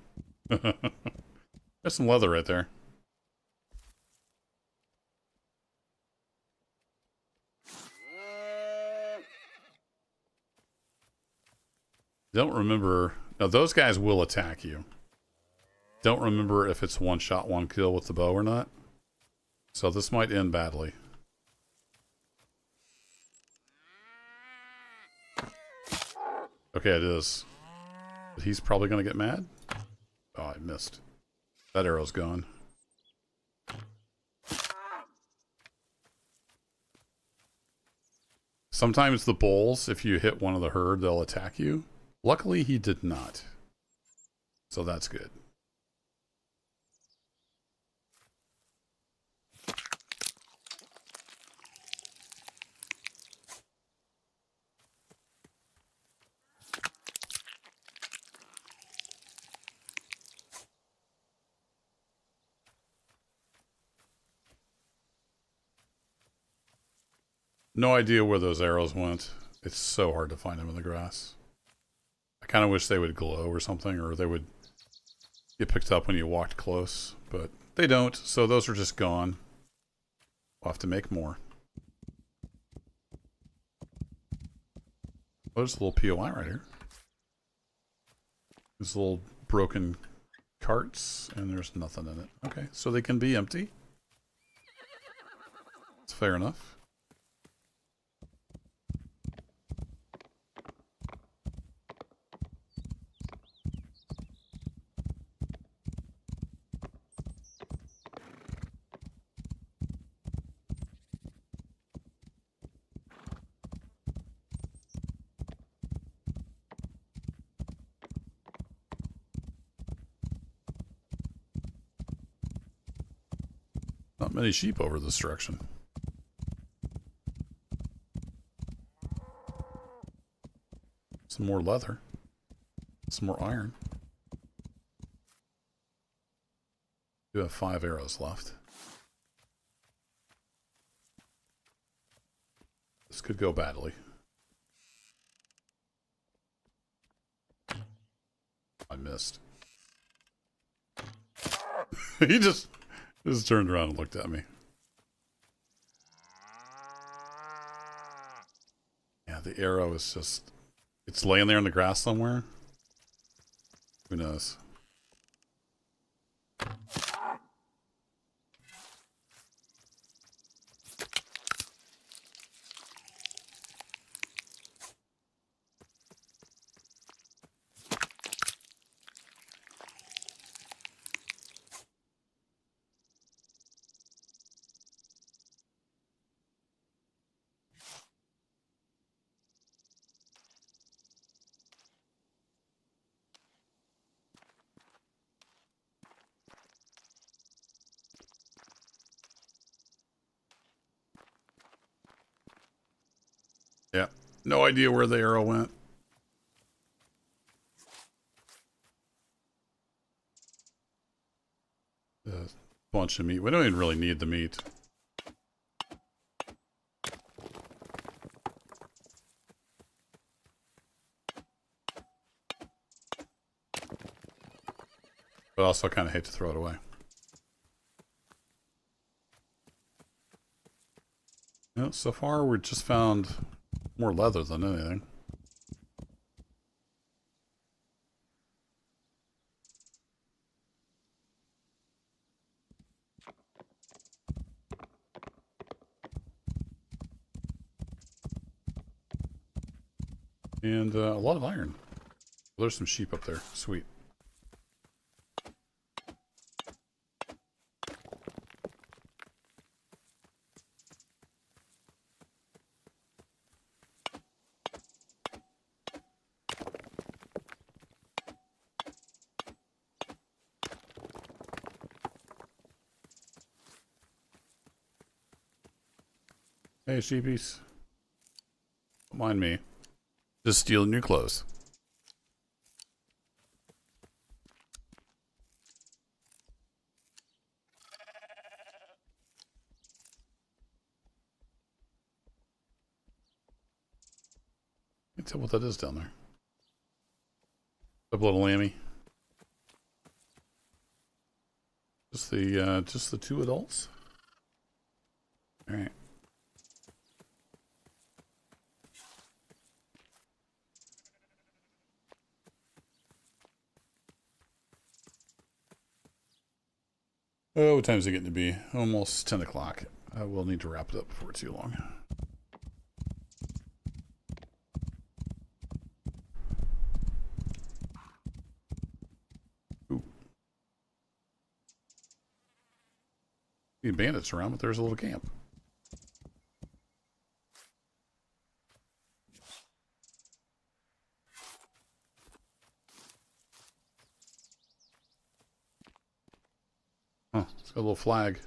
There's some leather right there. Don't remember. Now those guys will attack you. Don't remember if it's one shot, one kill with the bow or not. So this might end badly. Okay, it is. But he's probably going to get mad. Oh, I missed. That arrow's gone. Sometimes the bulls, if you hit one of the herd, they'll attack you. Luckily, he did not. So that's good. No idea where those arrows went. It's so hard to find them in the grass. I kind of wish they would glow or something, or they would get picked up when you walked close, but they don't, so those are just gone. We'll have to make more. Oh, there's a little POI right here. There's little broken carts, and there's nothing in it. Okay, so they can be empty. It's fair enough. Not many sheep over this direction. Some more leather. Some more iron. We have 5 arrows left. This could go badly. I missed. He just turned around and looked at me. Yeah, the arrow is just It's laying there in the grass somewhere. Who knows? Yeah. No idea where the arrow went. A bunch of meat. We don't even really need the meat. But also kind of hate to throw it away. You know, so far we've just found more leather than anything. And a lot of iron. There's some sheep up there. Sweet. Hey, sheepies. Don't mind me. Just stealing your clothes. Can't tell what that is down there. A little lammy. Just the two adults. All right. Oh, what time is it getting to be? Almost 10 o'clock. I will need to wrap it up before too long. Ooh. See bandits around, but there's a little camp. Huh, it's got a little flag.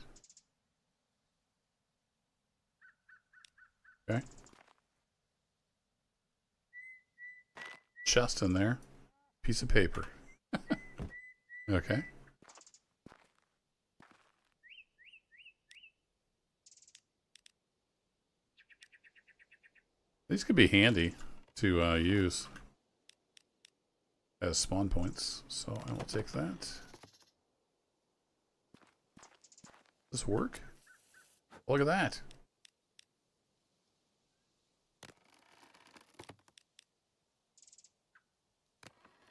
Okay. Chest in there. Piece of paper. Okay. These could be handy to use as spawn points, so I will take that. Does this work? Look at that.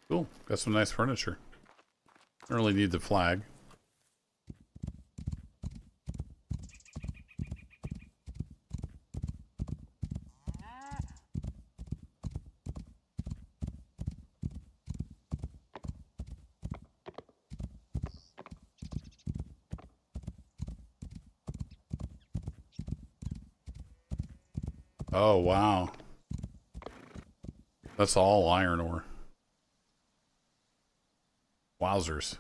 Cool. Got some nice furniture. Don't really need the flag. Oh, wow. That's all iron ore. Wowzers.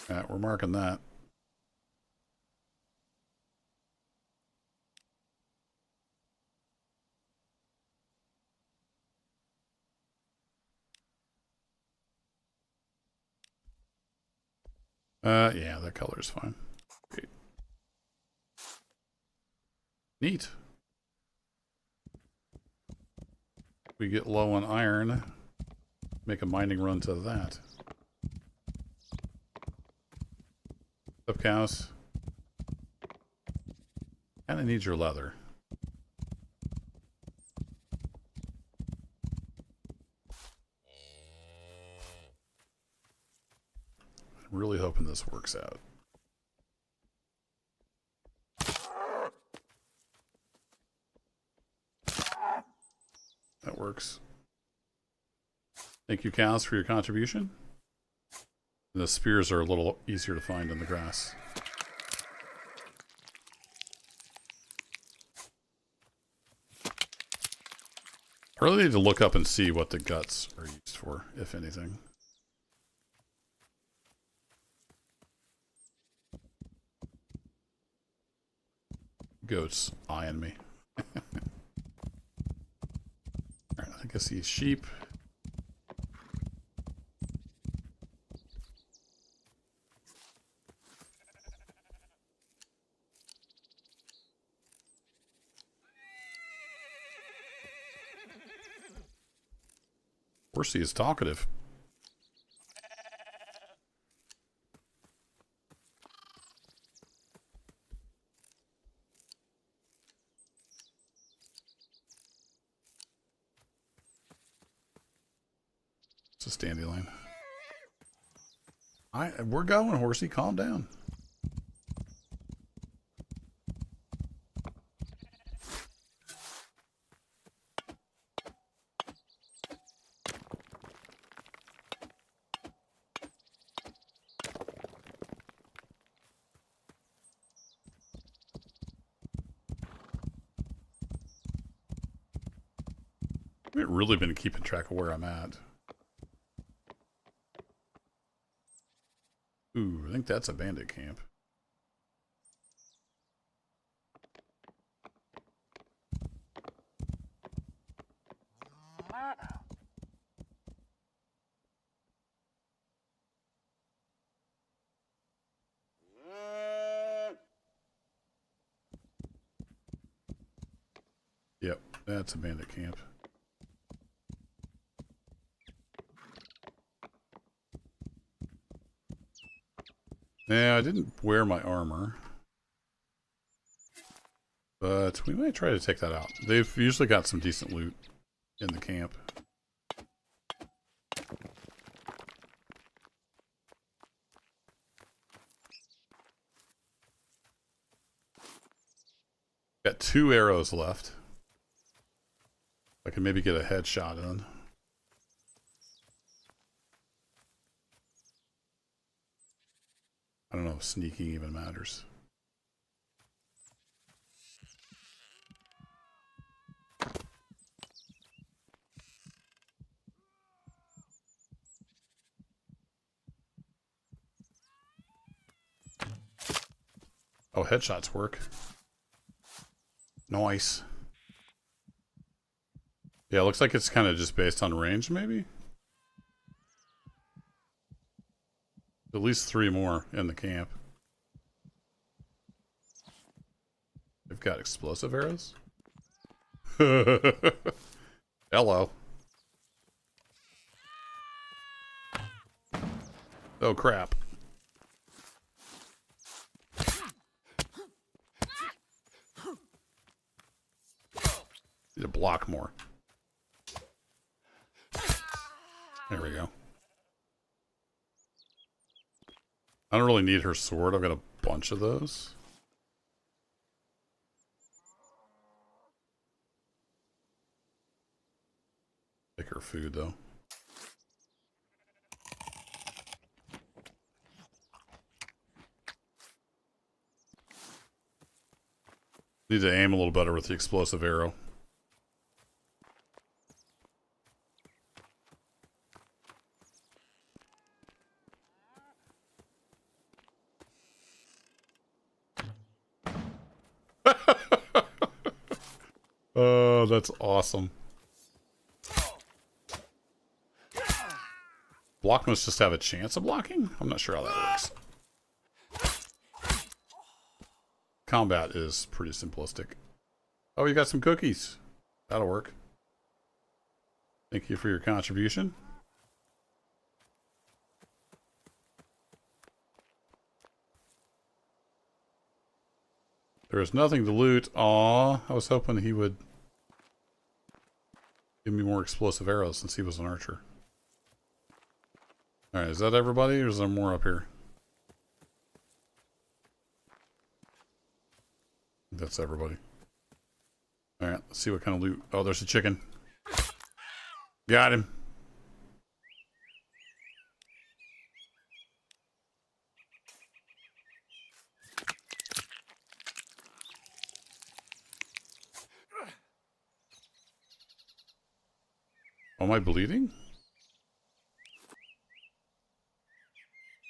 Alright, we're marking that. Yeah, that color is fine. Great. Neat. We get low on iron. Make a mining run to that. What's up, cows? Kinda need your leather. Really hoping this works out. That works. Thank you, cows, for your contribution. The spears are a little easier to find in the grass. I really need to look up and see what the guts are used for, if anything. Goats eyeing me. Alright, I think I see sheep. Horsey is talkative. It's a dandelion. We're going, Horsey. Calm down. I've really been keeping track of where I'm at. Ooh, I think that's a bandit camp. Yep, that's a bandit camp. Yeah, I didn't wear my armor. But we might try to take that out. They've usually got some decent loot in the camp. Got 2 arrows left. I can maybe get a headshot in. I don't know if sneaking even matters. Oh, headshots work. Nice. Yeah, it looks like it's kind of just based on range, maybe? At least 3 more in the camp. They've got explosive arrows? Hello. Oh, crap. Need to block more. There we go. I don't really need her sword. I've got a bunch of those. Take her food, though. Need to aim a little better with the explosive arrow. Oh, that's awesome. Block must just have a chance of blocking? I'm not sure how that works. Combat is pretty simplistic. Oh, you got some cookies. That'll work. Thank you for your contribution. There is nothing to loot. Aw, I was hoping he would give me more explosive arrows since he was an archer. Alright, is that everybody or is there more up here? that's everybody. Alright, let's see what kind of loot. Oh, there's a chicken. Got him. Am I bleeding?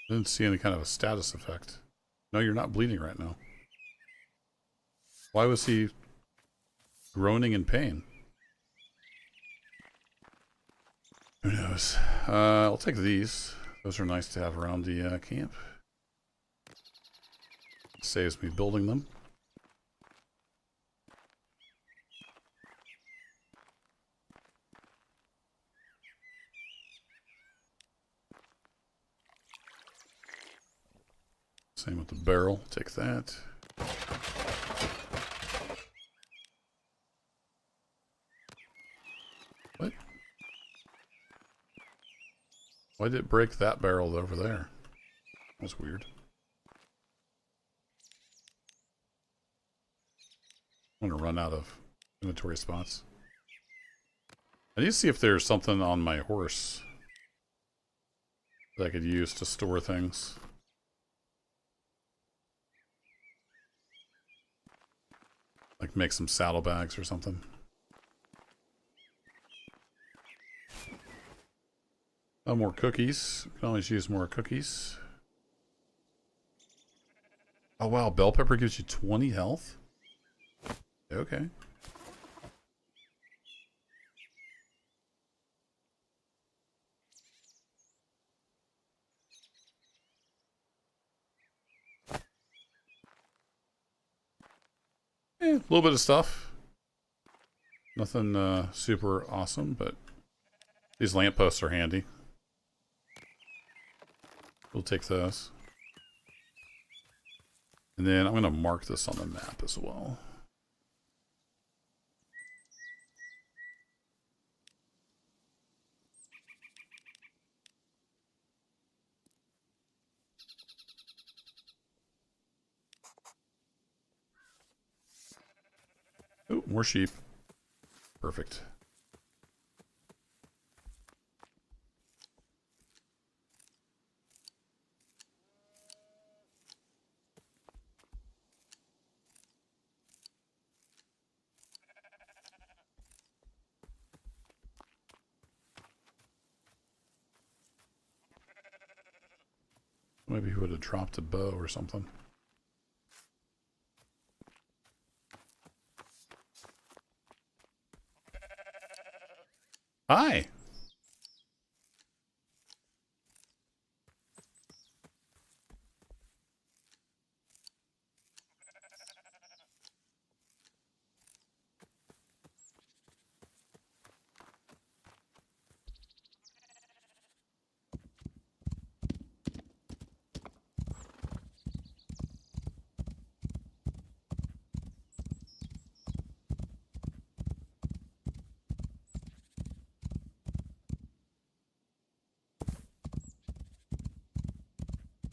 Didn't see any kind of a status effect. No, you're not bleeding right now. Why was he groaning in pain? Who knows? I'll take these. Those are nice to have around the camp. Saves me building them. Same with the barrel. Take that. What? Why did it break that barrel over there? That's weird. I'm gonna run out of inventory spots. I need to see if there's something on my horse that I could use to store things. Like make some saddlebags or something. Oh, more cookies. Can always use more cookies. Oh wow, bell pepper gives you 20 health? Okay. A little bit of stuff. Nothing super awesome, but these lampposts are handy. We'll take those. And then I'm going to mark this on the map as well. Oh, more sheep. Perfect. Maybe he would have dropped a bow or something. Hi.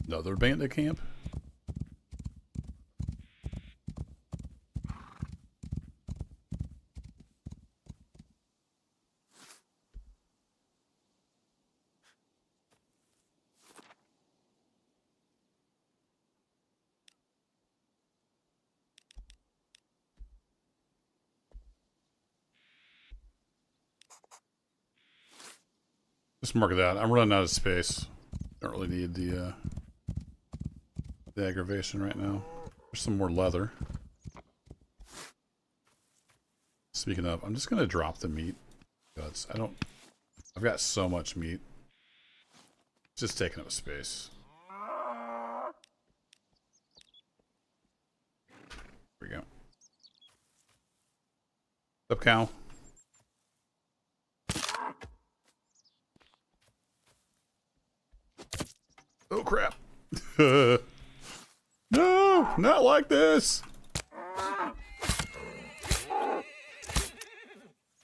Another bandit camp? Just mark that. I'm running out of space. Don't really need the aggravation right now. There's some more leather. Speaking of, I'm just gonna drop the meat. Because I've got so much meat. It's just taking up space. There we go. What's up, cow? Oh crap. No, not like this.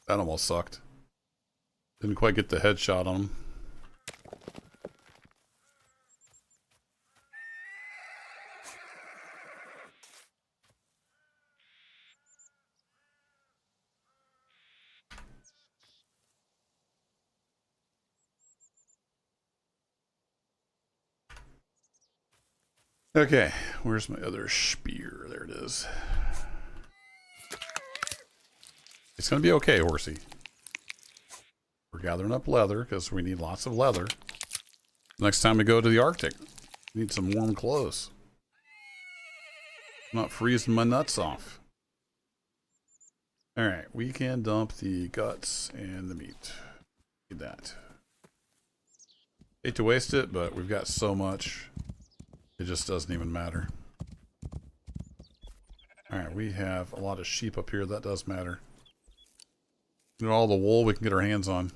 That almost sucked. Didn't quite get the headshot on him. Okay, where's my other spear? There it is. It's gonna be okay, horsey. We're gathering up leather because we need lots of leather. Next time we go to the Arctic, we need some warm clothes. I'm not freezing my nuts off. Alright, we can dump the guts and the meat. Need that. Hate to waste it, but we've got so much, it just doesn't even matter. Alright, we have a lot of sheep up here. That does matter. You know, all the wool we can get our hands on.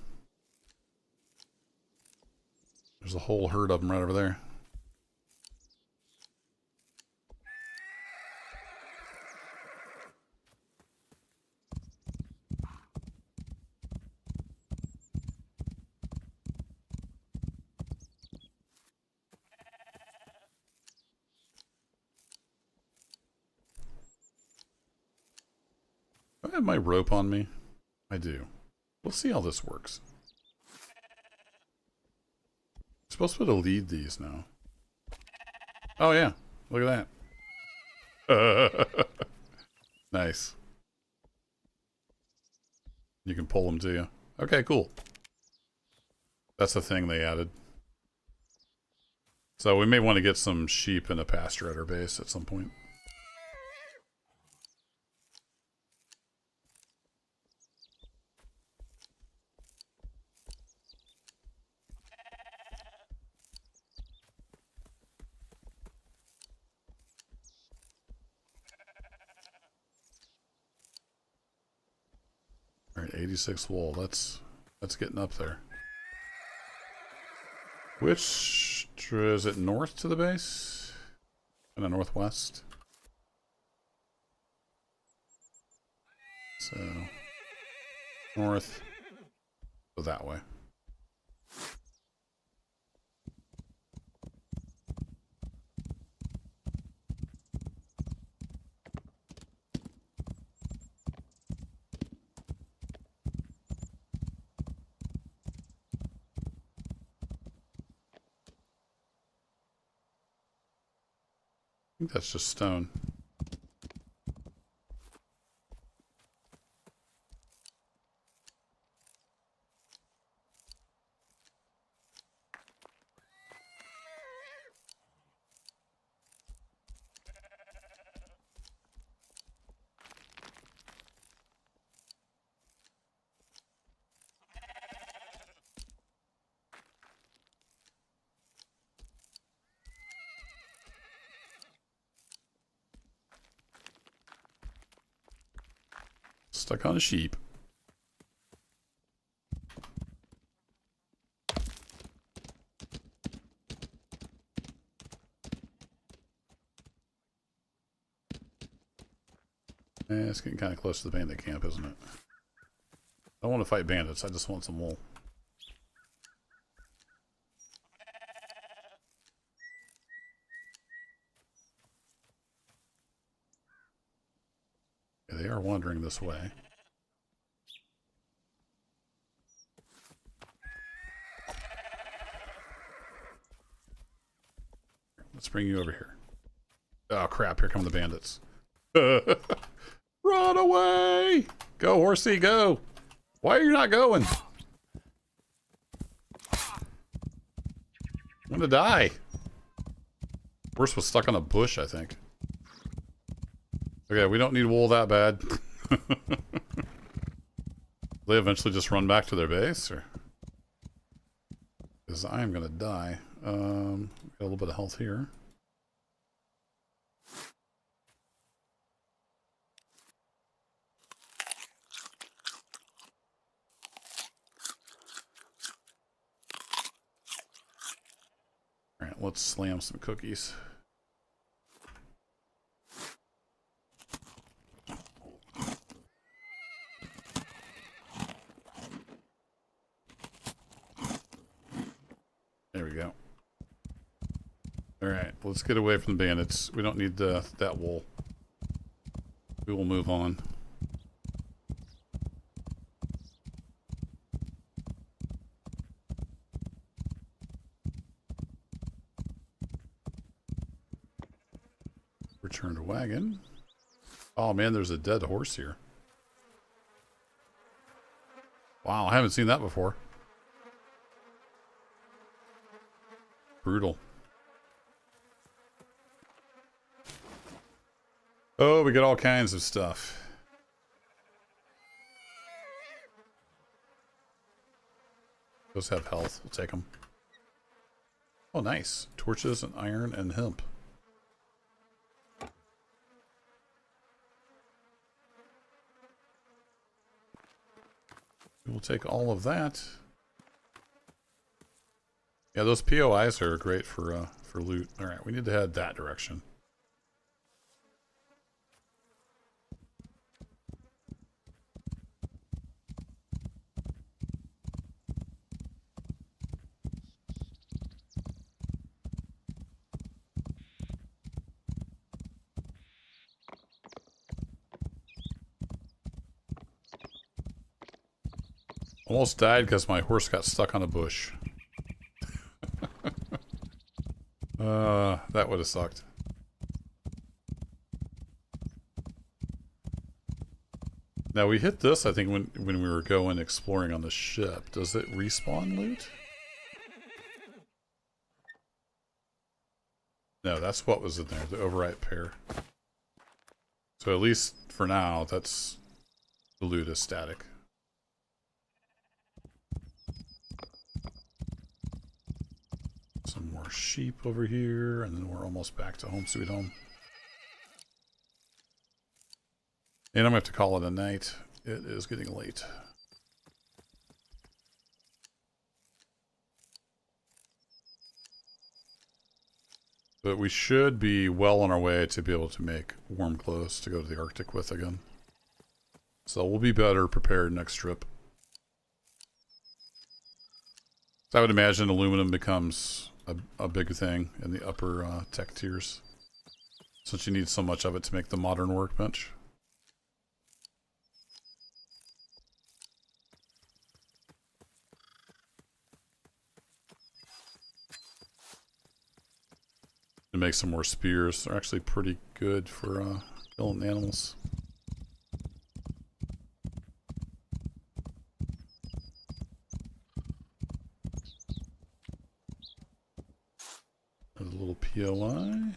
There's a whole herd of them right over there. Do I have my rope on me? I do. We'll see how this works. I'm supposed to be able to lead these now. Oh yeah, look at that. Nice. You can pull them to you. Okay, cool. That's the thing they added. So we may want to get some sheep in a pasture at our base at some point. All right, 86 wool. That's getting up there. Which is it? North to the base? Kind of northwest. So north, go that way. I think that's just stone. Stuck on a sheep. It's getting kind of close to the bandit camp, isn't it? I don't want to fight bandits. I just want some wool. Yeah, they are wandering this way. Let's bring you over here. Oh crap, here come the bandits. Run away! Go, horsey, go! Why are you not going? I'm gonna die. Horse was stuck on a bush, I think. Okay, we don't need wool that bad. They eventually just run back to their base, or? Because I am gonna die. Got a little bit of health here. Alright, let's slam some cookies. There we go. Alright, let's get away from the bandits. We don't need that wool. We will move on. Return to wagon. Oh man, there's a dead horse here. Wow, I haven't seen that before. Brutal. Oh, we get all kinds of stuff. Those have health. We'll take them. Oh, nice. Torches and iron and hemp. We'll take all of that. Yeah, those POIs are great for loot. All right, we need to head that direction. Almost died because my horse got stuck on a bush. That would have sucked. Now we hit this, I think, when we were going exploring on the ship. Does it respawn loot? No, that's what was in there, the overripe pear. So at least for now, that's the loot is static. Some more sheep over here, and then we're almost back to home sweet home. And I'm going to have to call it a night. It is getting late. But we should be well on our way to be able to make warm clothes to go to the Arctic with again. So we'll be better prepared next trip. So I would imagine aluminum becomes a big thing in the upper tech tiers, since you need so much of it to make the modern workbench. To make some more spears. They're actually pretty good for killing animals. There's a little POI.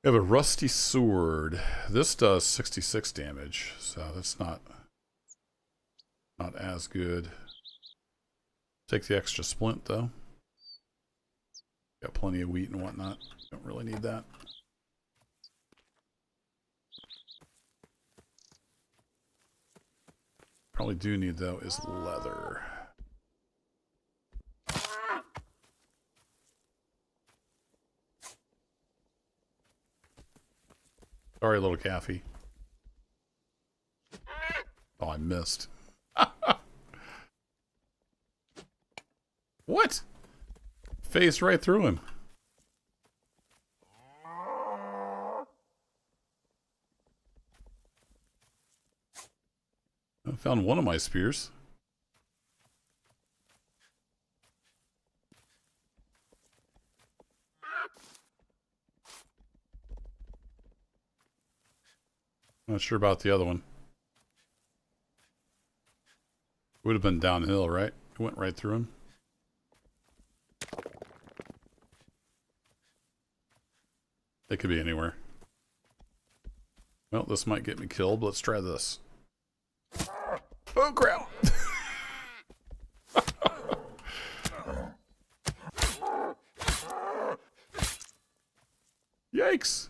We have a rusty sword. This does 66 damage, so that's not as good. Take the extra splint though. Got plenty of wheat and whatnot. Don't really need that. Probably do need though is leather. Sorry, little Caffey. Oh, I missed. What? Phased right through him. I found one of my spears. Not sure about the other one. Would have been downhill, right? It went right through him. It could be anywhere. Well, this might get me killed. Let's try this. Oh, crap. Yikes.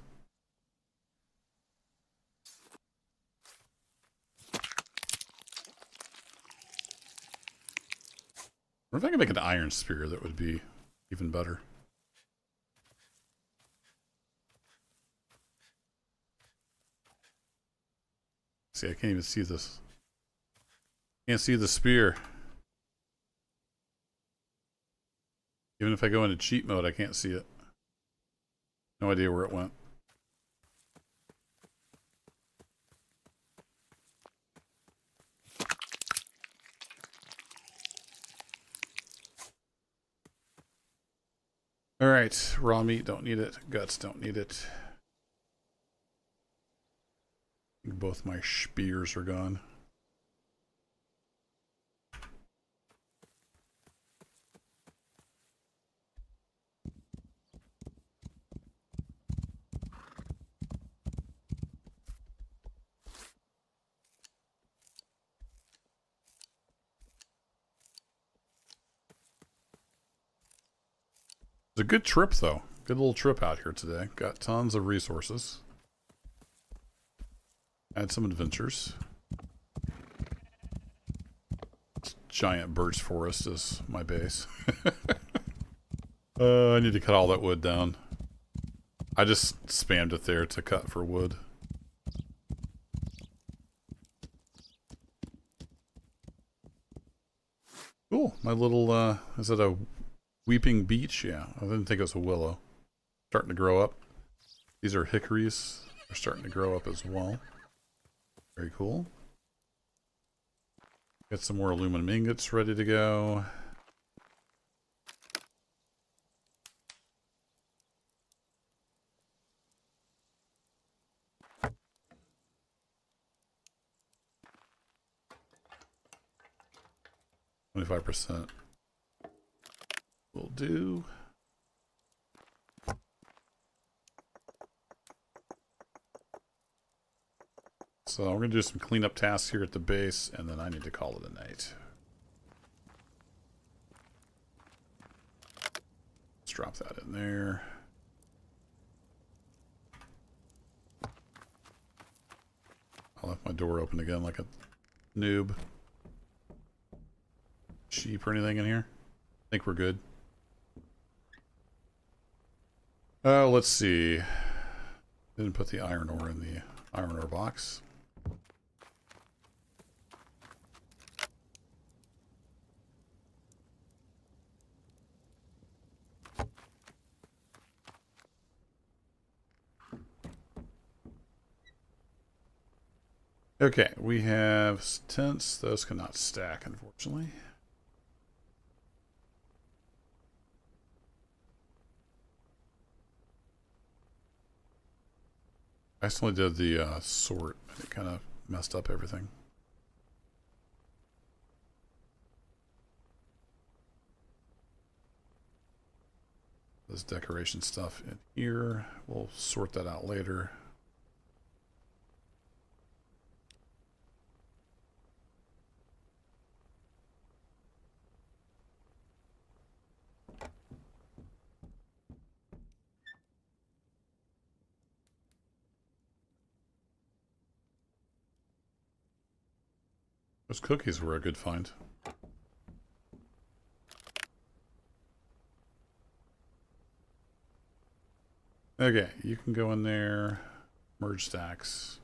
Or if I could make an iron spear, that would be even better. See, I can't even see this. Can't see the spear. Even if I go into cheat mode, I can't see it. No idea where it went. Alright, raw meat, don't need it. Guts, don't need it. I think both my spears are gone. It's a good trip, though. Good little trip out here today. Got tons of resources. Had some adventures. Giant birch forest is my base. I need to cut all that wood down. I just spammed it there to cut for wood. Cool. My little, is it a weeping beech? Yeah, I didn't think it was a willow. Starting to grow up. These are hickories. They're starting to grow up as well. Very cool. Got some more aluminum ingots ready to go. %. Will do. So we're going to do some cleanup tasks here at the base, and then I need to call it a night. Let's drop that in there. I left my door open again like a noob. Sheep or anything in here? I think we're good. Let's see. Didn't put the iron ore in the iron ore box. Okay, we have tents. Those cannot stack, unfortunately. I accidentally did the sort, and it kind of messed up everything. This decoration stuff in here. We'll sort that out later. Those cookies were a good find. Okay, you can go in there, merge stacks.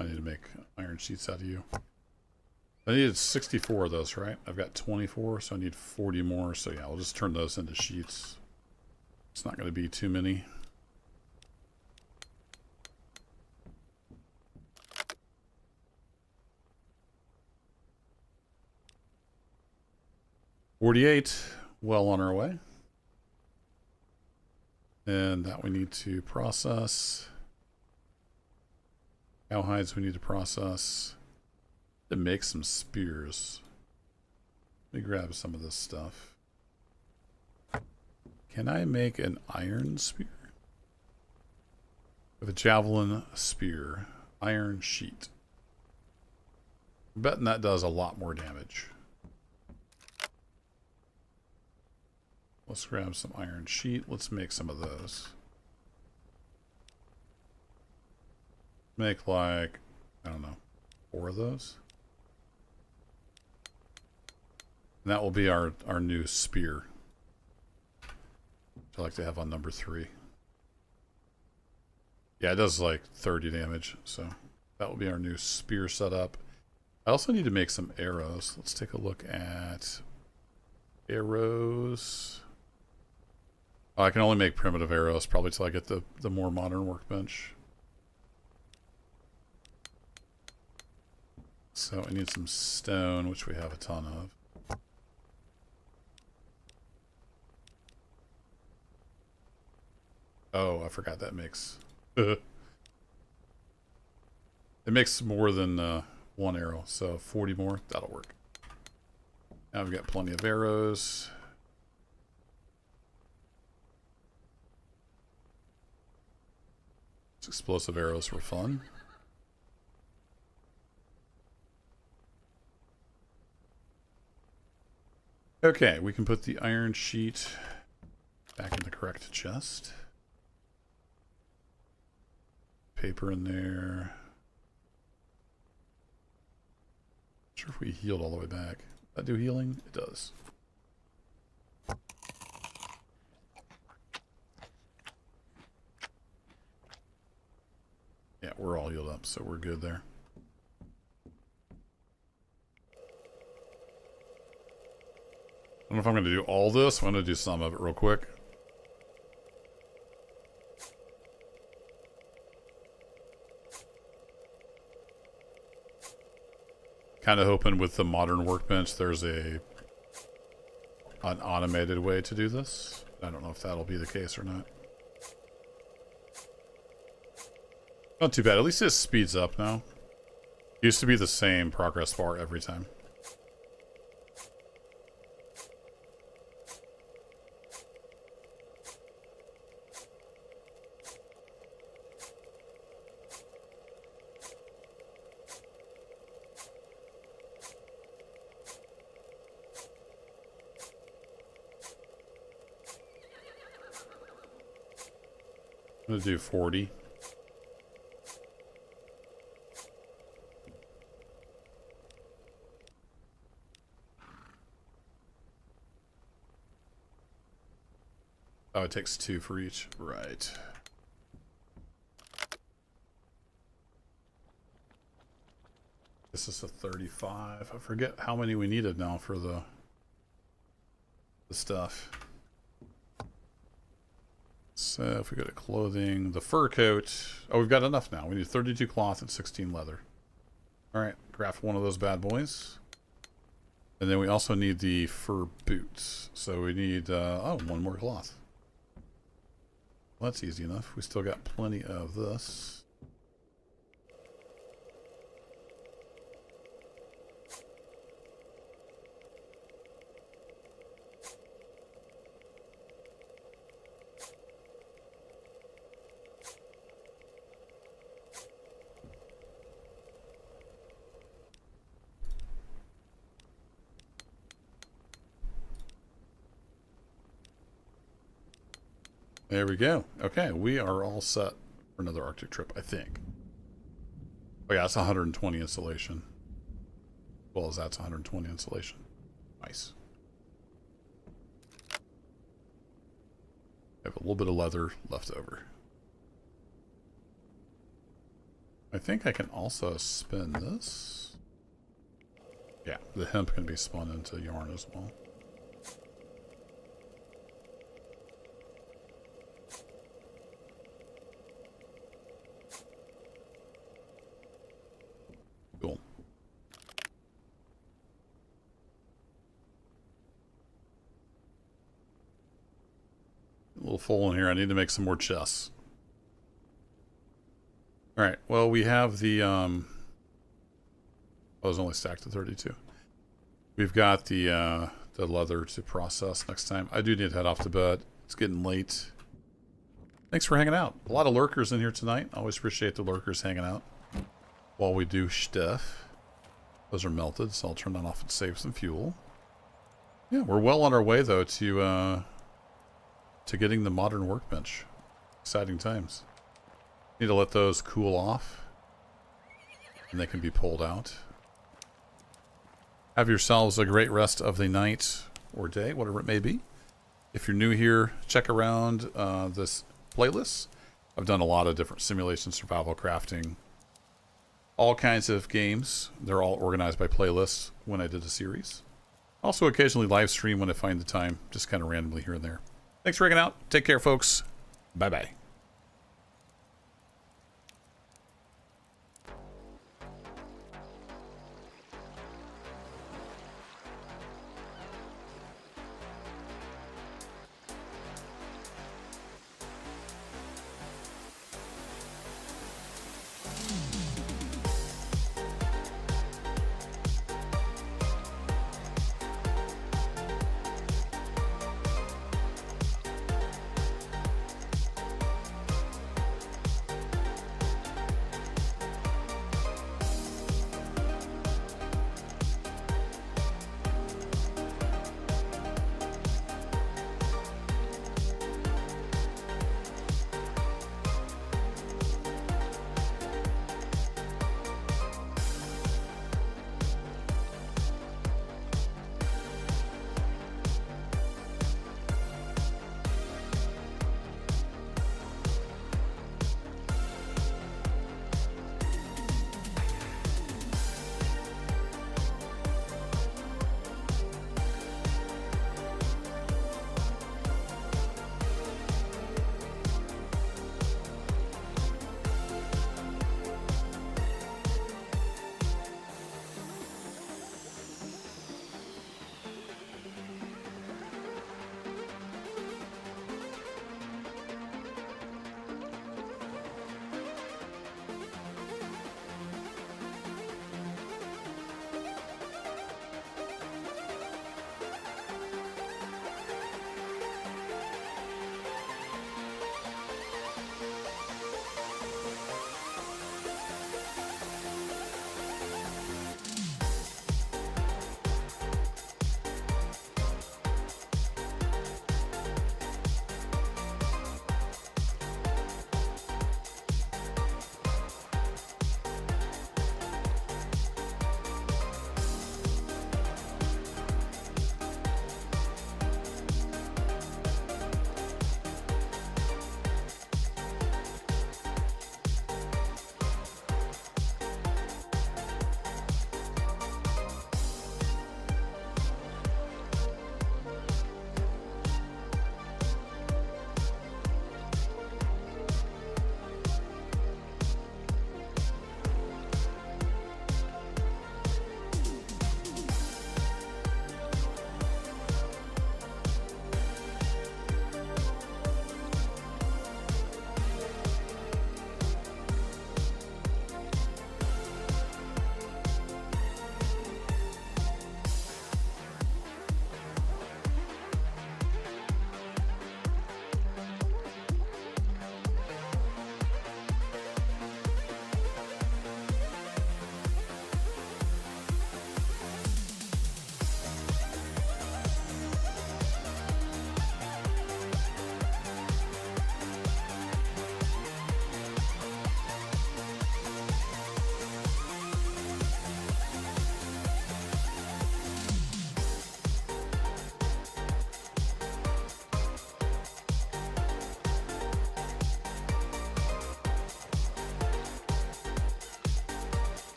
I need to make iron sheets out of you. I needed 64 of those, right? I've got 24, so I need 40 more. So yeah, I'll just turn those into sheets. It's not going to be too many. $48, well on our way. And that we need to process. Cow hides we need to process. To make some spears. Let me grab some of this stuff. Can I make an iron spear? With a javelin spear. Iron sheet. I'm betting that does a lot more damage. Let's grab some iron sheet. Let's make some of those. Make like, I don't know, 4 of those. And that will be our new spear. Which I like to have on number 3. Yeah, it does like 30 damage, so that will be our new spear setup. I also need to make some arrows. Let's take a look at Arrows. Oh, I can only make primitive arrows probably till I get the more modern workbench. So I need some stone, which we have a ton of. Oh, I forgot that makes... it makes more than one arrow, so 40 more, that'll work. Now we've got plenty of arrows. Explosive arrows were fun. Okay, we can put the iron sheet back in the correct chest. Paper in there. Not sure if we healed all the way back. Does that do healing? It does. Yeah, we're all healed up, so we're good there. I don't know if I'm going to do all this. I'm going to do some of it real quick. Kind of hoping with the modern workbench there's an automated way to do this. I don't know if that'll be the case or not. Not too bad. At least it speeds up now. It used to be the same progress bar every time. I'm going to do 40. Oh, it takes 2 for each. Right. This is a 35. I forget how many we needed now for the stuff. So if we go to clothing, the fur coat. Oh, we've got enough now. We need 32 cloth and 16 leather. All right, craft one of those bad boys. And then we also need the fur boots. So we need, oh, one more cloth. Well, that's easy enough. We still got plenty of this. There we go. Okay, we are all set for another Arctic trip, I think. Oh yeah, that's 120 insulation. Well, as that's 120 insulation. Nice. I have a little bit of leather left over. I think I can also spin this. Yeah, the hemp can be spun into yarn as well. Cool. A little full in here. I need to make some more chests. Alright, well we have the oh, it was only stacked to 32. We've got the leather to process next time. I do need to head off to bed. It's getting late. Thanks for hanging out. A lot of lurkers in here tonight. Always appreciate the lurkers hanging out while we do stuff. Those are melted, so I'll turn that off and save some fuel. Yeah, we're well on our way though to getting the modern workbench. Exciting times. Need to let those cool off, and they can be pulled out. Have yourselves a great rest of the night or day, whatever it may be. If you're new here, check around this playlist. I've done a lot of different simulation, survival, crafting, all kinds of games. They're all organized by playlists when I did the series. Also occasionally live stream when I find the time, just kind of randomly here and there. Thanks for hanging out. Take care, folks. Bye-bye.